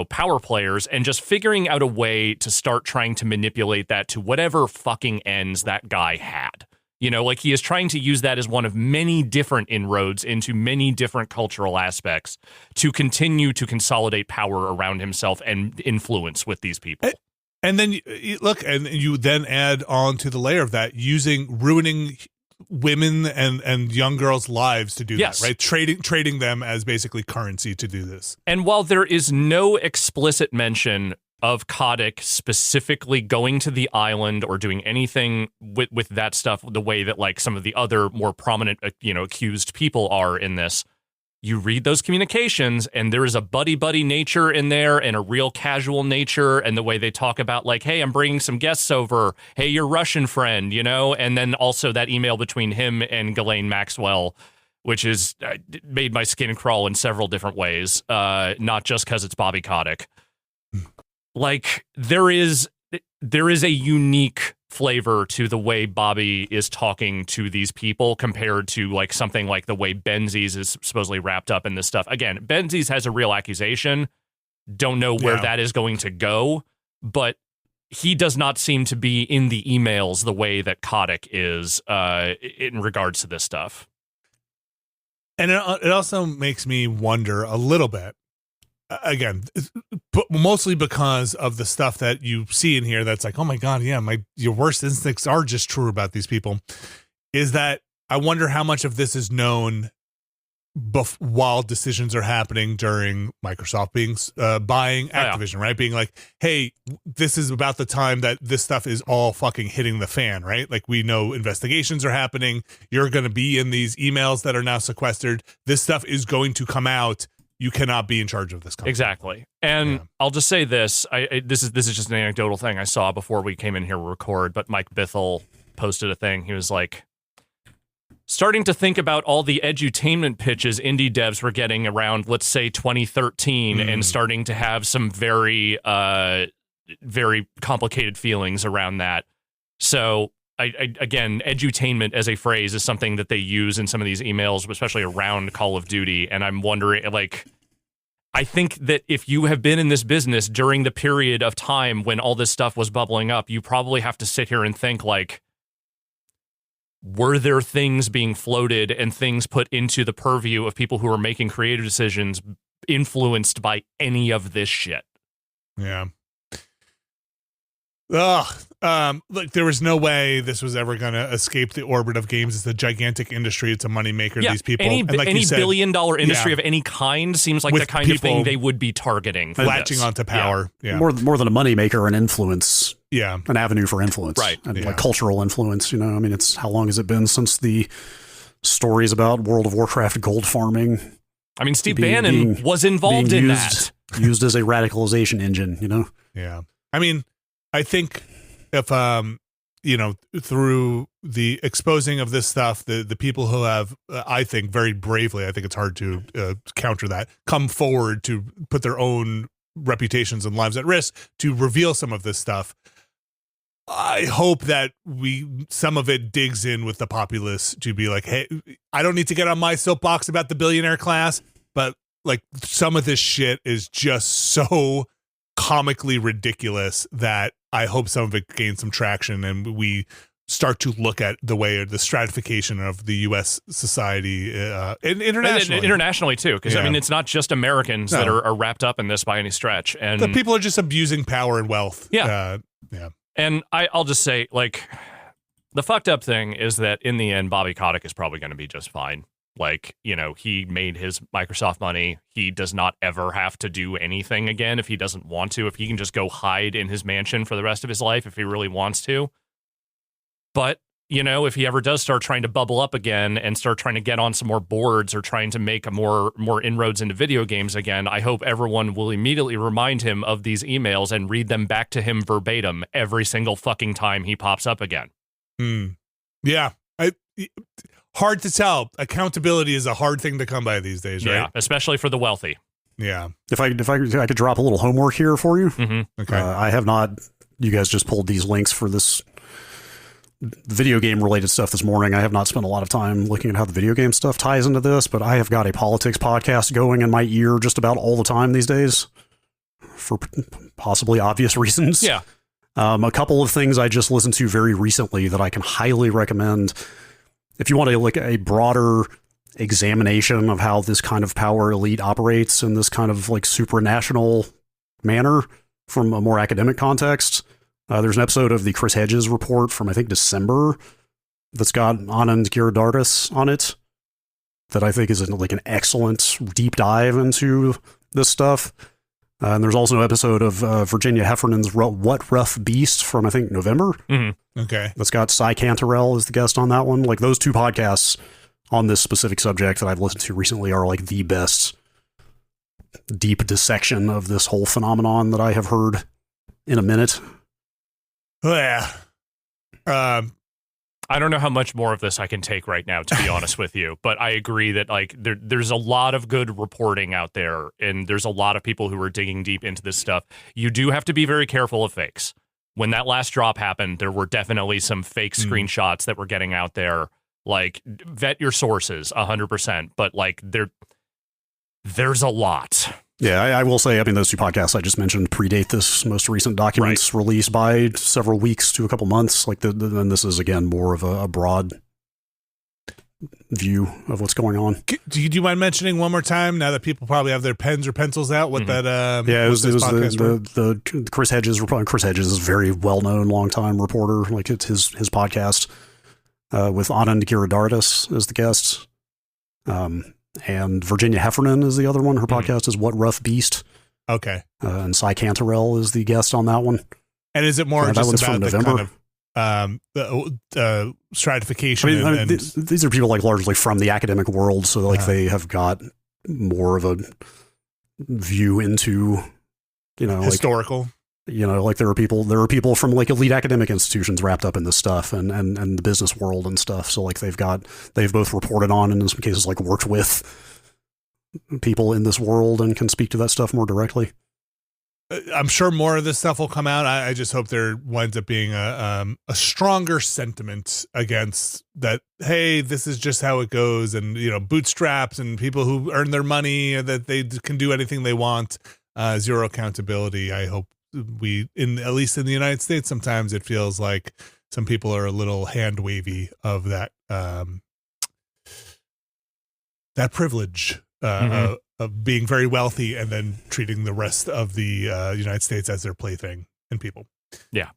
Speaker 2: power players and just figuring out a way to start trying to manipulate that to whatever fucking ends that guy had. Like, he is trying to use that as one of many different inroads into many different cultural aspects to continue to consolidate power around himself and influence with these people.
Speaker 1: And then you then add on to the layer of that, ruining women and young girls' lives to do that, right? Trading them as basically currency to do this.
Speaker 2: And while there is no explicit mention of Kotick specifically going to the island or doing anything with that stuff the way that, like, some of the other more prominent, accused people are in this, you read those communications and there is a buddy-buddy nature in there and a real casual nature, and the way they talk about, like, hey, I'm bringing some guests over. Hey, your Russian friend, and then also that email between him and Ghislaine Maxwell, which is made my skin crawl in several different ways, not just because it's Bobby Kotick. Like, there is a unique flavor to the way Bobby is talking to these people compared to like something like the way Benzies is supposedly wrapped up in this stuff. Again, Benzies has a real accusation. Don't know where that is going to go, but he does not seem to be in the emails the way that Kotick is in regards to this stuff.
Speaker 1: And it also makes me wonder a little bit, again, but mostly because of the stuff that you see in here that's like, oh my God, yeah, your worst instincts are just true about these people, is that I wonder how much of this is known while decisions are happening during Microsoft being buying Activision, right? Being like, hey, this is about the time that this stuff is all fucking hitting the fan, right? Like, we know investigations are happening. You're going to be in these emails that are now sequestered. This stuff is going to come out. You cannot be in charge of this company.
Speaker 2: Exactly. And I'll just say this. This is just an anecdotal thing I saw before we came in here to record, but Mike Bithell posted a thing. He was like, starting to think about all the edutainment pitches indie devs were getting around, let's say, 2013, and starting to have some very, very complicated feelings around that. So, again, edutainment as a phrase is something that they use in some of these emails, especially around Call of Duty. And I'm wondering, like, I think that if you have been in this business during the period of time when all this stuff was bubbling up, you probably have to sit here and think, like, were there things being floated and things put into the purview of people who are making creative decisions influenced by any of this shit?
Speaker 1: Yeah. Look, there was no way this was ever going to escape the orbit of games. It's a gigantic industry. It's a moneymaker.
Speaker 2: Yeah,
Speaker 1: these people,
Speaker 2: any
Speaker 1: said,
Speaker 2: billion-dollar industry of any kind seems like the kind of thing they would be targeting.
Speaker 1: Latching onto power. Yeah.
Speaker 3: More than a moneymaker, an influence.
Speaker 1: Yeah.
Speaker 3: An avenue for influence.
Speaker 2: Right.
Speaker 3: And like cultural influence, you know. I mean, it's how long has it been since the stories about World of Warcraft gold farming?
Speaker 2: I mean, Steve Bannon was involved in that.
Speaker 3: Used as a radicalization engine, you know?
Speaker 1: Yeah. I mean, I think if, through the exposing of this stuff, the people who have, I think very bravely, I think it's hard to counter that, come forward to put their own reputations and lives at risk to reveal some of this stuff. I hope that some of it digs in with the populace to be like, hey, I don't need to get on my soapbox about the billionaire class, but like some of this shit is just so comically ridiculous that I hope some of it gains some traction and we start to look at the way the stratification of the U.S. society and internationally.
Speaker 2: And internationally too, because I mean, it's not just Americans that are wrapped up in this by any stretch. And
Speaker 1: the people are just abusing power and wealth.
Speaker 2: Yeah. And I'll just say, like, the fucked up thing is that in the end, Bobby Kotick is probably going to be just fine. Like, you know, he made his Microsoft money. He does not ever have to do anything again if he doesn't want to. If he can just go hide in his mansion for the rest of his life if he really wants to. But, you know, if he ever does start trying to bubble up again and start trying to get on some more boards or trying to make more inroads into video games again, I hope everyone will immediately remind him of these emails and read them back to him verbatim every single fucking time he pops up again.
Speaker 1: Yeah. Hard to tell. Accountability is a hard thing to come by these days, right?
Speaker 2: Yeah, especially for the wealthy.
Speaker 1: Yeah.
Speaker 3: If I could drop a little homework here for you.
Speaker 2: Mm-hmm.
Speaker 1: Okay.
Speaker 3: I have not. You guys just pulled these links for this video game related stuff this morning. I have not spent a lot of time looking at how the video game stuff ties into this, but I have got a politics podcast going in my ear just about all the time these days for possibly obvious reasons.
Speaker 2: Yeah.
Speaker 3: A couple of things I just listened to very recently that I can highly recommend if you want a broader examination of how this kind of power elite operates in this kind of like supranational manner from a more academic context. There's an episode of the Chris Hedges report from, I think, December that's got Anand Giridharadas on it that I think is like an excellent deep dive into this stuff. And there's also an episode of Virginia Heffernan's What Rough Beast from, I think, November.
Speaker 2: Mm-hmm.
Speaker 1: Okay.
Speaker 3: That's got Cy Cantarell as the guest on that one. Like, those two podcasts on this specific subject that I've listened to recently are like the best deep dissection of this whole phenomenon that I have heard in a minute.
Speaker 1: Yeah.
Speaker 2: I don't know how much more of this I can take right now, to be honest with you, but I agree that like there's a lot of good reporting out there, and there's a lot of people who are digging deep into this stuff. You do have to be very careful of fakes. when that last drop happened, there were definitely some fake screenshots that were getting out there. Like, vet your sources 100%, but like there's a lot.
Speaker 3: Yeah, I will say, I mean, those two podcasts I just mentioned predate this most recent documents release by several weeks to a couple months. Like, then this is, again, more of a broad view of what's going on.
Speaker 1: Do you mind mentioning one more time, now that people probably have their pens or pencils out, what that
Speaker 3: it was the Chris Hedges. Chris Hedges is a very well-known, long-time reporter. Like, it's his podcast with Anand Giridharadas as the guest. And Virginia Heffernan is the other one. Her podcast is What Rough Beast.
Speaker 1: Okay.
Speaker 3: And Cy Cantarell is the guest on that one.
Speaker 1: And is it more just about the kind of the stratification?
Speaker 3: I mean, these are people like largely from the academic world, so like they have got more of a view into,
Speaker 1: historical.
Speaker 3: Like there are people from like elite academic institutions wrapped up in this stuff and the business world and stuff. So like they've both reported on and in some cases like worked with people in this world and can speak to that stuff more directly.
Speaker 1: I'm sure more of this stuff will come out. I just hope there winds up being a stronger sentiment against that. Hey, this is just how it goes. And, bootstraps and people who earn their money, that they can do anything they want. Zero accountability. I hope at least in the United States, sometimes it feels like some people are a little hand wavy of that privilege of being very wealthy and then treating the rest of the United States as their plaything and people.
Speaker 2: Yeah.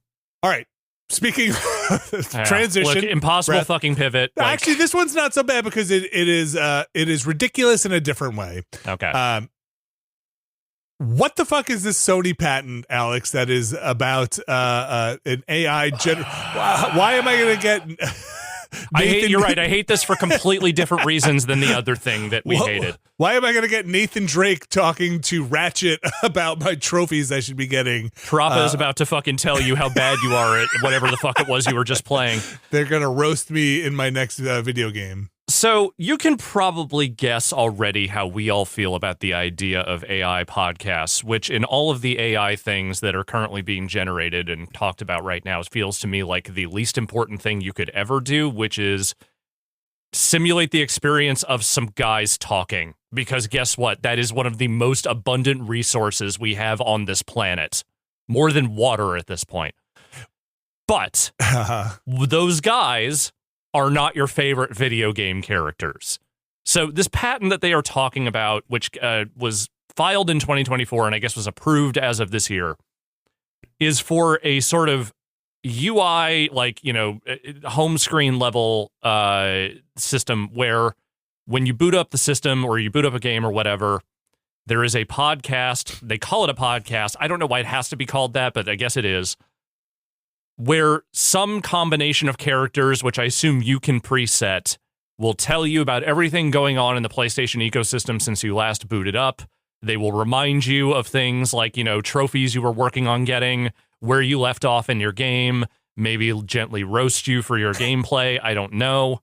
Speaker 1: All right. Speaking of transition,
Speaker 2: look, impossible fucking pivot.
Speaker 1: Actually, this one's not so bad because it is ridiculous in a different way.
Speaker 2: Okay.
Speaker 1: What the fuck is this Sony patent, Alex, that is about an AI why am I going to get
Speaker 2: you're right. I hate this for completely different reasons than the other thing that we hated.
Speaker 1: Why am I going to get Nathan Drake talking to Ratchet about my trophies I should be getting?
Speaker 2: Parappa is about to fucking tell you how bad you are at whatever the fuck it was you were just playing.
Speaker 1: They're going to roast me in my next video game.
Speaker 2: So you can probably guess already how we all feel about the idea of AI podcasts, which in all of the AI things that are currently being generated and talked about right now feels to me like the least important thing you could ever do, which is simulate the experience of some guys talking. Because guess what? That is one of the most abundant resources we have on this planet. More than water at this point. But those guys are not your favorite video game characters. So this patent that they are talking about, which was filed in 2024 and I guess was approved as of this year, is for a sort of UI, like, home screen level system where when you boot up the system or you boot up a game or whatever, there is a podcast. They call it a podcast. I don't know why it has to be called that, but I guess it is. Where some combination of characters, which I assume you can preset, will tell you about everything going on in the PlayStation ecosystem since you last booted up. They will remind you of things like, trophies you were working on getting, where you left off in your game, maybe gently roast you for your gameplay. I don't know.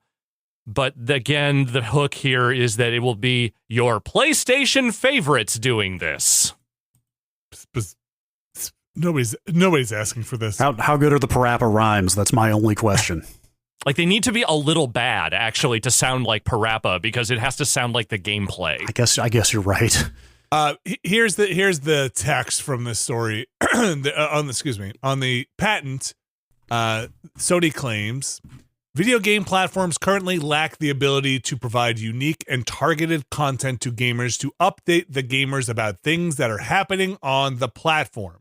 Speaker 2: But again, the hook here is that it will be your PlayStation favorites doing this.
Speaker 1: Nobody's asking for this.
Speaker 3: How good are the Parappa rhymes? That's my only question.
Speaker 2: Like, they need to be a little bad, actually, to sound like Parappa, because it has to sound like the gameplay.
Speaker 3: I guess you're right.
Speaker 1: Here's the text from this story on the patent. Sony claims video game platforms currently lack the ability to provide unique and targeted content to gamers to update the gamers about things that are happening on the platform.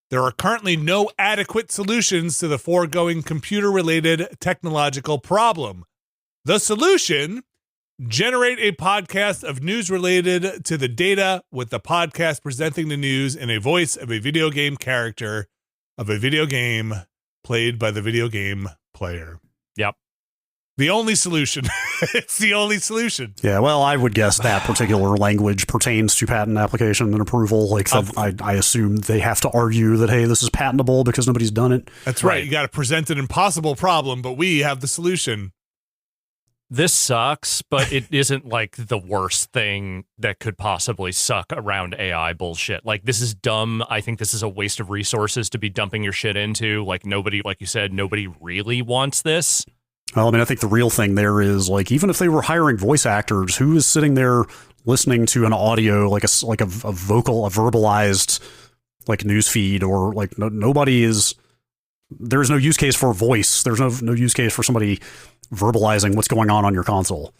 Speaker 1: There are currently no adequate solutions to the foregoing computer-related technological problem. The solution: generate a podcast of news related to the data, with the podcast presenting the news in a voice of a video game character of a video game played by the video game player.
Speaker 2: Yep.
Speaker 1: The only solution. It's the only solution.
Speaker 3: Yeah, well, I would guess that particular language pertains to patent application and approval. Like, I assume they have to argue that, hey, this is patentable because nobody's done it.
Speaker 1: That's right. You got to present an impossible problem, but we have the solution.
Speaker 2: this sucks, but it isn't like the worst thing that could possibly suck around AI bullshit. Like, this is dumb. I think this is a waste of resources to be dumping your shit into. Like, nobody, like you said, nobody really wants this.
Speaker 3: Well, I mean, I think the real thing there is, like, even if they were hiring voice actors, who is sitting there listening to an audio, like a verbalized, like, news feed, or like nobody is. There's no use case for voice. There's no use case for somebody verbalizing what's going on your console.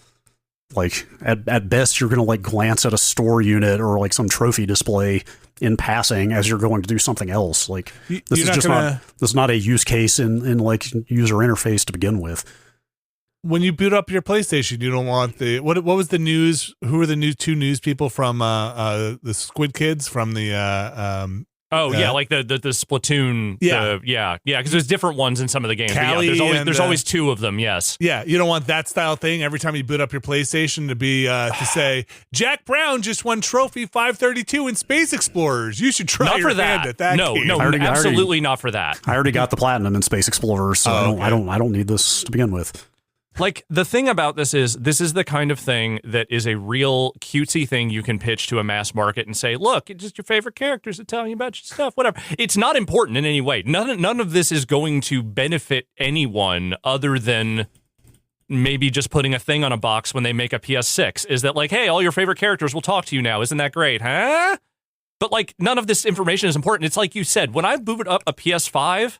Speaker 3: Like, at best, you're going to, like, glance at a store unit or, like, some trophy display in passing as you're going to do something else. Like, this is not a use case in like user interface to begin with.
Speaker 1: When you boot up your PlayStation, you don't want the what was the news? Who are the two news people from the Squid Kids from the
Speaker 2: like the Splatoon. Because there's different ones in some of the games.
Speaker 1: Callie,
Speaker 2: there's always two of them. Yes.
Speaker 1: Yeah, you don't want that style thing every time you boot up your PlayStation to be to say Jack Brown just won trophy 532 in Space Explorers. You should try your hand at that.
Speaker 2: No,
Speaker 1: game.
Speaker 2: Absolutely not for that.
Speaker 3: I already got the platinum in Space Explorers, so I don't need this to begin with.
Speaker 2: Like, the thing about this is the kind of thing that is a real cutesy thing you can pitch to a mass market and say, look, it's just your favorite characters that tell you about your stuff, whatever. It's not important in any way. None of this is going to benefit anyone other than maybe just putting a thing on a box when they make a PS6. Is that like, hey, all your favorite characters will talk to you now. Isn't that great, huh? But, like, none of this information is important. It's like you said, when I booted up a PS5,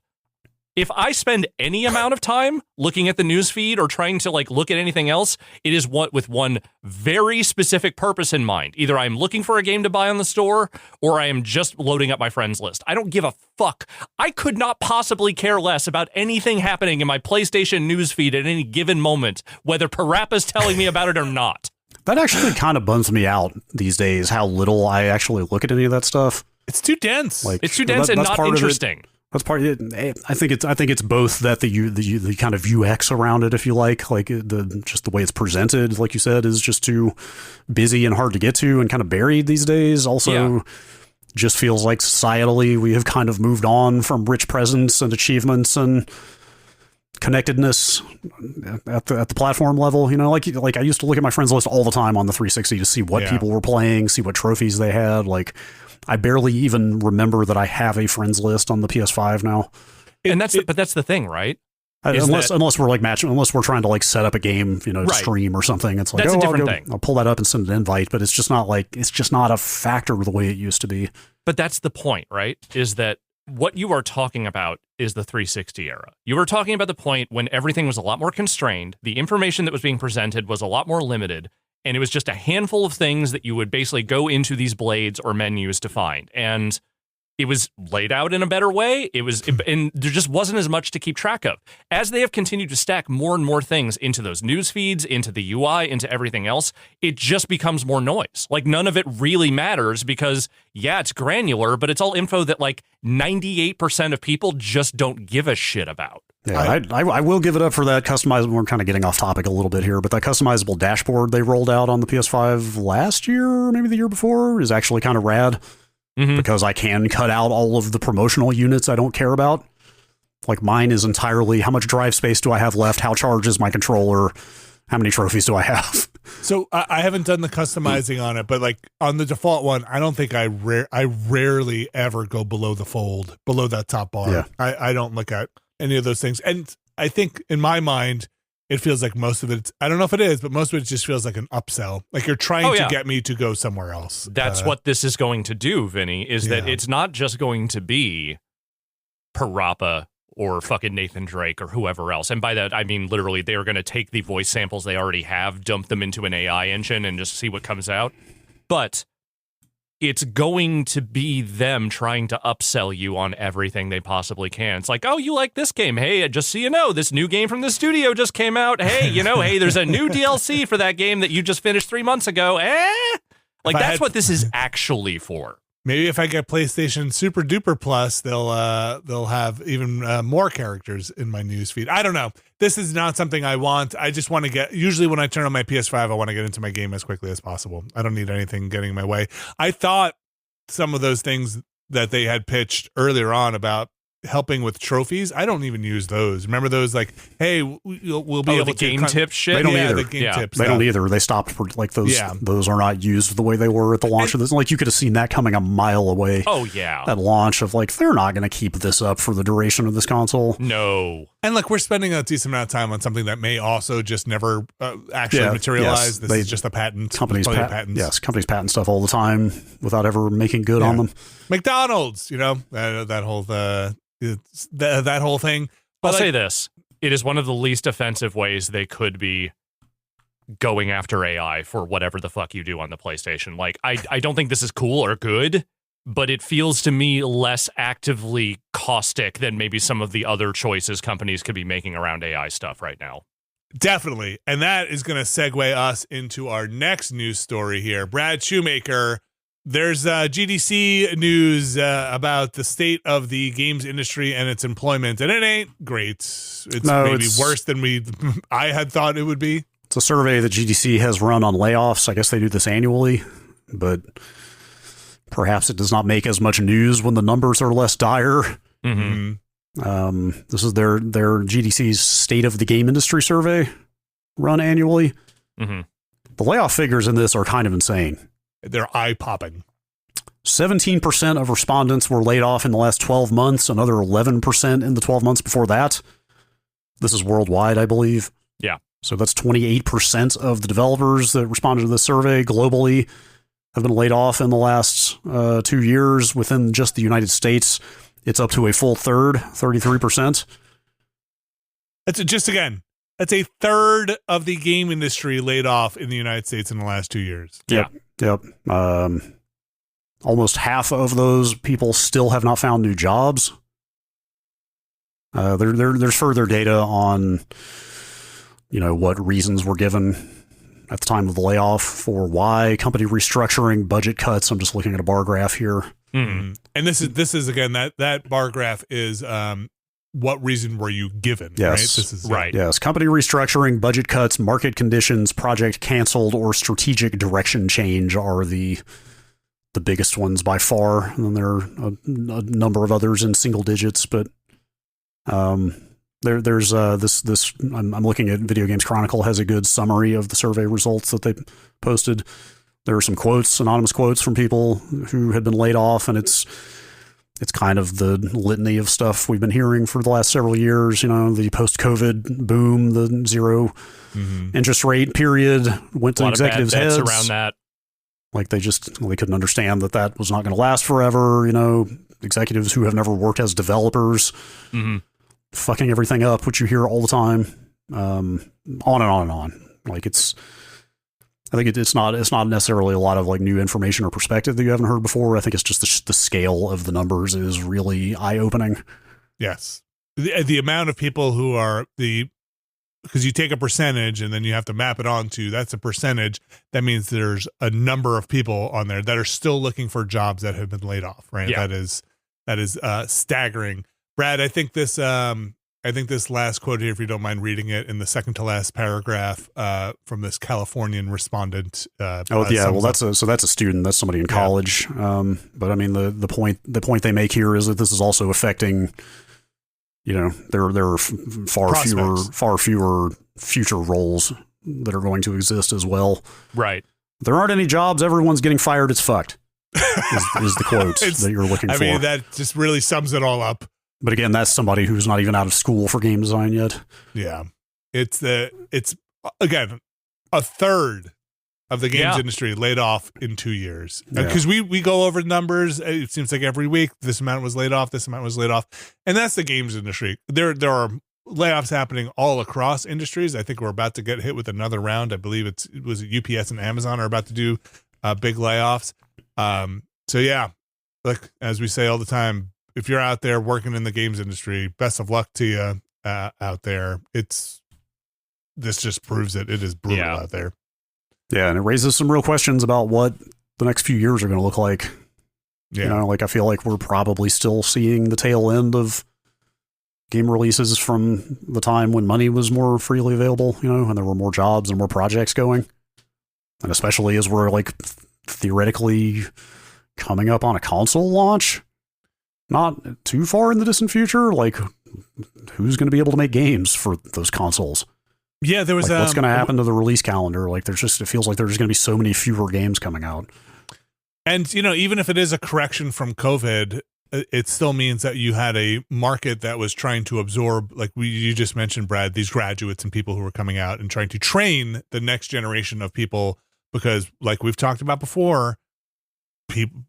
Speaker 2: if I spend any amount of time looking at the news feed or trying to, like, look at anything else, it is with one very specific purpose in mind. Either I'm looking for a game to buy on the store, or I am just loading up my friends list. I don't give a fuck. I could not possibly care less about anything happening in my PlayStation news feed at any given moment, whether Parappa's telling me about it or not.
Speaker 3: That actually kind of bums me out these days, how little I actually look at any of that stuff.
Speaker 1: It's too dense.
Speaker 3: Like,
Speaker 2: it's too dense and not interesting.
Speaker 3: That's part of it. I think it's both that the kind of UX around it, if you like the way it's presented, like you said, is just too busy and hard to get to and kind of buried these days. Also, just feels like societally we have kind of moved on from rich presence and achievements and connectedness at the platform level. You know, like I used to look at my friends list all the time on the 360 to see what people were playing, see what trophies they had. Like, I barely even remember that I have a friends list on the PS5 now.
Speaker 2: And that's the thing, right?
Speaker 3: Unless we're like unless we're trying to, like, set up a game, to stream or something. It's like,
Speaker 2: that's a different thing.
Speaker 3: I'll pull that up and send an invite, but it's just not a factor the way it used to be.
Speaker 2: But that's the point, right? Is that what you are talking about is the 360 era. You were talking about the point when everything was a lot more constrained, the information that was being presented was a lot more limited, and it was just a handful of things that you would basically go into these blades or menus to find. And it was laid out in a better way. And there just wasn't as much to keep track of. As they have continued to stack more and more things into those news feeds, into the UI, into everything else, it just becomes more noise. Like, none of it really matters because, it's granular, but it's all info that, like, 98% of people just don't give a shit about.
Speaker 3: Yeah, I will give it up for that customizable. We're kind of getting off topic a little bit here, but that customizable dashboard they rolled out on the PS5 last year, or maybe the year before, is actually kind of rad. Mm-hmm. Because I can cut out all of the promotional units I don't care about. Like, mine is entirely how much drive space do I have left, how charged is my controller, how many trophies do I have.
Speaker 1: So I haven't done the customizing on it, but, like, on the default one, I don't think I rarely ever go below the fold, below that top bar.
Speaker 3: Yeah.
Speaker 1: I don't look at any of those things. And I think in my mind, it feels like most of it, I don't know if it is, but most of it just feels like an upsell. Like, you're trying to get me to go somewhere else.
Speaker 2: That's what this is going to do, Vinny, is that it's not just going to be Parappa or fucking Nathan Drake or whoever else. And by that, I mean, literally, they are going to take the voice samples they already have, dump them into an AI engine, and just see what comes out. But it's going to be them trying to upsell you on everything they possibly can. It's like, oh, you like this game? Hey, just so you know, this new game from the studio just came out. Hey, hey, there's a new DLC for that game that you just finished 3 months ago. Like, that's what this is actually for.
Speaker 1: Maybe if I get PlayStation Super Duper Plus, they'll have even more characters in my newsfeed. I don't know. This is not something I want. I just want to get. Usually, when I turn on my PS5, I want to get into my game as quickly as possible. I don't need anything getting in my way. I thought some of those things that they had pitched earlier on about helping with trophies. I don't even use those. Remember those? Like, hey, we'll be able
Speaker 2: the
Speaker 1: to
Speaker 2: game tip shit.
Speaker 3: They don't either.
Speaker 1: The game tip
Speaker 3: They
Speaker 1: stuff.
Speaker 3: don't either. They stopped for like those.
Speaker 1: Yeah.
Speaker 3: Those are not used the way they were at the launch of this. Like you could have seen that coming a mile away.
Speaker 2: Oh yeah.
Speaker 3: At launch of like they're not going to keep this up for the duration of this console.
Speaker 2: No.
Speaker 1: And look, we're spending a decent amount of time on something that may also just never actually materialize. This is just a patent.
Speaker 3: Companies
Speaker 1: patents.
Speaker 3: Yes, companies patent stuff all the time without ever making good on them.
Speaker 1: McDonald's, that whole that whole thing. But
Speaker 2: I'll say this: it is one of the least offensive ways they could be going after AI for whatever the fuck you do on the PlayStation. Like, I don't think this is cool or good, but it feels to me less actively caustic than maybe some of the other choices companies could be making around AI stuff right now.
Speaker 1: Definitely. And that is going to segue us into our next news story here. Brad Shoemaker, there's GDC news about the state of the games industry and its employment, and it ain't great. It's maybe worse than I had thought it would be.
Speaker 3: It's a survey that GDC has run on layoffs. I guess they do this annually, but perhaps it does not make as much news when the numbers are less dire.
Speaker 2: Mm-hmm.
Speaker 3: This is their GDC's State of the Game Industry survey run annually.
Speaker 2: Mm-hmm.
Speaker 3: The layoff figures in this are kind of insane.
Speaker 1: They're eye-popping.
Speaker 3: 17% of respondents were laid off in the last 12 months, another 11% in the 12 months before that. This is worldwide, I believe.
Speaker 2: Yeah.
Speaker 3: So that's 28% of the developers that responded to this survey globally have been laid off in the last 2 years. Within just the United States, it's up to a full third, 33%.
Speaker 1: That's a third of the game industry laid off in the United States in the last 2 years.
Speaker 3: Yep. Almost half of those people still have not found new jobs. There's further data on, what reasons were given at the time of the layoff for why company restructuring, budget cuts. I'm just looking at a bar graph here.
Speaker 1: Mm-hmm. And this is again that bar graph is what reason were you given?
Speaker 3: Yes.
Speaker 1: Right. This is
Speaker 2: right.
Speaker 3: Yes, company restructuring, budget cuts, market conditions, project canceled, or strategic direction change are the biggest ones by far. And then there are a number of others in single digits, but there's this. I'm looking at Video Games Chronicle has a good summary of the survey results that they posted. There are some quotes, anonymous quotes from people who had been laid off, and it's kind of the litany of stuff we've been hearing for the last several years. The post-COVID boom, the zero interest rate period went to executives' heads
Speaker 2: around that.
Speaker 3: Like they couldn't understand that was not going to last forever. Executives who have never worked as developers, fucking everything up, which you hear all the time, on and on and on. Like I think it's not necessarily a lot of like new information or perspective that you haven't heard before. I think it's just the scale of the numbers is really eye-opening.
Speaker 1: Yes. The amount of people who are because you take a percentage and then you have to map it onto, that's a percentage. That means there's a number of people on there that are still looking for jobs that have been laid off, right?
Speaker 2: Yeah.
Speaker 1: That is staggering. Brad, I think this last quote here, if you don't mind reading it, in the second to last paragraph from this Californian respondent.
Speaker 3: Well, that's a student. That's somebody in college. But I mean, the point they make here is that this is also affecting, there are far fewer future roles that are going to exist as well.
Speaker 2: Right.
Speaker 3: There aren't any jobs. Everyone's getting fired. It's fucked. Is the quote that you're looking for.
Speaker 1: I mean, that just really sums it all up.
Speaker 3: But again, that's somebody who's not even out of school for game design yet.
Speaker 1: Yeah. It's again, a third of the games industry laid off in 2 years. Because we go over numbers. It seems like every week this amount was laid off, this amount was laid off. And that's the games industry. There are layoffs happening all across industries. I think we're about to get hit with another round. I believe it was UPS and Amazon are about to do big layoffs. So yeah, look, as we say all the time, if you're out there working in the games industry, best of luck to you out there. This just proves it. It is brutal out there.
Speaker 3: Yeah, and it raises some real questions about what the next few years are going to look like.
Speaker 1: Yeah.
Speaker 3: I feel like we're probably still seeing the tail end of game releases from the time when money was more freely available, and there were more jobs and more projects going. And especially as we're like theoretically coming up on a console launch. not too far in the distant future, like who's going to be able to make games for those consoles?
Speaker 1: Yeah, there was
Speaker 3: like, what's going to happen to the release calendar? Like, it feels like there's going to be so many fewer games coming out.
Speaker 1: And even if it is a correction from COVID, it still means that you had a market that was trying to absorb, like you just mentioned, Brad, these graduates and people who were coming out and trying to train the next generation of people, because like we've talked about before, people,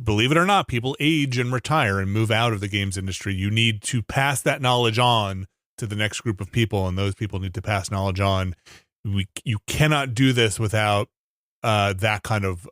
Speaker 1: believe it or not, people age and retire and move out of the games industry. You need to pass that knowledge on to the next group of people, and those people need to pass knowledge on. You cannot do this without that kind of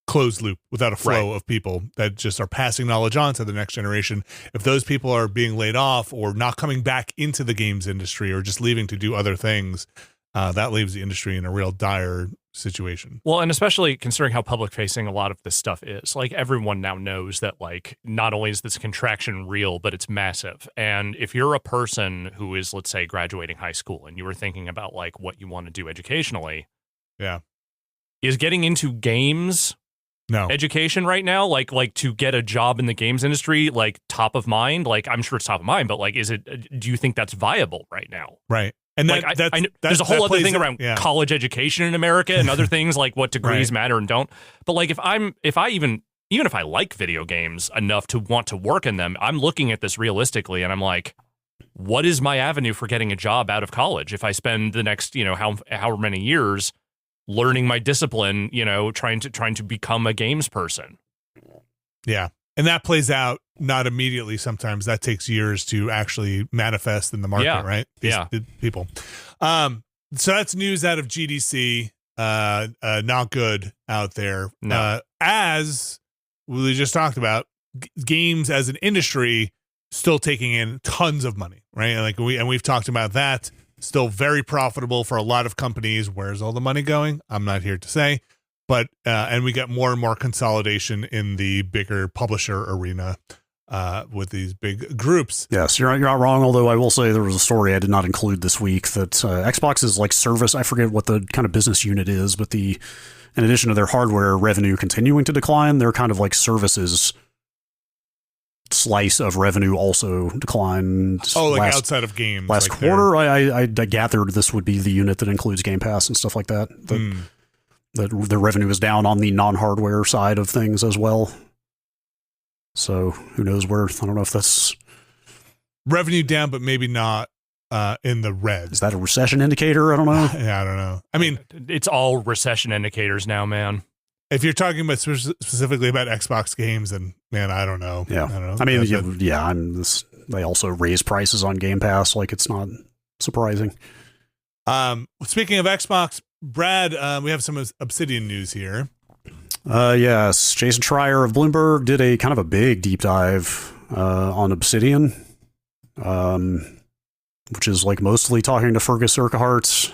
Speaker 1: closed loop, without a flow of people that just are passing knowledge on to the next generation. If those people are being laid off or not coming back into the games industry or just leaving to do other things, that leaves the industry in a real dire situation.
Speaker 2: Well, and especially considering how public facing a lot of this stuff is. Like, everyone now knows that, like, not only is this contraction real, but it's massive. And if you're a person who is, let's say, graduating high school and you were thinking about like what you want to do educationally, is getting into games education right now, like to get a job in the games industry, like top of mind? Like, I'm sure it's top of mind, but like, do you think that's viable right now?
Speaker 1: Right. And
Speaker 2: like, there's a whole other thing around college education in America and other things, like what degrees matter and don't. But like, if I like video games enough to want to work in them, I'm looking at this realistically, and I'm like, what is my avenue for getting a job out of college if I spend the next, however many years learning my discipline, trying to become a games person?
Speaker 1: Yeah. And that plays out not immediately. Sometimes that takes years to actually manifest in the market, right? These people. So that's news out of GDC. Not good out there.
Speaker 2: No.
Speaker 1: As we just talked about, games as an industry still taking in tons of money, right? Like we've talked about that. Still very profitable for a lot of companies. Where's all the money going? I'm not here to say. But and we get more and more consolidation in the bigger publisher arena with these big groups.
Speaker 3: Yes, you're not wrong. Although I will say there was a story I did not include this week that Xbox's like service. I forget what the kind of business unit is, but in addition to their hardware revenue continuing to decline, their kind of like services slice of revenue also declined.
Speaker 1: Oh, like outside of games.
Speaker 3: Last
Speaker 1: like
Speaker 3: quarter, I gathered this would be the unit that includes Game Pass and stuff like that. That the revenue is down on the non-hardware side of things as well. So who knows where? I don't know if that's
Speaker 1: revenue down, but maybe not in the red.
Speaker 3: Is that a recession indicator? I don't know.
Speaker 1: Yeah, I don't know. I mean,
Speaker 2: it's all recession indicators now, man.
Speaker 1: If you're talking about specifically about Xbox games, then man, I don't know.
Speaker 3: Yeah,
Speaker 1: I don't know.
Speaker 3: I mean, they also raise prices on Game Pass. Like, it's not surprising.
Speaker 1: Speaking of Xbox, Brad, we have some Obsidian news here.
Speaker 3: Yes, Jason Schreier of Bloomberg did a kind of a big deep dive on Obsidian, which is like mostly talking to Fergus Urquhart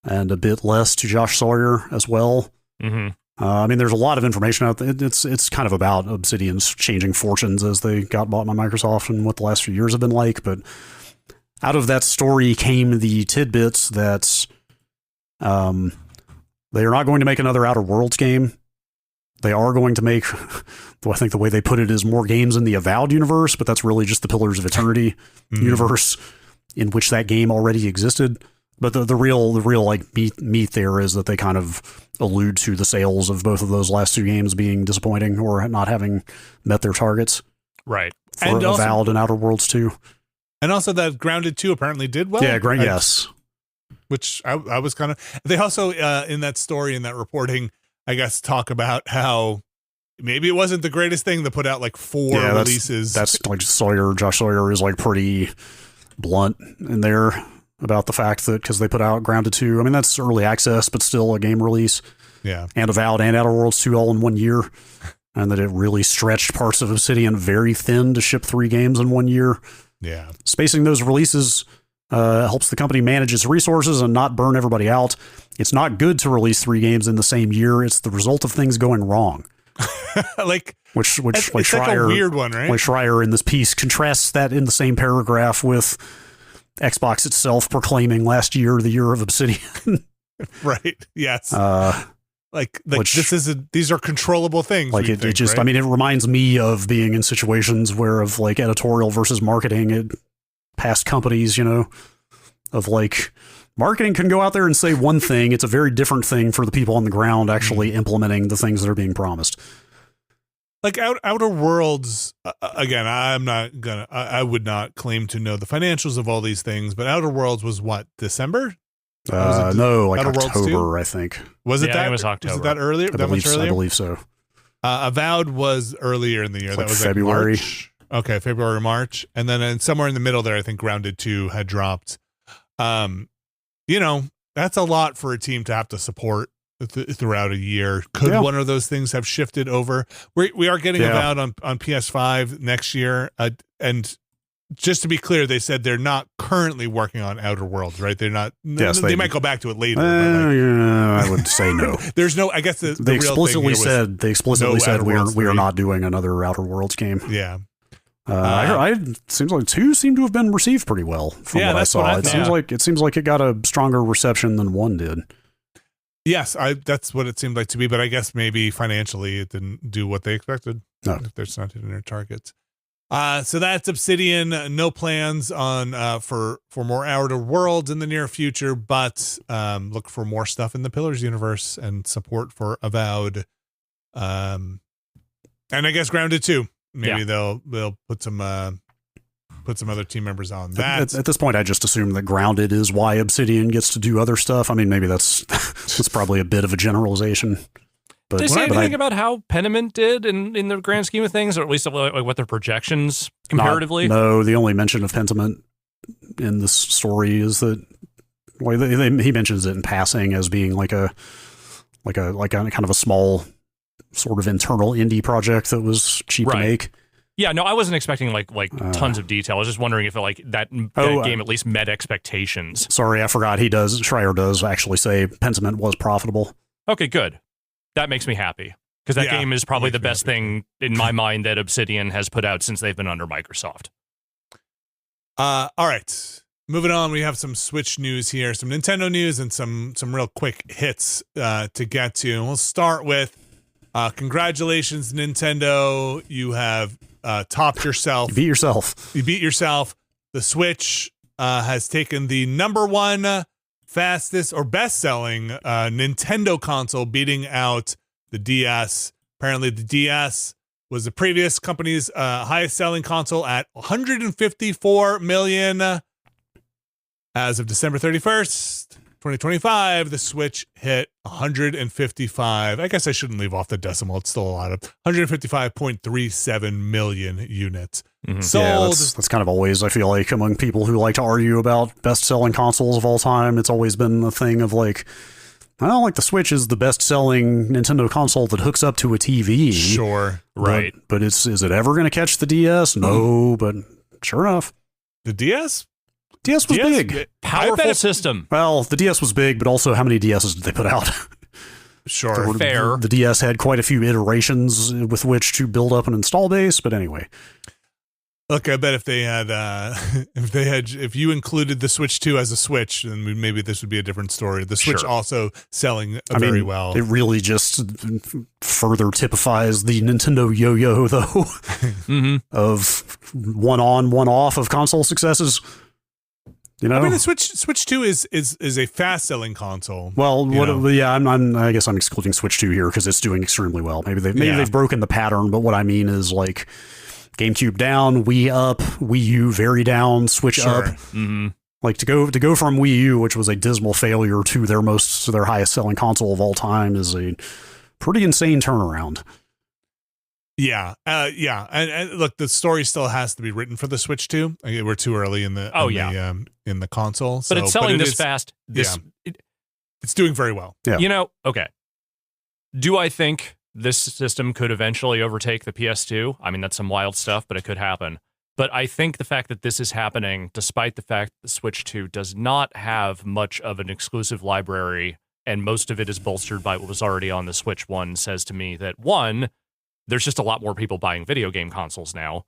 Speaker 3: and a bit less to Josh Sawyer as well.
Speaker 2: Mm-hmm.
Speaker 3: I mean, there's a lot of information out there. It's kind of about Obsidian's changing fortunes as they got bought by Microsoft and what the last few years have been like. But out of that story came the tidbits that they are not going to make another Outer Worlds game. They are going to make, I think the way they put it is more games in the Avowed universe, but that's really just the Pillars of Eternity universe in which that game already existed. But the real like meat there is that they kind of allude to the sales of both of those last two games being disappointing or not having met their targets.
Speaker 2: Right.
Speaker 3: For and Avowed and Outer Worlds 2.
Speaker 1: And also that Grounded 2 apparently did well.
Speaker 3: Yeah, great. Yes.
Speaker 1: Which I was kind of. They also in that story, in that reporting, I guess, talk about how maybe it wasn't the greatest thing to put out like 4 releases.
Speaker 3: That's like Josh Sawyer is like pretty blunt in there about the fact that because they put out Grounded 2. I mean, that's early access, but still a game release.
Speaker 1: Yeah.
Speaker 3: And Avowed and Outer Worlds 2 all in 1 year. And that it really stretched parts of Obsidian very thin to ship 3 games in 1 year.
Speaker 1: Yeah.
Speaker 3: Spacing those releases helps the company manage its resources and not burn everybody out. It's not good to release 3 games in the same year. It's the result of things going wrong. Which like Schreier,
Speaker 1: like a weird one, right?
Speaker 3: Like Schreier in this piece contrasts that in the same paragraph with Xbox itself proclaiming last year the year of Obsidian.
Speaker 1: Right. Yes. these are controllable things.
Speaker 3: Like it just, right? I mean, it reminds me of being in situations where of like editorial versus marketing at past companies, of like marketing can go out there and say one thing. It's a very different thing for the people on the ground actually implementing the things that are being promised.
Speaker 1: Like Outer Worlds, again, I would not claim to know the financials of all these things, but Outer Worlds was what, December?
Speaker 3: No, like October, I think.
Speaker 1: Was it that?
Speaker 2: It was October.
Speaker 1: Was it that earlier? That much earlier?
Speaker 3: I believe so.
Speaker 1: Avowed was earlier in the year. That was
Speaker 3: February.
Speaker 1: Like March. Okay, February, March. And then somewhere in the middle there, I think Grounded 2 had dropped. That's a lot for a team to have to support throughout a year. Could one of those things have shifted over? We are getting Avowed on PS5 next year. And just to be clear, they said they're not currently working on Outer Worlds, right? They're not. Yes, they might go back to it later.
Speaker 3: I would say no.
Speaker 1: There's no. I guess
Speaker 3: they explicitly said we are not doing another Outer Worlds game.
Speaker 1: Yeah.
Speaker 3: Seems like 2 seem to have been received pretty well from what I saw. It seems like it got a stronger reception than 1 did.
Speaker 1: Yes, that's what it seemed like to me, but I guess maybe financially it didn't do what they expected.
Speaker 3: No.
Speaker 1: If they're not hitting their targets. So that's Obsidian. No plans on for more Outer Worlds in the near future, but look for more stuff in the Pillars universe and support for Avowed. And I guess Grounded 2. Maybe they'll put some other team members on that.
Speaker 3: At this point, I just assume that Grounded is why Obsidian gets to do other stuff. I mean, maybe that's probably a bit of a generalization. But
Speaker 2: did they say anything about how Pentiment did in the grand scheme of things, or at least like what their projections comparatively?
Speaker 3: No, the only mention of Pentiment in this story is that he mentions it in passing as being like a kind of a small sort of internal indie project that was cheap to make.
Speaker 2: Yeah, no, I wasn't expecting like tons of detail. I was just wondering if that game at least met expectations.
Speaker 3: Sorry, I forgot. Schreier does actually say Pentiment was profitable.
Speaker 2: Okay, good. That makes me happy because that game is probably the best thing in my mind that Obsidian has put out since they've been under Microsoft.
Speaker 1: All right. Moving on, we have some Switch news here, some Nintendo news, and some real quick hits to get to. We'll start with congratulations, Nintendo. You have topped yourself.
Speaker 3: You beat yourself.
Speaker 1: You beat yourself. The Switch has taken the #1 fastest or best-selling Nintendo console, beating out the DS. Apparently, the DS was the previous company's highest-selling console at 154 million. As of December 31st, 2025, the Switch hit 155. I guess I shouldn't leave off the decimal. It's still a lot of 155.37 million units sold.
Speaker 3: Yeah, that's kind of always, I feel like, among people who like to argue about best-selling consoles of all time, it's always been the thing of like, well, like the Switch is the best-selling Nintendo console that hooks up to a TV.
Speaker 1: Sure,
Speaker 2: right.
Speaker 3: But is it ever going to catch the DS? No, but sure enough.
Speaker 1: The DS
Speaker 3: was big.
Speaker 2: Powerful system.
Speaker 3: Well, the DS was big, but also how many DSs did they put out?
Speaker 1: Sure.
Speaker 2: Fair.
Speaker 3: The DS had quite a few iterations with which to build up an install base, but anyway.
Speaker 1: Look, I bet if you included the Switch 2 as a Switch, then maybe this would be a different story. The Switch also selling very well.
Speaker 3: It really just further typifies the Nintendo yo-yo, though, of one on, one off of console successes. You know?
Speaker 1: I mean, the Switch 2 is a fast-selling console.
Speaker 3: Well, I guess I'm excluding Switch 2 here because it's doing extremely well. Maybe they've broken the pattern, but what I mean is like GameCube down, Wii up, Wii U very down, Switch up.
Speaker 2: Mm-hmm.
Speaker 3: Like to go from Wii U, which was a dismal failure, to their highest-selling console of all time is a pretty insane turnaround.
Speaker 1: Yeah. And look, the story still has to be written for the Switch 2. We're too early in the in the console.
Speaker 2: But it's selling this fast.
Speaker 1: It's doing very well.
Speaker 3: Yeah.
Speaker 2: Okay. Do I think this system could eventually overtake the PS2? I mean, that's some wild stuff, but it could happen. But I think the fact that this is happening, despite the fact that the Switch 2 does not have much of an exclusive library, and most of it is bolstered by what was already on the Switch 1, says to me that, one, there's just a lot more people buying video game consoles now.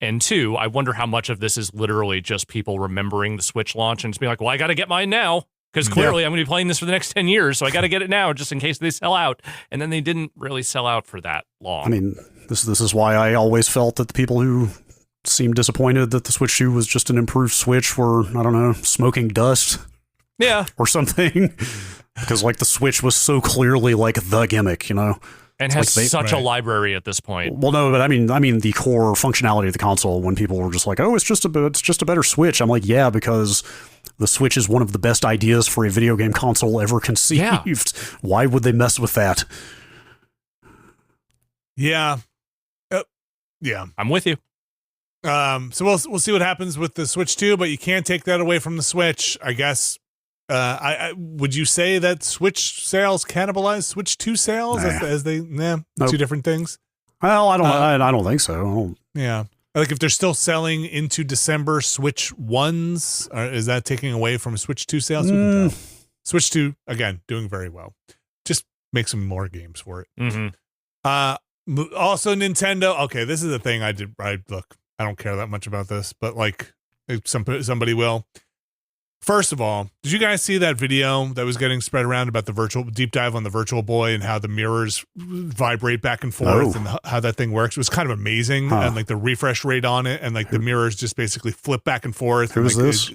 Speaker 2: And two, I wonder how much of this is literally just people remembering the Switch launch and just being like, well, I got to get mine now Because clearly I'm going to be playing this for the next 10 years, so I got to get it now just in case they sell out. And then they didn't really sell out for that long.
Speaker 3: I mean, this is why I always felt that the people who seemed disappointed that the Switch 2 was just an improved Switch were, I don't know, smoking dust.
Speaker 2: Yeah.
Speaker 3: Or something. Because, like, the Switch was so clearly, like, the gimmick, you know?
Speaker 2: And has such a library at this point.
Speaker 3: Well, no, but I mean the core functionality of the console. When people were just like, "Oh, it's just a better Switch," I'm like, "Yeah," because the Switch is one of the best ideas for a video game console ever conceived. Yeah. Why would they mess with that?
Speaker 1: Yeah, yeah,
Speaker 2: I'm with you.
Speaker 1: So we'll see what happens with the Switch 2, but you can't take that away from the Switch, I guess. I would you say that Switch sales cannibalize Switch 2 sales as they nope. Two different things?
Speaker 3: Well, I don't think so.
Speaker 1: Yeah. Like if they're still selling into December Switch 1s, is that taking away from Switch 2 sales? Switch 2 again doing very well. Just make some more games for it.
Speaker 2: Mm-hmm.
Speaker 1: Also Nintendo. Okay, this is the thing I look, I don't care that much about this, but like somebody will. First of all, did you guys see that video that was getting spread around about the virtual deep dive on the Virtual Boy and how the mirrors vibrate back and forth and how that thing works? It was kind of amazing. And like the refresh rate on it and like the mirrors just basically flip back and forth.
Speaker 3: Who was this?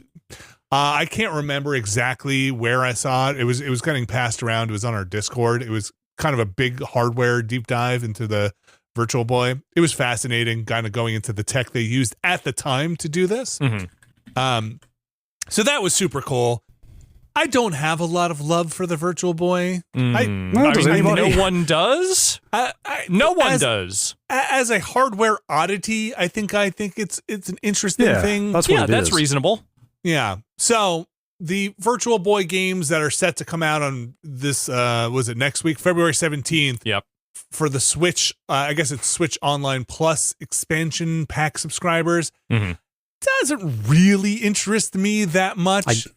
Speaker 1: I can't remember exactly where I saw it. It was getting passed around. It was on our Discord. It was kind of a big hardware deep dive into the Virtual Boy. It was fascinating, kind of going into the tech they used at the time to do this.
Speaker 2: Mm-hmm.
Speaker 1: So that was super cool. I don't have a lot of love for the Virtual Boy.
Speaker 2: No one does. No one does.
Speaker 1: As a hardware oddity, I think it's an interesting thing.
Speaker 2: That's reasonable.
Speaker 1: Yeah. So the Virtual Boy games that are set to come out on this was it next week, February 17th.
Speaker 2: Yep.
Speaker 1: For the Switch, I guess it's Switch Online Plus expansion pack subscribers.
Speaker 2: Mm-hmm.
Speaker 1: Doesn't really interest me that much.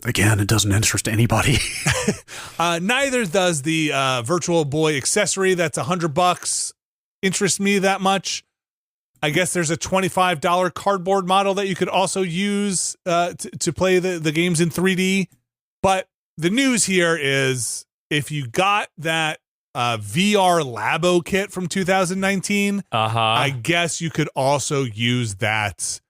Speaker 3: Again, it doesn't interest anybody.
Speaker 1: Neither does the Virtual Boy accessory. That's $100. Interest me that much. I guess there's a $25 cardboard model that you could also use to play the games in 3D. But the news here is if you got that VR Labo kit from 2019, I guess you could also use that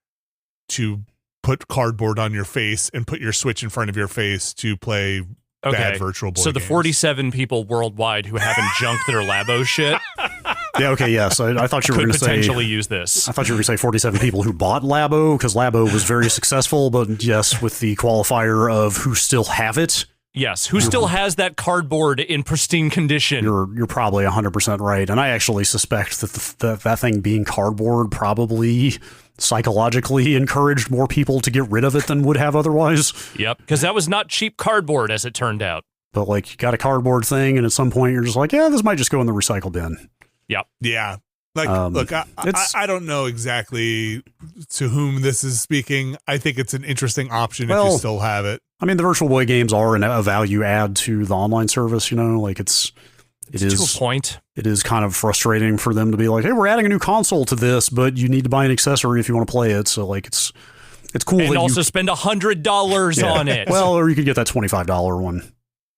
Speaker 1: to put cardboard on your face and put your Switch in front of your face to play bad Virtual Boy
Speaker 2: So the
Speaker 1: games.
Speaker 2: 47 people worldwide who haven't junked their Labo shit.
Speaker 3: Yeah, okay, yeah. So I thought you were going to say
Speaker 2: potentially use this.
Speaker 3: I thought you were going to say 47 people who bought Labo because Labo was very successful, but yes, with the qualifier of who still have it.
Speaker 2: Yes, who still has that cardboard in pristine condition?
Speaker 3: You're probably 100% right, and I actually suspect that that thing being cardboard probably psychologically encouraged more people to get rid of it than would have otherwise.
Speaker 2: Yep, because that was not cheap cardboard, as it turned out.
Speaker 3: But like, you got a cardboard thing, and at some point you're just like, yeah, this might just go in the recycle bin.
Speaker 2: Yep.
Speaker 1: Yeah. Like, look, I don't know exactly to whom this is speaking. I think it's an interesting option if you still have it.
Speaker 3: I mean, the Virtual Boy games are a value add to the online service, you know, like it is
Speaker 2: to a point.
Speaker 3: It is kind of frustrating for them to be like, hey, we're adding a new console to this, but you need to buy an accessory if you want to play it. So like, it's cool.
Speaker 2: And
Speaker 3: that
Speaker 2: also spend $100 on it.
Speaker 3: Well, or you could get that $25 one.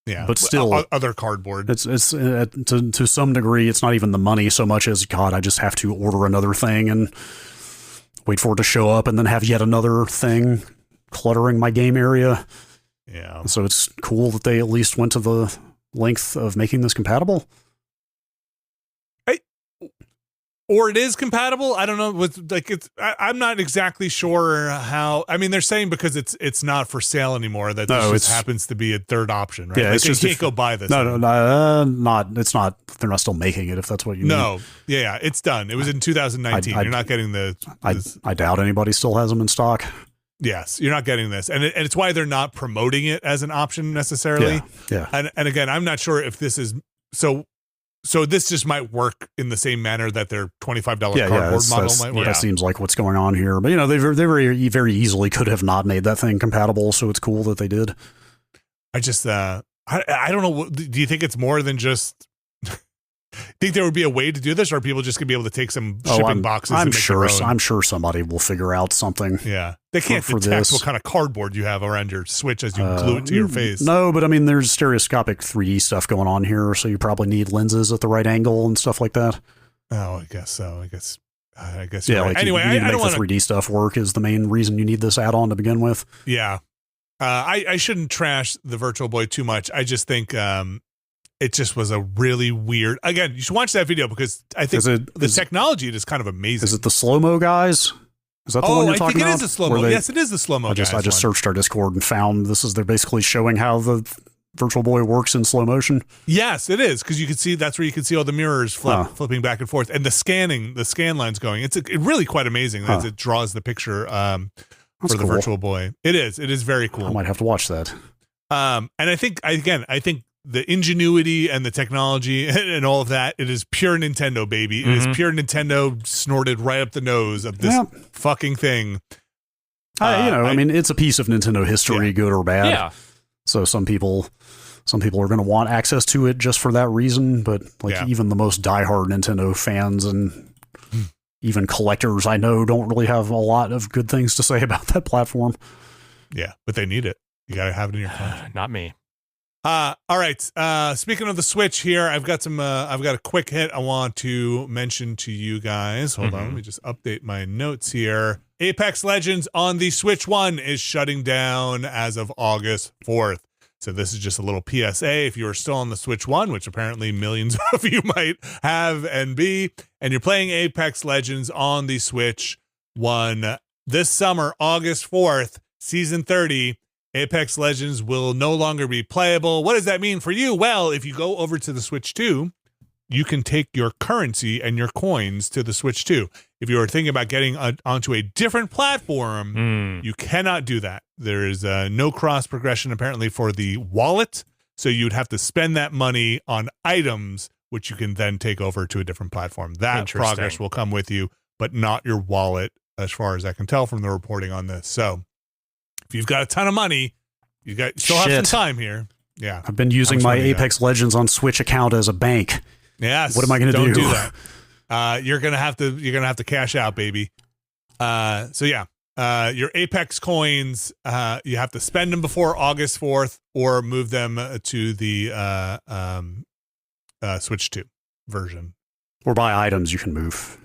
Speaker 1: Yeah,
Speaker 3: but still,
Speaker 1: other cardboard.
Speaker 3: It's to some degree, it's not even the money so much as God. I just have to order another thing and wait for it to show up, and then have yet another thing cluttering my game area.
Speaker 1: Yeah.
Speaker 3: So it's cool that they at least went to the length of making this compatible.
Speaker 1: Or it is compatible. I don't know. With like, I'm not exactly sure how. I mean, they're saying because it's not for sale anymore. That this just happens to be a third option, right?
Speaker 3: Yeah,
Speaker 1: like
Speaker 3: it's just
Speaker 1: you can't go buy this.
Speaker 3: No, not. It's not. They're not still making it. If that's what you mean.
Speaker 1: No, yeah, it's done. It was in 2019. You're not getting the.
Speaker 3: I doubt anybody still has them in stock.
Speaker 1: Yes, you're not getting this, and it's why they're not promoting it as an option necessarily.
Speaker 3: Yeah.
Speaker 1: And again, I'm not sure if this is so. So this just might work in the same manner that their $25 cardboard model might work.
Speaker 3: That seems like what's going on here. But, you know, they very, very easily could have not made that thing compatible, so it's cool that they did.
Speaker 1: I just, I don't know. Do you think it's more than just Think there would be a way to do this, or are people just gonna be able to take some shipping boxes?
Speaker 3: I'm
Speaker 1: and make
Speaker 3: sure.
Speaker 1: their own?
Speaker 3: I'm sure somebody will figure out something.
Speaker 1: Yeah, they can't
Speaker 3: for
Speaker 1: detect
Speaker 3: this.
Speaker 1: what kind of cardboard you have around your Switch as you glue it to your face.
Speaker 3: No, but I mean, there's stereoscopic 3D stuff going on here, so you probably need lenses at the right angle and stuff like that.
Speaker 1: Oh, I guess so. I guess.
Speaker 3: Yeah.
Speaker 1: Right.
Speaker 3: Like
Speaker 1: anyway,
Speaker 3: you need to
Speaker 1: I
Speaker 3: make
Speaker 1: don't
Speaker 3: the
Speaker 1: want
Speaker 3: 3D stuff work is the main reason you need this add-on to begin with.
Speaker 1: Yeah. I shouldn't trash the Virtual Boy too much. I just think it just was a really weird. Again, you should watch that video because I think the technology is kind of amazing.
Speaker 3: Is it the slow-mo guys? Is that the one you're talking about?
Speaker 1: I think it is the slow-mo. Yes, it is the slow-mo guys.
Speaker 3: I just searched our Discord and found they're basically showing how the Virtual Boy works in slow motion.
Speaker 1: Yes, it is, because you can see that's where you can see all the mirrors flipping back and forth, and the scan lines going. It's really quite amazing as it draws the picture for the Virtual Boy. It is very cool.
Speaker 3: I might have to watch that.
Speaker 1: And I think the ingenuity and the technology and all of that, it is pure Nintendo, baby. It is pure Nintendo snorted right up the nose of this fucking thing.
Speaker 3: I mean, it's a piece of Nintendo history, good or bad.
Speaker 2: Yeah.
Speaker 3: So some people are going to want access to it just for that reason, but even the most diehard Nintendo fans and even collectors I know don't really have a lot of good things to say about that platform.
Speaker 1: Yeah, but they need it. You got to have it in your collection.
Speaker 2: Not me.
Speaker 1: All right. Speaking of the Switch here, I've got a quick hit I want to mention to you guys. Hold on, let me just update my notes here. Apex Legends on the Switch 1 is shutting down as of August 4th. So this is just a little PSA. If you are still on the Switch 1, which apparently millions of you might have and be, and you're playing Apex Legends on the Switch 1 this summer, August 4th, Season 30, Apex Legends will no longer be playable. What does that mean for you? Well, if you go over to the Switch 2, you can take your currency and your coins to the Switch 2. If you are thinking about getting onto a different platform, you cannot do that. There is no cross progression apparently for the wallet, so you'd have to spend that money on items, which you can then take over to a different platform. That progress will come with you, but not your wallet, as far as I can tell from the reporting on this. So if you've got a ton of money, you still have some time here. Yeah,
Speaker 3: I've been using my Apex Legends on Switch account as a bank.
Speaker 1: Yes.
Speaker 3: What am I going to do?
Speaker 1: Don't do that. You're gonna have to cash out, baby. So yeah, your Apex coins, you have to spend them before August 4th, or move them to the Switch 2 version,
Speaker 3: or buy items you can move.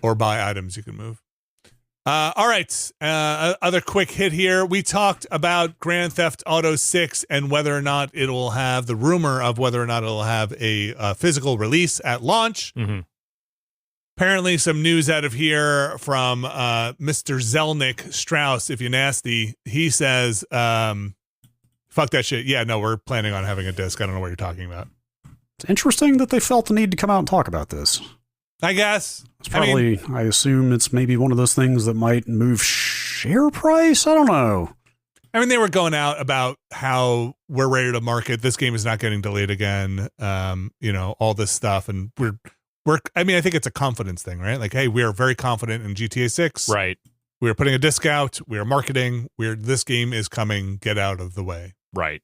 Speaker 1: All right. Other quick hit here. We talked about Grand Theft Auto 6 and whether or not it'll have the rumor of whether or not it'll have a physical release at launch. Apparently some news out of here from Mr. Zelnick Strauss, if you nasty. He says, fuck that shit. Yeah, no, we're planning on having a disc. I don't know what you're talking about.
Speaker 3: It's interesting that they felt the need to come out and talk about this.
Speaker 1: I guess.
Speaker 3: It's probably, I assume it's maybe one of those things that might move share price. I don't know.
Speaker 1: I mean, they were going out about how we're ready to market. This game is not getting delayed again. All this stuff. And I think it's a confidence thing, right? Like, hey, we are very confident in GTA 6.
Speaker 2: Right.
Speaker 1: We are putting a disc out. We are marketing. This game is coming. Get out of the way.
Speaker 2: Right.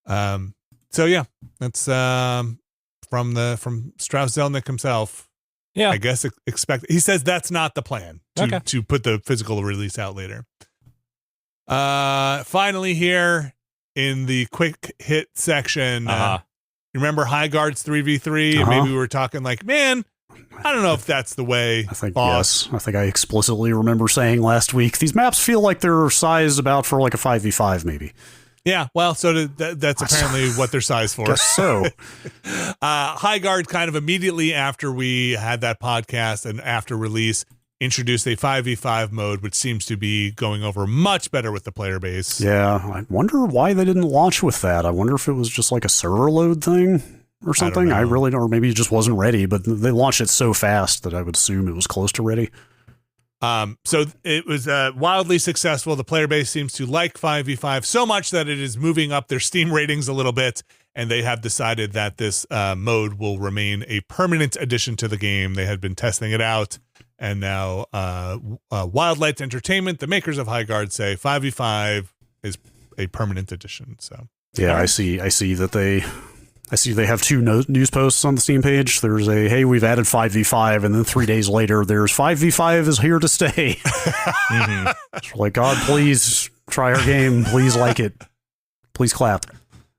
Speaker 1: So yeah, that's from Strauss Zelnick himself.
Speaker 2: Yeah,
Speaker 1: I guess he says that's not the plan to put the physical release out later. Finally here in the quick hit section, you remember Highguard's 3v3? Maybe we were talking like, man, I don't know if that's the way.
Speaker 3: I think yes. I think I explicitly remember saying last week these maps feel like they're sized about for like a 5v5 maybe.
Speaker 1: Yeah, well, so that's apparently what they're sized for.
Speaker 3: Guess so.
Speaker 1: Highguard kind of immediately after we had that podcast and after release introduced a 5v5 mode, which seems to be going over much better with the player base.
Speaker 3: Yeah, I wonder why they didn't launch with that. I wonder if it was just like a server load thing or something. I really don't, or maybe it just wasn't ready, but they launched it so fast that I would assume it was close to ready.
Speaker 1: So it was wildly successful. The player base seems to like 5v5 so much that it is moving up their Steam ratings a little bit, and they have decided that this mode will remain a permanent addition to the game. They had been testing it out, and now Wildlight Entertainment, the makers of Highguard, say 5v5 is a permanent addition. So
Speaker 3: yeah, I see that they I see they have two news posts on the Steam page. There's a, hey, we've added 5v5, and then 3 days later, there's 5v5 is here to stay. It's like, God, please try our game. Please like it. Please clap.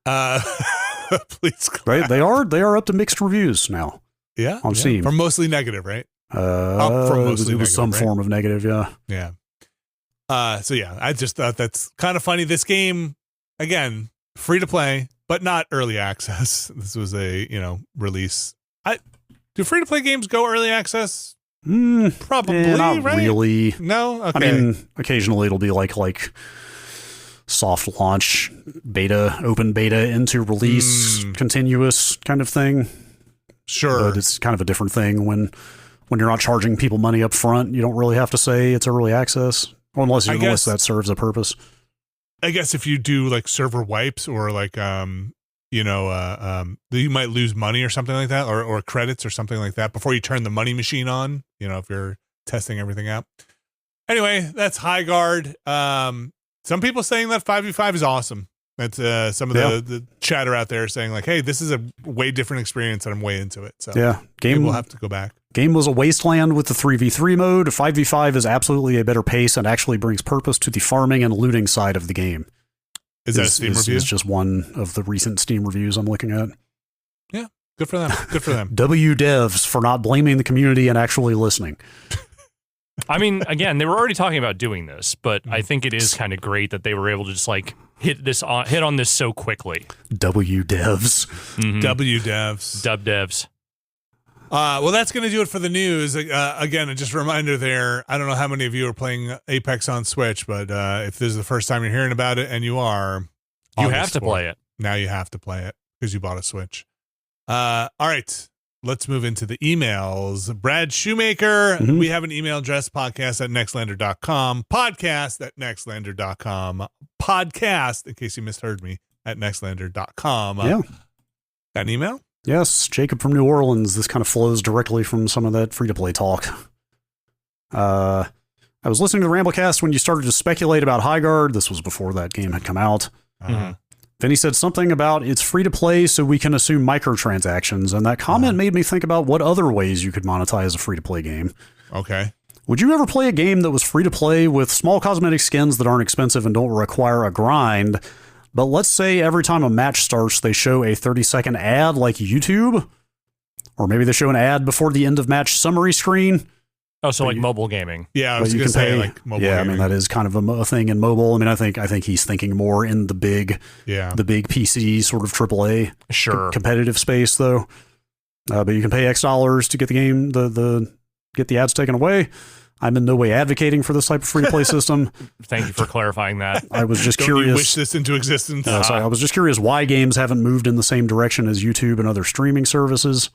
Speaker 1: Please clap.
Speaker 3: Right? They are up to mixed reviews now.
Speaker 1: Yeah.
Speaker 3: On Steam.
Speaker 1: From mostly negative, right?
Speaker 3: Up
Speaker 1: from mostly
Speaker 3: it was
Speaker 1: negative,
Speaker 3: some
Speaker 1: right?
Speaker 3: form of negative, yeah.
Speaker 1: Yeah. So yeah, I just thought that's kind of funny. This game, again, free to play, but not early access. This was a, release. Do free to play games go early access? Probably,
Speaker 3: not
Speaker 1: right?
Speaker 3: really.
Speaker 1: No? Okay.
Speaker 3: I mean, occasionally it'll be like soft launch, beta, open beta into release, continuous kind of thing.
Speaker 1: Sure.
Speaker 3: But it's kind of a different thing when you're not charging people money up front. You don't really have to say it's early access, unless that serves a purpose.
Speaker 1: I guess if you do like server wipes or like you might lose money or something like that, or credits or something like that before you turn the money machine on, if you're testing everything out. Anyway, that's Highguard. Some people saying that 5v5 is awesome. That's some of the chatter out there saying like, hey, this is a way different experience and I'm way into it. So
Speaker 3: yeah,
Speaker 1: we'll have to go back.
Speaker 3: Game was a wasteland with the 3v3 mode. 5v5 is absolutely a better pace and actually brings purpose to the farming and looting side of the game.
Speaker 1: Is that a Steam review?
Speaker 3: It's just one of the recent Steam reviews I'm looking at.
Speaker 1: Yeah, good for them. Good for them.
Speaker 3: W devs for not blaming the community and actually listening.
Speaker 2: I mean, again, they were already talking about doing this, but I think it is kind of great that they were able to just like hit on this so quickly.
Speaker 3: W devs.
Speaker 2: Mm-hmm.
Speaker 1: W devs.
Speaker 2: Dub devs.
Speaker 1: Well, that's going to do it for the news. Again, just a reminder there, I don't know how many of you are playing Apex on Switch, but if this is the first time you're hearing about it, and you are,
Speaker 2: you have to play it.
Speaker 1: Now you have to play it because you bought a Switch. All right, let's move into the emails. Brad Shoemaker, we have an email address, podcast@nextlander.com, podcast@nextlander.com, podcast, in case you misheard me, at nextlander.com.
Speaker 3: Yeah.
Speaker 1: Got an email?
Speaker 3: Yes, Jacob from New Orleans. This kind of flows directly from some of that free-to-play talk. I was listening to the Ramblecast when you started to speculate about Highguard. This was before that game had come out. Vinny said something about it's free-to-play, so we can assume microtransactions, and that comment made me think about what other ways you could monetize a free-to-play game.
Speaker 1: Okay.
Speaker 3: Would you ever play a game that was free-to-play with small cosmetic skins that aren't expensive and don't require a grind, but let's say every time a match starts, they show a 30-second ad like YouTube? Or maybe they show an ad before the end of match summary screen?
Speaker 2: Oh, so like mobile gaming.
Speaker 1: Yeah, I was going to say like mobile gaming.
Speaker 3: I mean, that is kind of a thing in mobile. I mean, I think he's thinking more in the big PC sort of AAA competitive space, though. But you can pay X dollars to get the game, get the ads taken away. I'm in no way advocating for this type of free-to-play system.
Speaker 2: Thank you for clarifying that.
Speaker 3: I was just
Speaker 1: Don't
Speaker 3: curious.
Speaker 1: You wish this into existence?
Speaker 3: I was just curious why games haven't moved in the same direction as YouTube and other streaming services.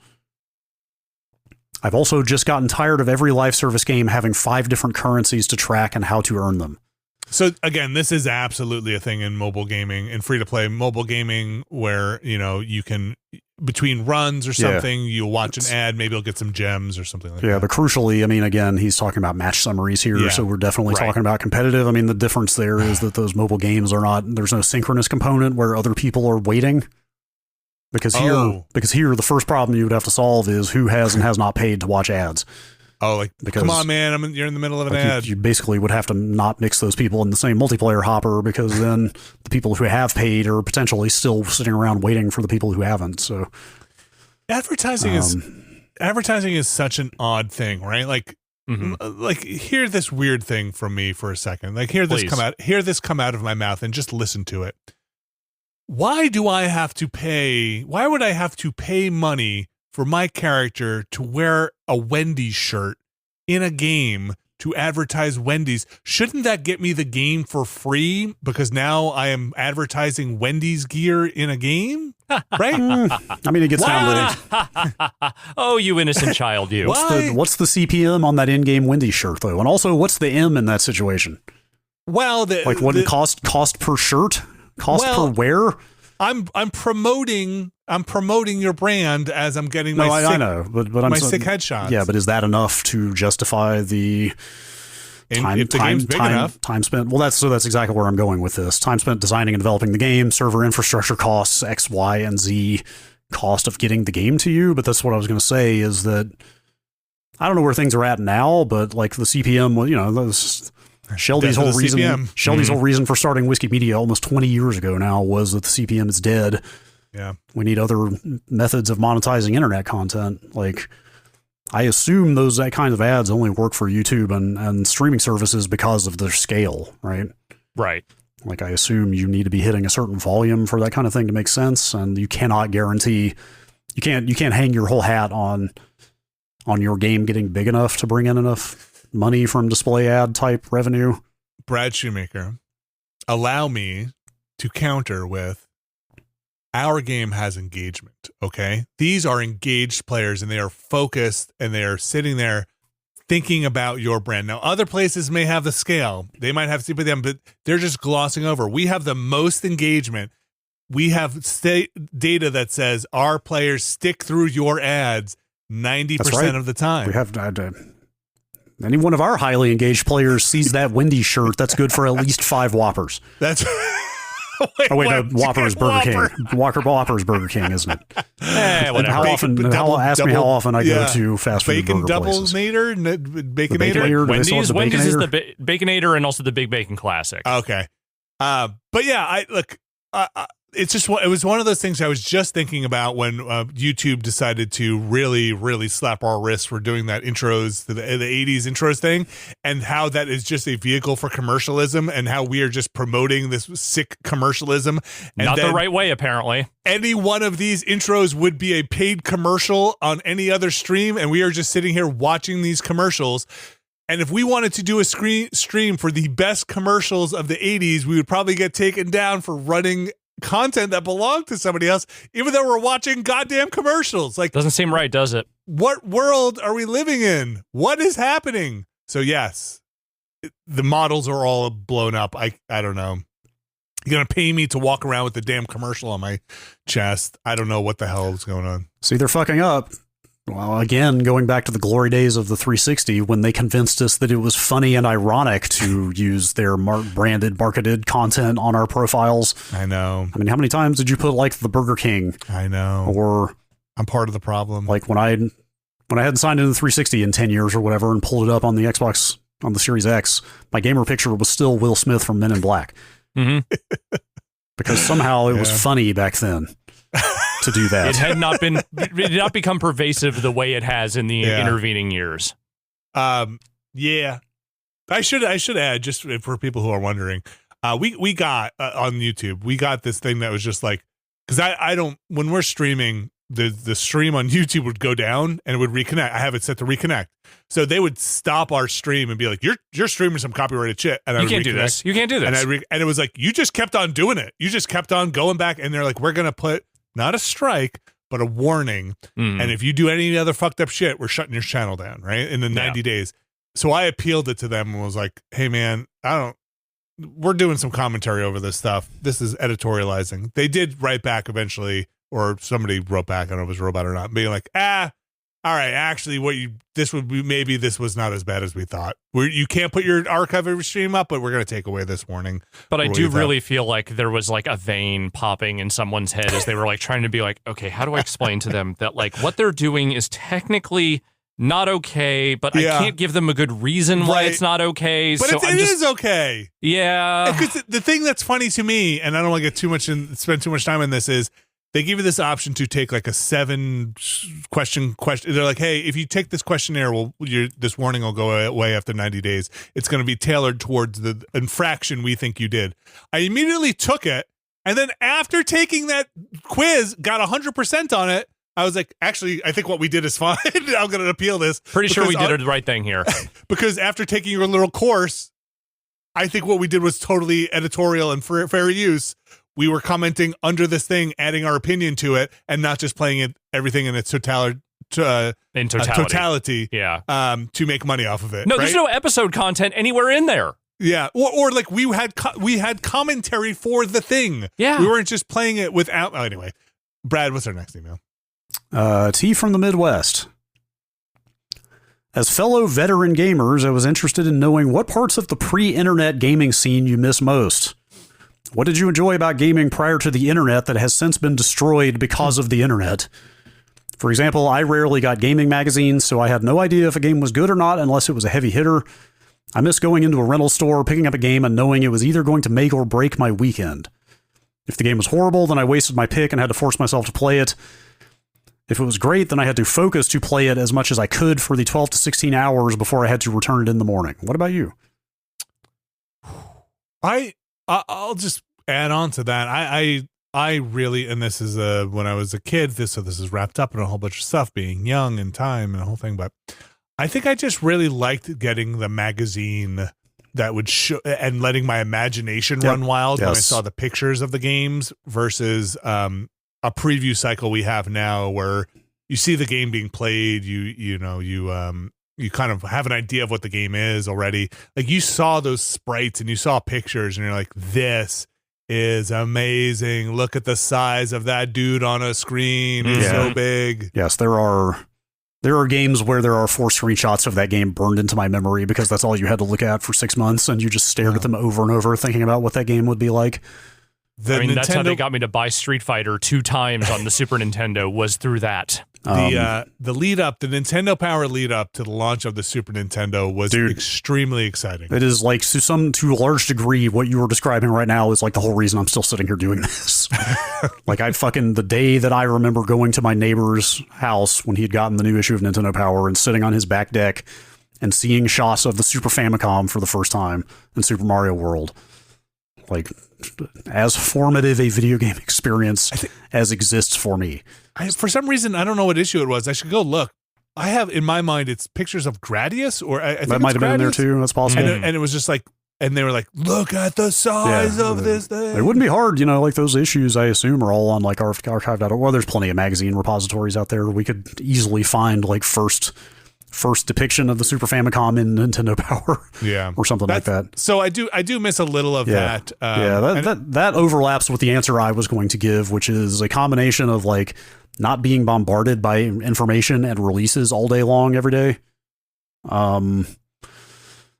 Speaker 3: I've also just gotten tired of every live service game having 5 different currencies to track and how to earn them.
Speaker 1: So again, this is absolutely a thing in mobile gaming, in free-to-play mobile gaming, where you can, between runs or something, you'll watch an ad, maybe you'll get some gems or something like that.
Speaker 3: Yeah, but crucially, I mean, again, he's talking about match summaries here, so we're definitely talking about competitive. I mean, the difference there is that those mobile games are not, there's no synchronous component where other people are waiting. Because here, the first problem you would have to solve is who has and has not paid to watch ads.
Speaker 1: Oh, come on, man! You're in the middle of an ad.
Speaker 3: You basically would have to not mix those people in the same multiplayer hopper, because then the people who have paid are potentially still sitting around waiting for the people who haven't. So,
Speaker 1: advertising is such an odd thing, right? Like hear this weird thing from me for a second. Like hear this come out of my mouth and just listen to it. Why do I have to pay? Why would I have to pay money for my character to wear a Wendy's shirt in a game to advertise Wendy's? Shouldn't that get me the game for free? Because now I am advertising Wendy's gear in a game, right?
Speaker 3: I mean, it gets down to
Speaker 2: oh, you innocent child, you.
Speaker 3: What's the CPM on that in-game Wendy's shirt, though? And also, what's the M in that situation?
Speaker 1: Well,
Speaker 3: what cost per shirt? Per wear?
Speaker 1: I'm promoting your brand as I'm getting my sick headshots.
Speaker 3: Yeah, but is that enough to justify the time spent? Well, that's exactly where I'm going with this. Time spent designing and developing the game, server infrastructure costs, X, Y, and Z, cost of getting the game to you. But that's what I was going to say is that I don't know where things are at now, but like the CPM, Shelby's whole reason for starting Whiskey Media almost 20 years ago now was that the CPM is dead.
Speaker 1: Yeah.
Speaker 3: We need other methods of monetizing internet content. Like, I assume that kind of ads only work for YouTube and streaming services because of their scale, right?
Speaker 2: Right.
Speaker 3: Like, I assume you need to be hitting a certain volume for that kind of thing to make sense, and you cannot guarantee you can't hang your whole hat on your game getting big enough to bring in enough money from display ad type revenue.
Speaker 1: Brad Shoemaker, allow me to counter with our game has engagement, okay? These are engaged players, and they are focused, and they are sitting there thinking about your brand. Now, other places may have the scale. They might have CPM, but they're just glossing over. We have the most engagement. We have data that says our players stick through your ads 90% of the time.
Speaker 3: We have any one of our highly engaged players sees that Wendy's shirt, that's good for at least 5 Whoppers.
Speaker 1: That's
Speaker 3: Whopper is Burger King. Whopper is Burger King, isn't it?
Speaker 2: Whatever.
Speaker 3: Ask me how often I go to fast food
Speaker 1: bacon
Speaker 3: burger places.
Speaker 1: Baconator?
Speaker 2: Wendy's is the Baconator and also the Big Bacon Classic.
Speaker 1: Okay. But yeah, it's just, it was one of those things I was just thinking about when YouTube decided to really, really slap our wrists for doing that intros, the 80s intros thing, and how that is just a vehicle for commercialism, and how we are just promoting this sick commercialism. And
Speaker 2: not the right way, apparently.
Speaker 1: Any one of these intros would be a paid commercial on any other stream, and we are just sitting here watching these commercials. And if we wanted to do a stream for the best commercials of the 80s, we would probably get taken down for running content that belonged to somebody else, even though we're watching goddamn commercials. Like,
Speaker 2: doesn't seem right, does it?
Speaker 1: What world are we living in? What is happening? So yes, the models are all blown up. I don't know. You're gonna pay me to walk around with the damn commercial on my chest. I don't know what the hell is going on.
Speaker 3: See, they're fucking up. Well, again, going back to the glory days of the 360, when they convinced us that it was funny and ironic to use their branded, marketed content on our profiles.
Speaker 1: I know.
Speaker 3: I mean, how many times did you put like the Burger King?
Speaker 1: I know.
Speaker 3: Or
Speaker 1: I'm part of the problem.
Speaker 3: Like when I hadn't signed into the 360 in 10 years or whatever and pulled it up on the Xbox, on the Series X, my gamer picture was still Will Smith from Men in Black.
Speaker 2: Mm-hmm.
Speaker 3: Because somehow it was funny back then. To do that.
Speaker 2: It did not become pervasive the way it has in the intervening years.
Speaker 1: Yeah. I should add, just for people who are wondering, we got on YouTube, we got this thing that was just like, because I don't, when we're streaming, the stream on YouTube would go down and it would reconnect. I have it set to reconnect. So they would stop our stream and be like, you're streaming some copyrighted shit. And
Speaker 2: you can't do this. You can't do this.
Speaker 1: And it was like, you just kept on doing it. You just kept on going back. And they're like, we're going to put not a strike, but a warning. And if you do any other fucked up shit, we're shutting your channel down, right? In the 90 days. So I appealed it to them and was like, hey man, we're doing some commentary over this stuff. This is editorializing. They did write back eventually, or somebody wrote back, I don't know if it was a robot or not, being like, all right, actually maybe this was not as bad as we thought. You can't put your archive of your stream up, but we're going to take away this warning.
Speaker 2: But I do really feel like there was like a vein popping in someone's head as they were like trying to be like, okay, how do I explain to them that like what they're doing is technically not okay, but I can't give them a good reason why it's not okay.
Speaker 1: But
Speaker 2: so
Speaker 1: it is okay.
Speaker 2: Yeah.
Speaker 1: Because the thing that's funny to me, and I don't want to get spend too much time on this, is they give you this option to take like a 7 question. They're like, hey, if you take this questionnaire, this warning will go away after 90 days. It's going to be tailored towards the infraction we think you did. I immediately took it. And then after taking that quiz, got 100% on it. I was like, actually, I think what we did is fine. I'm going to appeal this.
Speaker 2: Pretty sure we did the right thing here.
Speaker 1: Because after taking your little course, I think what we did was totally editorial and fair use. We were commenting under this thing, adding our opinion to it, and not just playing everything in its totality.
Speaker 2: Yeah.
Speaker 1: To make money off of it.
Speaker 2: No, there's no episode content anywhere in there.
Speaker 1: Yeah. Or like we had commentary for the thing.
Speaker 2: Yeah.
Speaker 1: We weren't just playing it without. Oh, anyway, Brad, what's our next email?
Speaker 3: T from the Midwest. As fellow veteran gamers, I was interested in knowing what parts of the pre-internet gaming scene you miss most. What did you enjoy about gaming prior to the internet that has since been destroyed because of the internet? For example, I rarely got gaming magazines, so I had no idea if a game was good or not unless it was a heavy hitter. I miss going into a rental store, picking up a game, and knowing it was either going to make or break my weekend. If the game was horrible, then I wasted my pick and had to force myself to play it. If it was great, then I had to focus to play it as much as I could for the 12 to 16 hours before I had to return it in the morning. What about you?
Speaker 1: I'll just add on to that. I really, and this is when I was a kid, this is wrapped up in a whole bunch of stuff, being young and time and a whole thing, but I think I just really liked getting the magazine that would show and letting my imagination run wild when I saw the pictures of the games versus a preview cycle we have now where you see the game being played, you kind of have an idea of what the game is already. Like you saw those sprites and you saw pictures and you're like, this is amazing. Look at the size of that dude on a screen. He's so big.
Speaker 3: Yes, there are games where there are 4 screenshots of that game burned into my memory because that's all you had to look at for 6 months, and you just stared at them over and over thinking about what that game would be like.
Speaker 2: That's how they got me to buy Street Fighter 2 times on the Super Nintendo, was through that.
Speaker 1: The lead up, the Nintendo Power lead up to the launch of the Super Nintendo was extremely exciting.
Speaker 3: It is like to a large degree what you were describing right now is like the whole reason I'm still sitting here doing this. Like the day that I remember going to my neighbor's house when he had gotten the new issue of Nintendo Power and sitting on his back deck and seeing shots of the Super Famicom for the first time in Super Mario World. Like as formative a video game experience as exists for me.
Speaker 1: For some reason, I don't know what issue it was. I should go look. I have in my mind, it's pictures of Gradius, or I think
Speaker 3: that might have been in there too. That's possible.
Speaker 1: And it was just like, and they were like, look at the size of this thing.
Speaker 3: It wouldn't be hard, like those issues, I assume, are all on like archive.org. Well, there's plenty of magazine repositories out there. We could easily find like first depiction of the Super Famicom in Nintendo Power, or something like that.
Speaker 1: So I do miss a little of that.
Speaker 3: That overlaps with the answer I was going to give, which is a combination of like not being bombarded by information and releases all day long every day.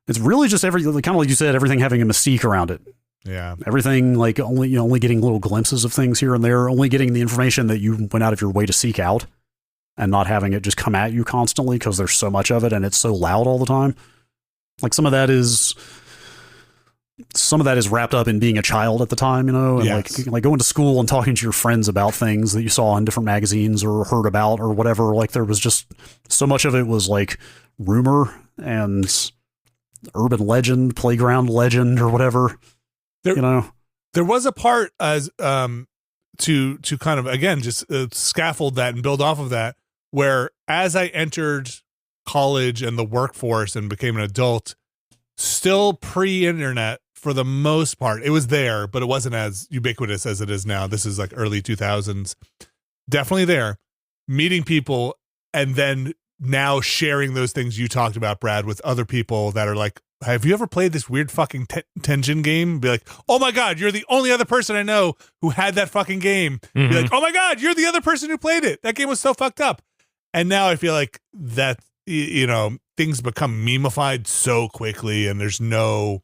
Speaker 3: It's really just kind of like you said, everything having a mystique around it.
Speaker 1: Yeah,
Speaker 3: everything like only getting little glimpses of things here and there, only getting the information that you went out of your way to seek out. And not having it just come at you constantly because there's so much of it and it's so loud all the time. Like some of that is wrapped up in being a child at the time, and like going to school and talking to your friends about things that you saw in different magazines or heard about or whatever. Like there was just so much of it was like rumor and urban legend, playground legend or whatever.
Speaker 1: There was a part as to kind of again just scaffold that and build off of that, where as I entered college and the workforce and became an adult, still pre-internet for the most part, it was there, but it wasn't as ubiquitous as it is now. This is like early 2000s. Definitely there, meeting people, and then now sharing those things you talked about, Brad, with other people that are like, have you ever played this weird fucking Tenjin game? Be like, oh my God, you're the only other person I know who had that fucking game. Be like, oh my God, you're the other person who played it. That game was so fucked up. And now I feel like that, things become memeified so quickly, and there's no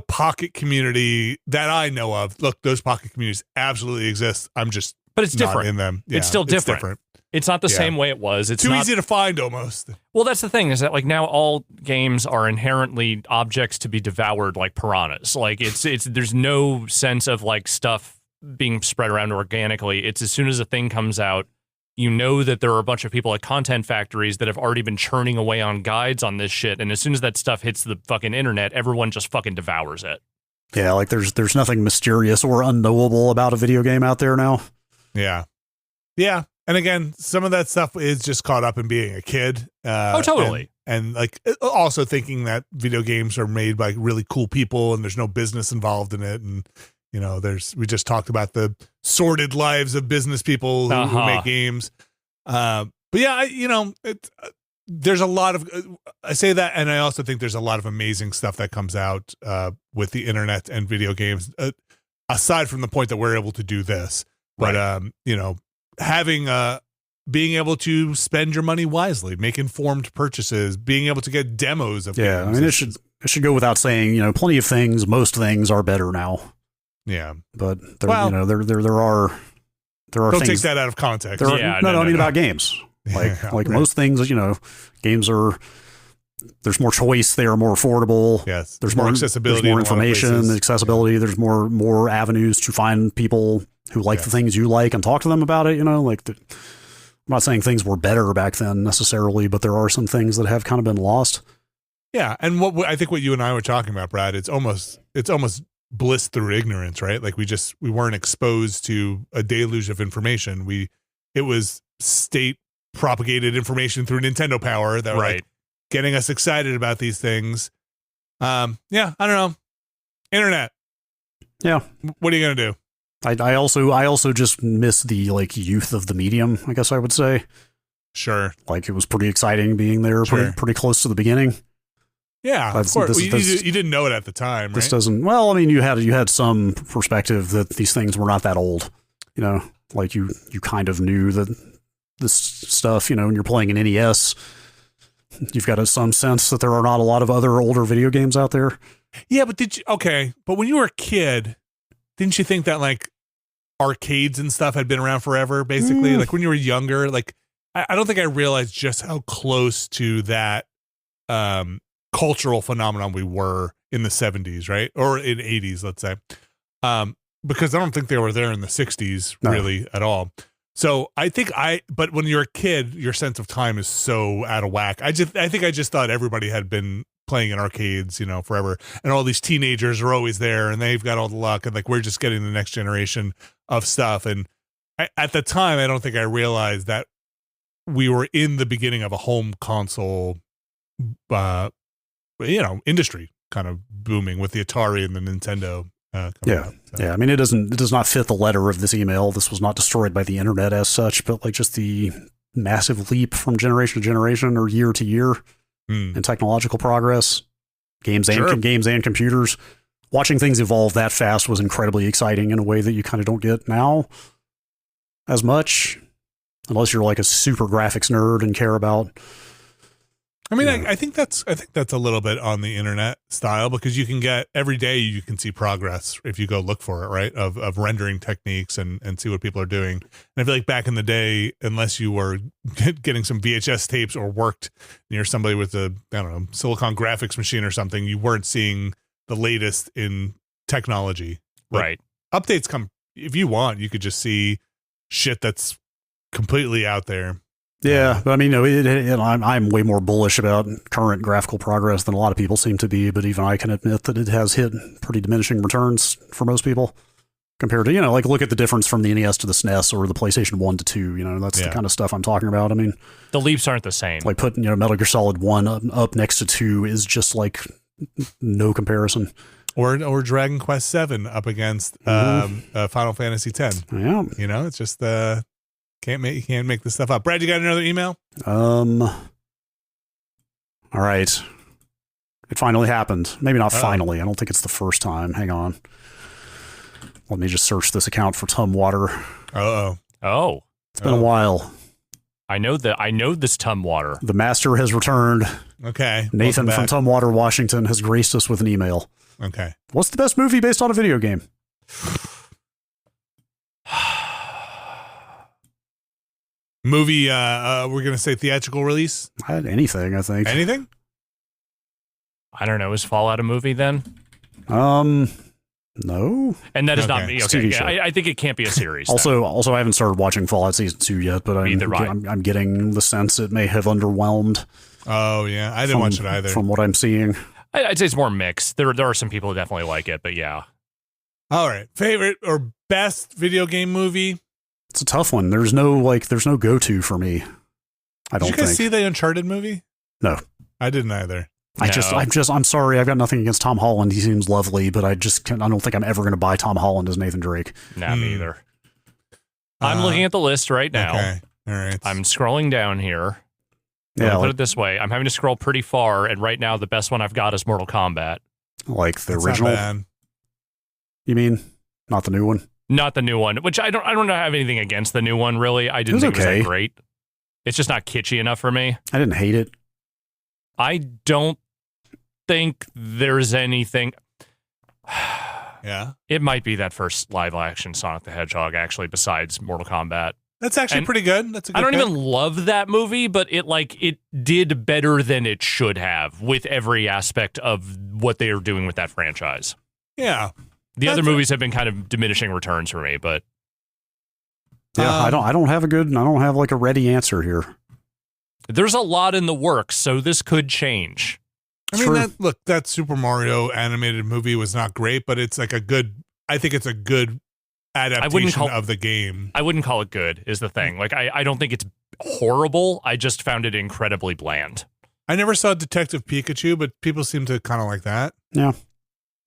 Speaker 1: pocket community that I know of. Look, those pocket communities absolutely exist. I'm just
Speaker 2: but it's different
Speaker 1: in them.
Speaker 2: It's still different. It's not the same way it was. It's
Speaker 1: too easy to find almost.
Speaker 2: Well, that's the thing, is that like now all games are inherently objects to be devoured like piranhas. Like it's there's no sense of like stuff being spread around organically. It's as soon as a thing comes out, that there are a bunch of people at content factories that have already been churning away on guides on this shit, and as soon as that stuff hits the fucking internet, everyone just fucking devours it.
Speaker 3: Yeah, like there's nothing mysterious or unknowable about a video game out there now.
Speaker 1: Yeah. Yeah. And again, some of that stuff is just caught up in being a kid.
Speaker 2: Totally.
Speaker 1: And like also thinking that video games are made by really cool people and there's no business involved in it. And, we just talked about the sordid lives of business people who make games. But yeah, there's a lot of, I say that, and I also think there's a lot of amazing stuff that comes out with the internet and video games, aside from the point that we're able to do this. But, having being able to spend your money wisely, make informed purchases, being able to get demos of games.
Speaker 3: I mean, it should go without saying, plenty of things, most things are better now.
Speaker 1: Yeah.
Speaker 3: But there,
Speaker 1: Well,
Speaker 3: there are
Speaker 1: don't
Speaker 3: things,
Speaker 1: take that out of context.
Speaker 3: There are,
Speaker 2: Yeah,
Speaker 3: no, I mean
Speaker 2: no.
Speaker 3: about games. Like
Speaker 1: Yeah,
Speaker 3: like
Speaker 1: right.
Speaker 3: most things, games are. There's more choice. They are more affordable.
Speaker 1: Yes.
Speaker 3: There's more
Speaker 1: accessibility.
Speaker 3: There's more
Speaker 1: in a lot of
Speaker 3: information,
Speaker 1: places.
Speaker 3: accessibility. There's more avenues to find people who like the things you like and talk to them about it. I'm not saying things were better back then necessarily, but there are some things that have kind of been lost.
Speaker 1: Yeah, and I think what you and I were talking about, Brad, it's almost bliss through ignorance, right? Like we weren't exposed to a deluge of information. It was state propagated information through Nintendo Power that were like getting us excited about these things. Yeah, I don't know. Internet.
Speaker 3: Yeah.
Speaker 1: What are you gonna do?
Speaker 3: I also just miss the youth of the medium, I guess I would say.
Speaker 1: Sure.
Speaker 3: Like it was pretty exciting being there,
Speaker 1: Sure.
Speaker 3: pretty close to the beginning.
Speaker 1: Yeah, of course. You didn't know it at the time, right?
Speaker 3: This doesn't. Well, I mean, you had some perspective that these things were not that old. Like you kind of knew that this stuff. When you're playing an NES, you've got some sense that there are not a lot of other older video games out there.
Speaker 1: Yeah, but but when you were a kid, didn't you think that like arcades and stuff had been around forever? Basically, like when you were younger, like I don't think I realized just how close to that cultural phenomenon we were in the 70s, right? Or in 80s, let's say. Because I don't think they were there in the 60s really at all. So but when you're a kid, your sense of time is so out of whack. I think I just thought everybody had been playing in arcades, forever. And all these teenagers are always there and they've got all the luck. And like, we're just getting the next generation of stuff. And at the time, I don't think I realized that we were in the beginning of a home console, industry kind of booming with the Atari and the Nintendo.
Speaker 3: Yeah. I mean, it does not fit the letter of this email. This was not destroyed by the internet as such, but like just the massive leap from generation to generation or year to year in technological progress, games and computers. Watching things evolve that fast was incredibly exciting in a way that you kind of don't get now as much, unless you're like a super graphics nerd and care about.
Speaker 1: I mean, I think that's a little bit on the internet style, because you can get every day you can see progress if you go look for it, right? Of rendering techniques and see what people are doing. And I feel like back in the day, unless you were getting some VHS tapes or worked near somebody with a, I don't know, Silicon graphics machine or something, you weren't seeing the latest in technology. But
Speaker 2: right.
Speaker 1: Updates come, if you want, you could just see shit that's completely out there.
Speaker 3: Yeah, but I mean, I'm way more bullish about current graphical progress than a lot of people seem to be, but even I can admit that it has hit pretty diminishing returns for most people compared to, like look at the difference from the NES to the SNES or the PlayStation 1 to 2, that's the kind of stuff I'm talking about. I mean,
Speaker 2: the leaps aren't the same.
Speaker 3: Like putting, Metal Gear Solid 1 up next to 2 is just like no comparison.
Speaker 1: Or Dragon Quest VII up against Final Fantasy X.
Speaker 3: Yeah.
Speaker 1: It's just can't make this stuff up. Brad, you got another email?
Speaker 3: All right. It finally happened. Maybe not finally. I don't think it's the first time. Hang on. Let me just search this account for Tumwater.
Speaker 2: Oh.
Speaker 3: It's been a while.
Speaker 2: I know this Tumwater.
Speaker 3: The master has returned.
Speaker 1: Okay.
Speaker 3: Nathan from Tumwater, Washington has graced us with an email.
Speaker 1: Okay.
Speaker 3: What's the best movie based on a video game?
Speaker 1: Movie, we're going to say theatrical release?
Speaker 3: Anything, I think.
Speaker 1: Anything?
Speaker 2: I don't know. Is Fallout a movie then?
Speaker 3: No.
Speaker 2: And that is not me. Okay.
Speaker 3: Yeah,
Speaker 2: I think it can't be a series.
Speaker 3: Also, I haven't started watching Fallout Season 2 yet, but I'm getting the sense it may have underwhelmed.
Speaker 1: Oh, yeah. I didn't watch it either.
Speaker 3: From what I'm seeing.
Speaker 2: I'd say it's more mixed. There are some people who definitely like it, but yeah.
Speaker 1: All right. Favorite or best video game movie?
Speaker 3: It's a tough one. There's no go-to for me. I don't think.
Speaker 1: Did you guys see the Uncharted movie?
Speaker 3: No.
Speaker 1: I didn't either.
Speaker 3: I'm sorry. I've got nothing against Tom Holland. He seems lovely, but I don't think I'm ever going to buy Tom Holland as Nathan Drake.
Speaker 2: Nah, me either. I'm looking at the list right now.
Speaker 1: Okay. All right.
Speaker 2: I'm scrolling down here.
Speaker 3: Yeah.
Speaker 2: Put it this way. I'm having to scroll pretty far, and right now the best one I've got is Mortal Kombat.
Speaker 3: Like the
Speaker 1: That's
Speaker 3: original?
Speaker 1: not bad.
Speaker 3: You mean? Not the new one?
Speaker 2: Not the new one, which I don't have anything against the new one, really. I didn't think it was that great. It's just not kitschy enough for me.
Speaker 3: I didn't hate it.
Speaker 2: I don't think there's anything.
Speaker 1: Yeah.
Speaker 2: It might be that first live action Sonic the Hedgehog, actually, besides Mortal Kombat.
Speaker 1: That's actually pretty good. That's a good
Speaker 2: I don't
Speaker 1: pick.
Speaker 2: even love that movie, but it did better than it should have with every aspect of what they are doing with that franchise.
Speaker 1: Yeah.
Speaker 2: The other movies have been kind of diminishing returns for me, but
Speaker 3: yeah, I don't have like a ready answer here.
Speaker 2: there's a lot in the works, so this could change.
Speaker 1: I mean, that Super Mario animated movie was not great, but it's like I think it's a good adaptation of the game.
Speaker 2: I wouldn't call it good, is the thing. Like, I don't think it's horrible. I just found it incredibly bland.
Speaker 1: I never saw Detective Pikachu, but people seem to kind of like that.
Speaker 3: Yeah.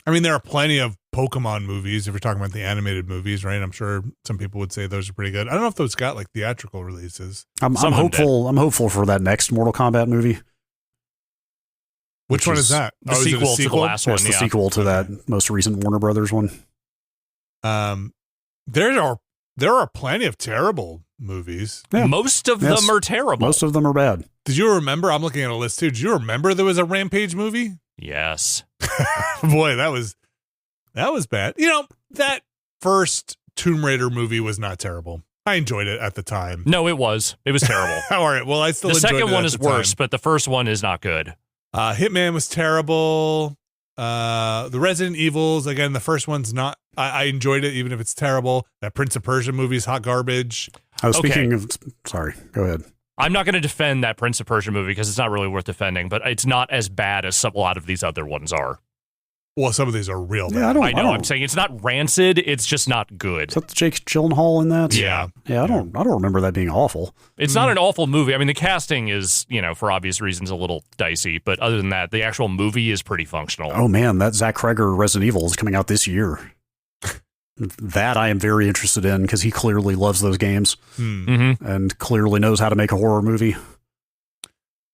Speaker 1: I mean, there are plenty of Pokemon movies if you're talking about the animated movies, right? I'm sure some people would say those are pretty good. I don't know if those got like theatrical releases.
Speaker 3: I'm hopeful. I'm hopeful for that next Mortal Kombat movie.
Speaker 1: Which one is that?
Speaker 2: The sequel to the last one.
Speaker 3: It's the sequel to that most recent Warner Brothers one.
Speaker 1: There are plenty of terrible movies.
Speaker 3: Yeah.
Speaker 2: Most of them are terrible.
Speaker 3: Most of them are bad.
Speaker 1: Did you remember? I'm looking at a list too. Did you remember there was a Rampage movie?
Speaker 2: Yes.
Speaker 1: Boy, that was bad. You know, that first Tomb Raider movie was not terrible. I enjoyed it at the time.
Speaker 2: No, it was. It was terrible.
Speaker 1: All right. Well, I still enjoyed it.
Speaker 2: The second one
Speaker 1: at
Speaker 2: is
Speaker 1: the time.
Speaker 2: worse, but the first one is not good.
Speaker 1: Hitman was terrible. The Resident Evils, again, the first one's not. I enjoyed it, even if it's terrible. That Prince of Persia movie is hot garbage.
Speaker 3: I was speaking of. Sorry, go ahead.
Speaker 2: I'm not going to defend that Prince of Persia movie because it's not really worth defending, but it's not as bad as a lot of these other ones are.
Speaker 1: Well, some of these are real bad.
Speaker 3: Yeah,
Speaker 2: I know. I'm saying it's not rancid. It's just not good.
Speaker 3: Is that the Jake Gyllenhaal in that?
Speaker 2: Yeah.
Speaker 3: Yeah, I don't remember that being awful.
Speaker 2: It's not an awful movie. I mean, the casting is, for obvious reasons, a little dicey. But other than that, the actual movie is pretty functional.
Speaker 3: Oh, man, that Zach Kreger Resident Evil is coming out this year. That I am very interested in because he clearly loves those games and clearly knows how to make a horror movie.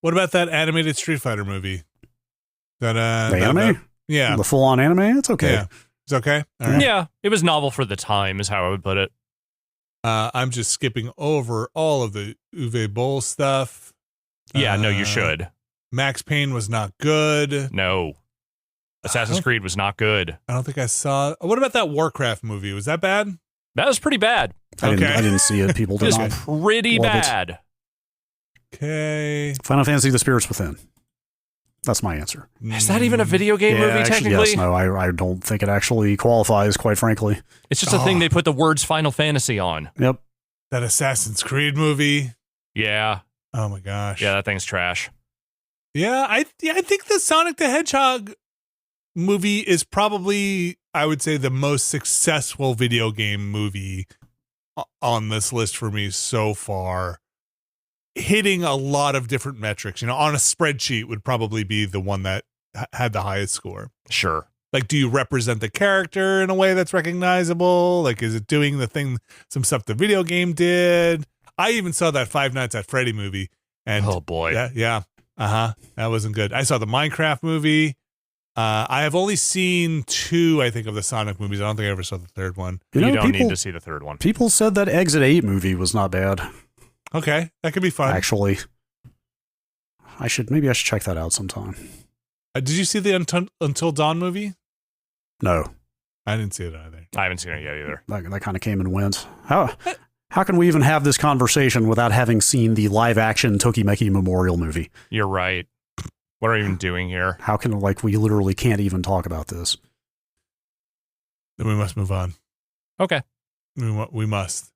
Speaker 1: What about that animated Street Fighter movie?
Speaker 3: The anime?
Speaker 1: Yeah.
Speaker 3: The full-on anime? It's okay.
Speaker 1: Yeah. It's okay? All right.
Speaker 2: Yeah, it was novel for the time is how I would put it.
Speaker 1: I'm just skipping over all of the Uwe Boll stuff.
Speaker 2: Yeah, no, you should.
Speaker 1: Max Payne was not good.
Speaker 2: No. Assassin's Creed was not good.
Speaker 1: I don't think I saw. What about that Warcraft movie? Was that bad?
Speaker 2: That was pretty bad.
Speaker 3: I didn't see it. People did
Speaker 2: It
Speaker 3: not.
Speaker 2: was pretty bad.
Speaker 1: Okay.
Speaker 3: Final Fantasy: The Spirits Within. That's my answer.
Speaker 2: Is that even a video game movie,
Speaker 3: actually,
Speaker 2: technically?
Speaker 3: Yes, no, I don't think it actually qualifies, quite frankly.
Speaker 2: It's just a thing they put the words Final Fantasy on.
Speaker 3: Yep.
Speaker 1: That Assassin's Creed movie.
Speaker 2: Yeah.
Speaker 1: Oh my gosh.
Speaker 2: Yeah, that thing's trash.
Speaker 1: Yeah, I think the Sonic the Hedgehog movie is probably, I would say, the most successful video game movie on this list for me so far. Hitting a lot of different metrics, on a spreadsheet would probably be the one that had the highest score.
Speaker 2: Sure.
Speaker 1: Like, do you represent the character in a way that's recognizable? Like, is it doing some stuff the video game did? I even saw that Five Nights at Freddy movie. And
Speaker 2: oh, boy.
Speaker 1: Yeah. That wasn't good. I saw the Minecraft movie. I have only seen 2, I think, of the Sonic movies. I don't think I ever saw the third one.
Speaker 2: You don't need to see the third one.
Speaker 3: People said that Exit 8 movie was not bad.
Speaker 1: Okay, that could be fun.
Speaker 3: Actually, maybe I should check that out sometime.
Speaker 1: Did you see the Until Dawn movie?
Speaker 3: No.
Speaker 1: I didn't see it either.
Speaker 2: I haven't seen it yet either.
Speaker 3: That kind of came and went. How can we even have this conversation without having seen the live-action Tokimeki Memorial movie?
Speaker 2: You're right. What are we even doing here?
Speaker 3: How can, we literally can't even talk about this?
Speaker 1: Then we must move on.
Speaker 2: Okay.
Speaker 1: We must.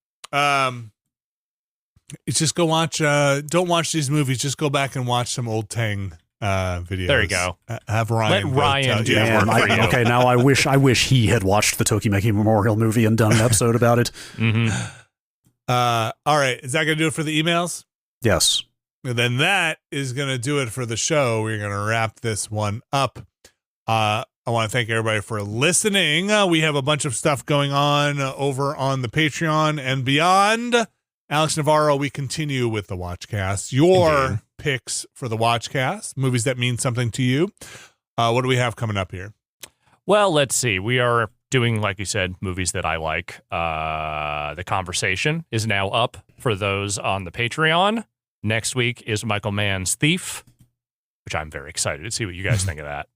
Speaker 1: It's just go watch, don't watch these movies. Just go back and watch some old Tang videos.
Speaker 2: There you go.
Speaker 1: Have Ryan.
Speaker 2: Let Ryan do that work for you.
Speaker 3: Okay, now I wish he had watched the Tokimeki Memorial movie and done an episode about it.
Speaker 1: All right. Is that going to do it for the emails?
Speaker 3: Yes.
Speaker 1: And then that is going to do it for the show. We're going to wrap this one up. I want to thank everybody for listening. We have a bunch of stuff going on over on the Patreon and beyond. Alex Navarro, we continue with the Watchcast. Your picks for the Watchcast, movies that mean something to you. What do we have coming up here?
Speaker 2: Well, let's see. We are doing, like you said, movies that I like. The Conversation is now up for those on the Patreon. Next week is Michael Mann's Thief, which I'm very excited to see what you guys think of that.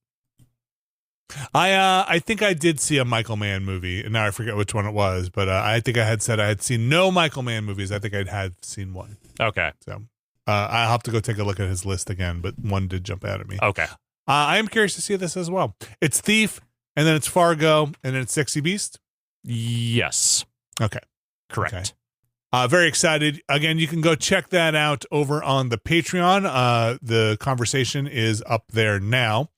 Speaker 1: I think I did see a Michael Mann movie, and now I forget which one it was, but I think I had said I had seen no Michael Mann movies. I think I had seen one.
Speaker 2: Okay.
Speaker 1: So I'll have to go take a look at his list again, but one did jump out at me.
Speaker 2: Okay.
Speaker 1: I am curious to see this as well. It's Thief, and then it's Fargo, and then it's Sexy Beast?
Speaker 2: Yes.
Speaker 1: Okay.
Speaker 2: Correct.
Speaker 1: Okay. Very excited. Again, you can go check that out over on the Patreon. The conversation is up there now.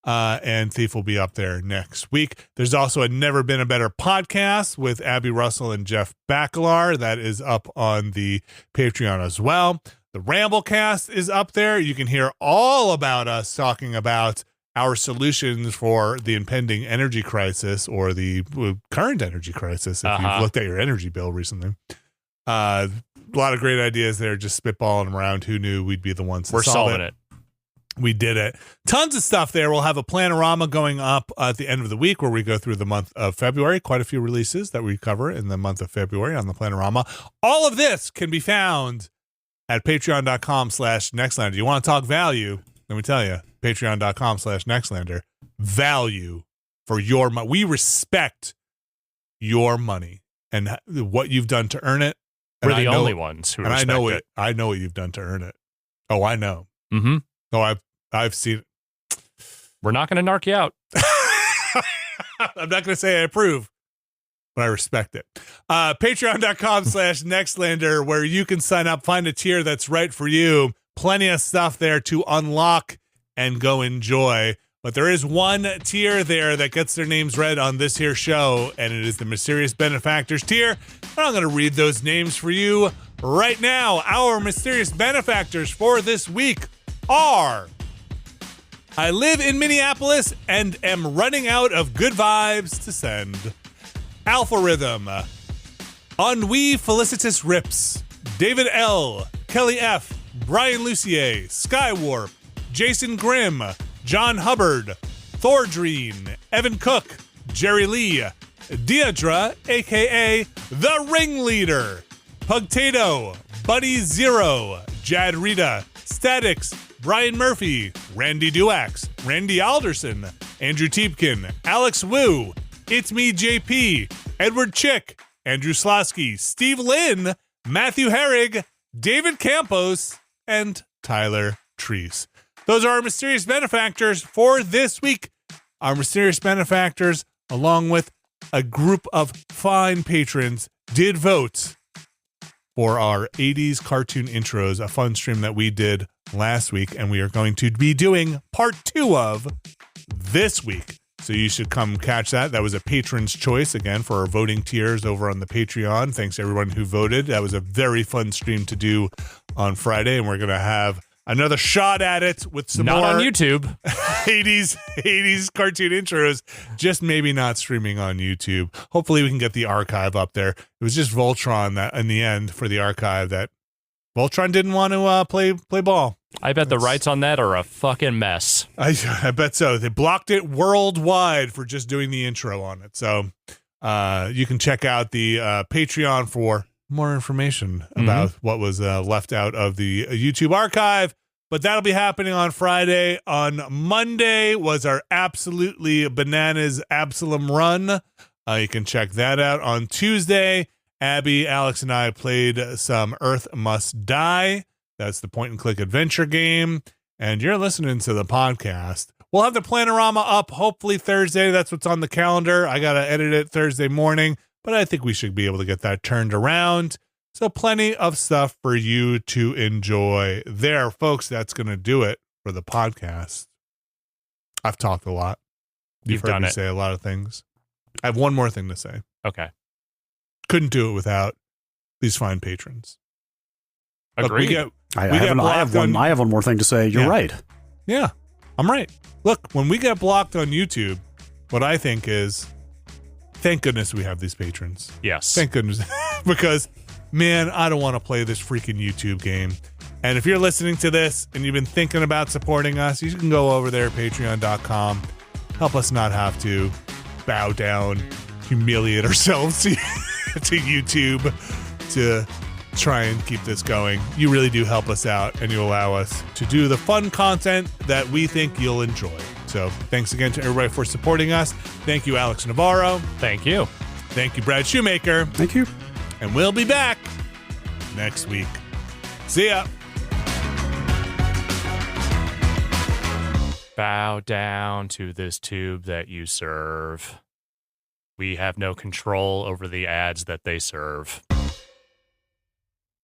Speaker 1: And Thief will be up there next week. There's also a Never Been a Better podcast with Abby Russell and Jeff Bacalar. That is up on the Patreon as well. The Ramblecast is up there. You can hear all about us talking about our solutions for the impending energy crisis or the current energy crisis if you've looked at your energy bill recently. A lot of great ideas there, just spitballing them around. Who knew we'd be the ones to
Speaker 2: We're
Speaker 1: solve
Speaker 2: solving it.
Speaker 1: We did it. Tons of stuff there. We'll have a Planorama going up at the end of the week where we go through the month of February. Quite a few releases that we cover in the month of February on the Planorama. All of this can be found at patreon.com/Nextlander. You want to talk value? Let me tell you, patreon.com/Nextlander. Value for your money. We respect your money and what you've done to earn it.
Speaker 2: We're the only ones who respect it.
Speaker 1: I know what you've done to earn it. Oh, I know.
Speaker 2: Mm-hmm.
Speaker 1: Oh, I've seen it.
Speaker 2: We're not going to narc you out.
Speaker 1: I'm not going to say I approve, but I respect it. Patreon.com/Nextlander, where you can sign up, find a tier that's right for you. Plenty of stuff there to unlock and go enjoy. But there is one tier there that gets their names read on this here show, and it is the Mysterious Benefactors tier. And I'm going to read those names for you right now. Our Mysterious Benefactors for this week are: I live in Minneapolis and am running out of good vibes to send. Alpha Rhythm, Ennui Felicitous Rips, David L, Kelly F, Brian Lucier, Skywarp, Jason Grimm, John Hubbard, Thordreen, Evan Cook, Jerry Lee, Deidre, aka The Ringleader, Pugtato, Buddy Zero, Jad Rita, Statics, Brian Murphy, Randy Duax, Randy Alderson, Andrew Teepkin, Alex Wu, It's Me JP, Edward Chick, Andrew Slosky, Steve Lynn, Matthew Herrig, David Campos, and Tyler Treese. Those are our Mysterious Benefactors for this week. Our Mysterious Benefactors, along with a group of fine patrons, did vote for our 80s cartoon intros, a fun stream that we did last week, and we are going to be doing part 2 of this week. So you should come catch that. That was a patron's choice, again, for our voting tiers over on the Patreon. Thanks to everyone who voted. That was a very fun stream to do on Friday, and we're going to have another shot at it with some
Speaker 2: not
Speaker 1: more
Speaker 2: on YouTube
Speaker 1: 80s cartoon intros, just maybe not streaming on YouTube. Hopefully we can get the archive up there. It was just Voltron that in the end for the archive that Voltron didn't want to play ball.
Speaker 2: I bet the rights on that are a fucking mess.
Speaker 1: I bet so. They blocked it worldwide for just doing the intro on it. So you can check out the Patreon for more information about what was left out of the YouTube archive. But that'll be happening on Friday. On Monday was our absolutely bananas Absolum run. You can check that out. On Tuesday, Abby, Alex, and I played some Earth Must Die. That's the point-and-click adventure game. And you're listening to the podcast. We'll have the Planorama up hopefully Thursday. That's what's on the calendar. I got to edit it Thursday morning, but I think we should be able to get that turned around. So plenty of stuff for you to enjoy there, folks. That's going to do it for the podcast. I've talked a lot. You've heard me say a lot of things. I have one more thing to say.
Speaker 2: Okay.
Speaker 1: Couldn't do it without these fine patrons.
Speaker 2: Agreed.
Speaker 3: I have one more thing to say. You're right.
Speaker 1: Yeah, I'm right. Look, when we get blocked on YouTube, what I think is, thank goodness we have these patrons.
Speaker 2: Yes.
Speaker 1: Thank goodness. Because, man, I don't want to play this freaking YouTube game. And if you're listening to this and you've been thinking about supporting us, you can go over there at patreon.com. Help us not have to bow down, humiliate ourselves to YouTube, to try and keep this going. You really do help us out, and you allow us to do the fun content that we think you'll enjoy. So thanks again to everybody for supporting us. Thank you, Alex Navarro.
Speaker 2: Thank you.
Speaker 1: Thank you, Brad Shoemaker.
Speaker 3: Thank you.
Speaker 1: And we'll be back next week. See ya.
Speaker 2: Bow down to this tube that you serve. We have no control over the ads that they serve.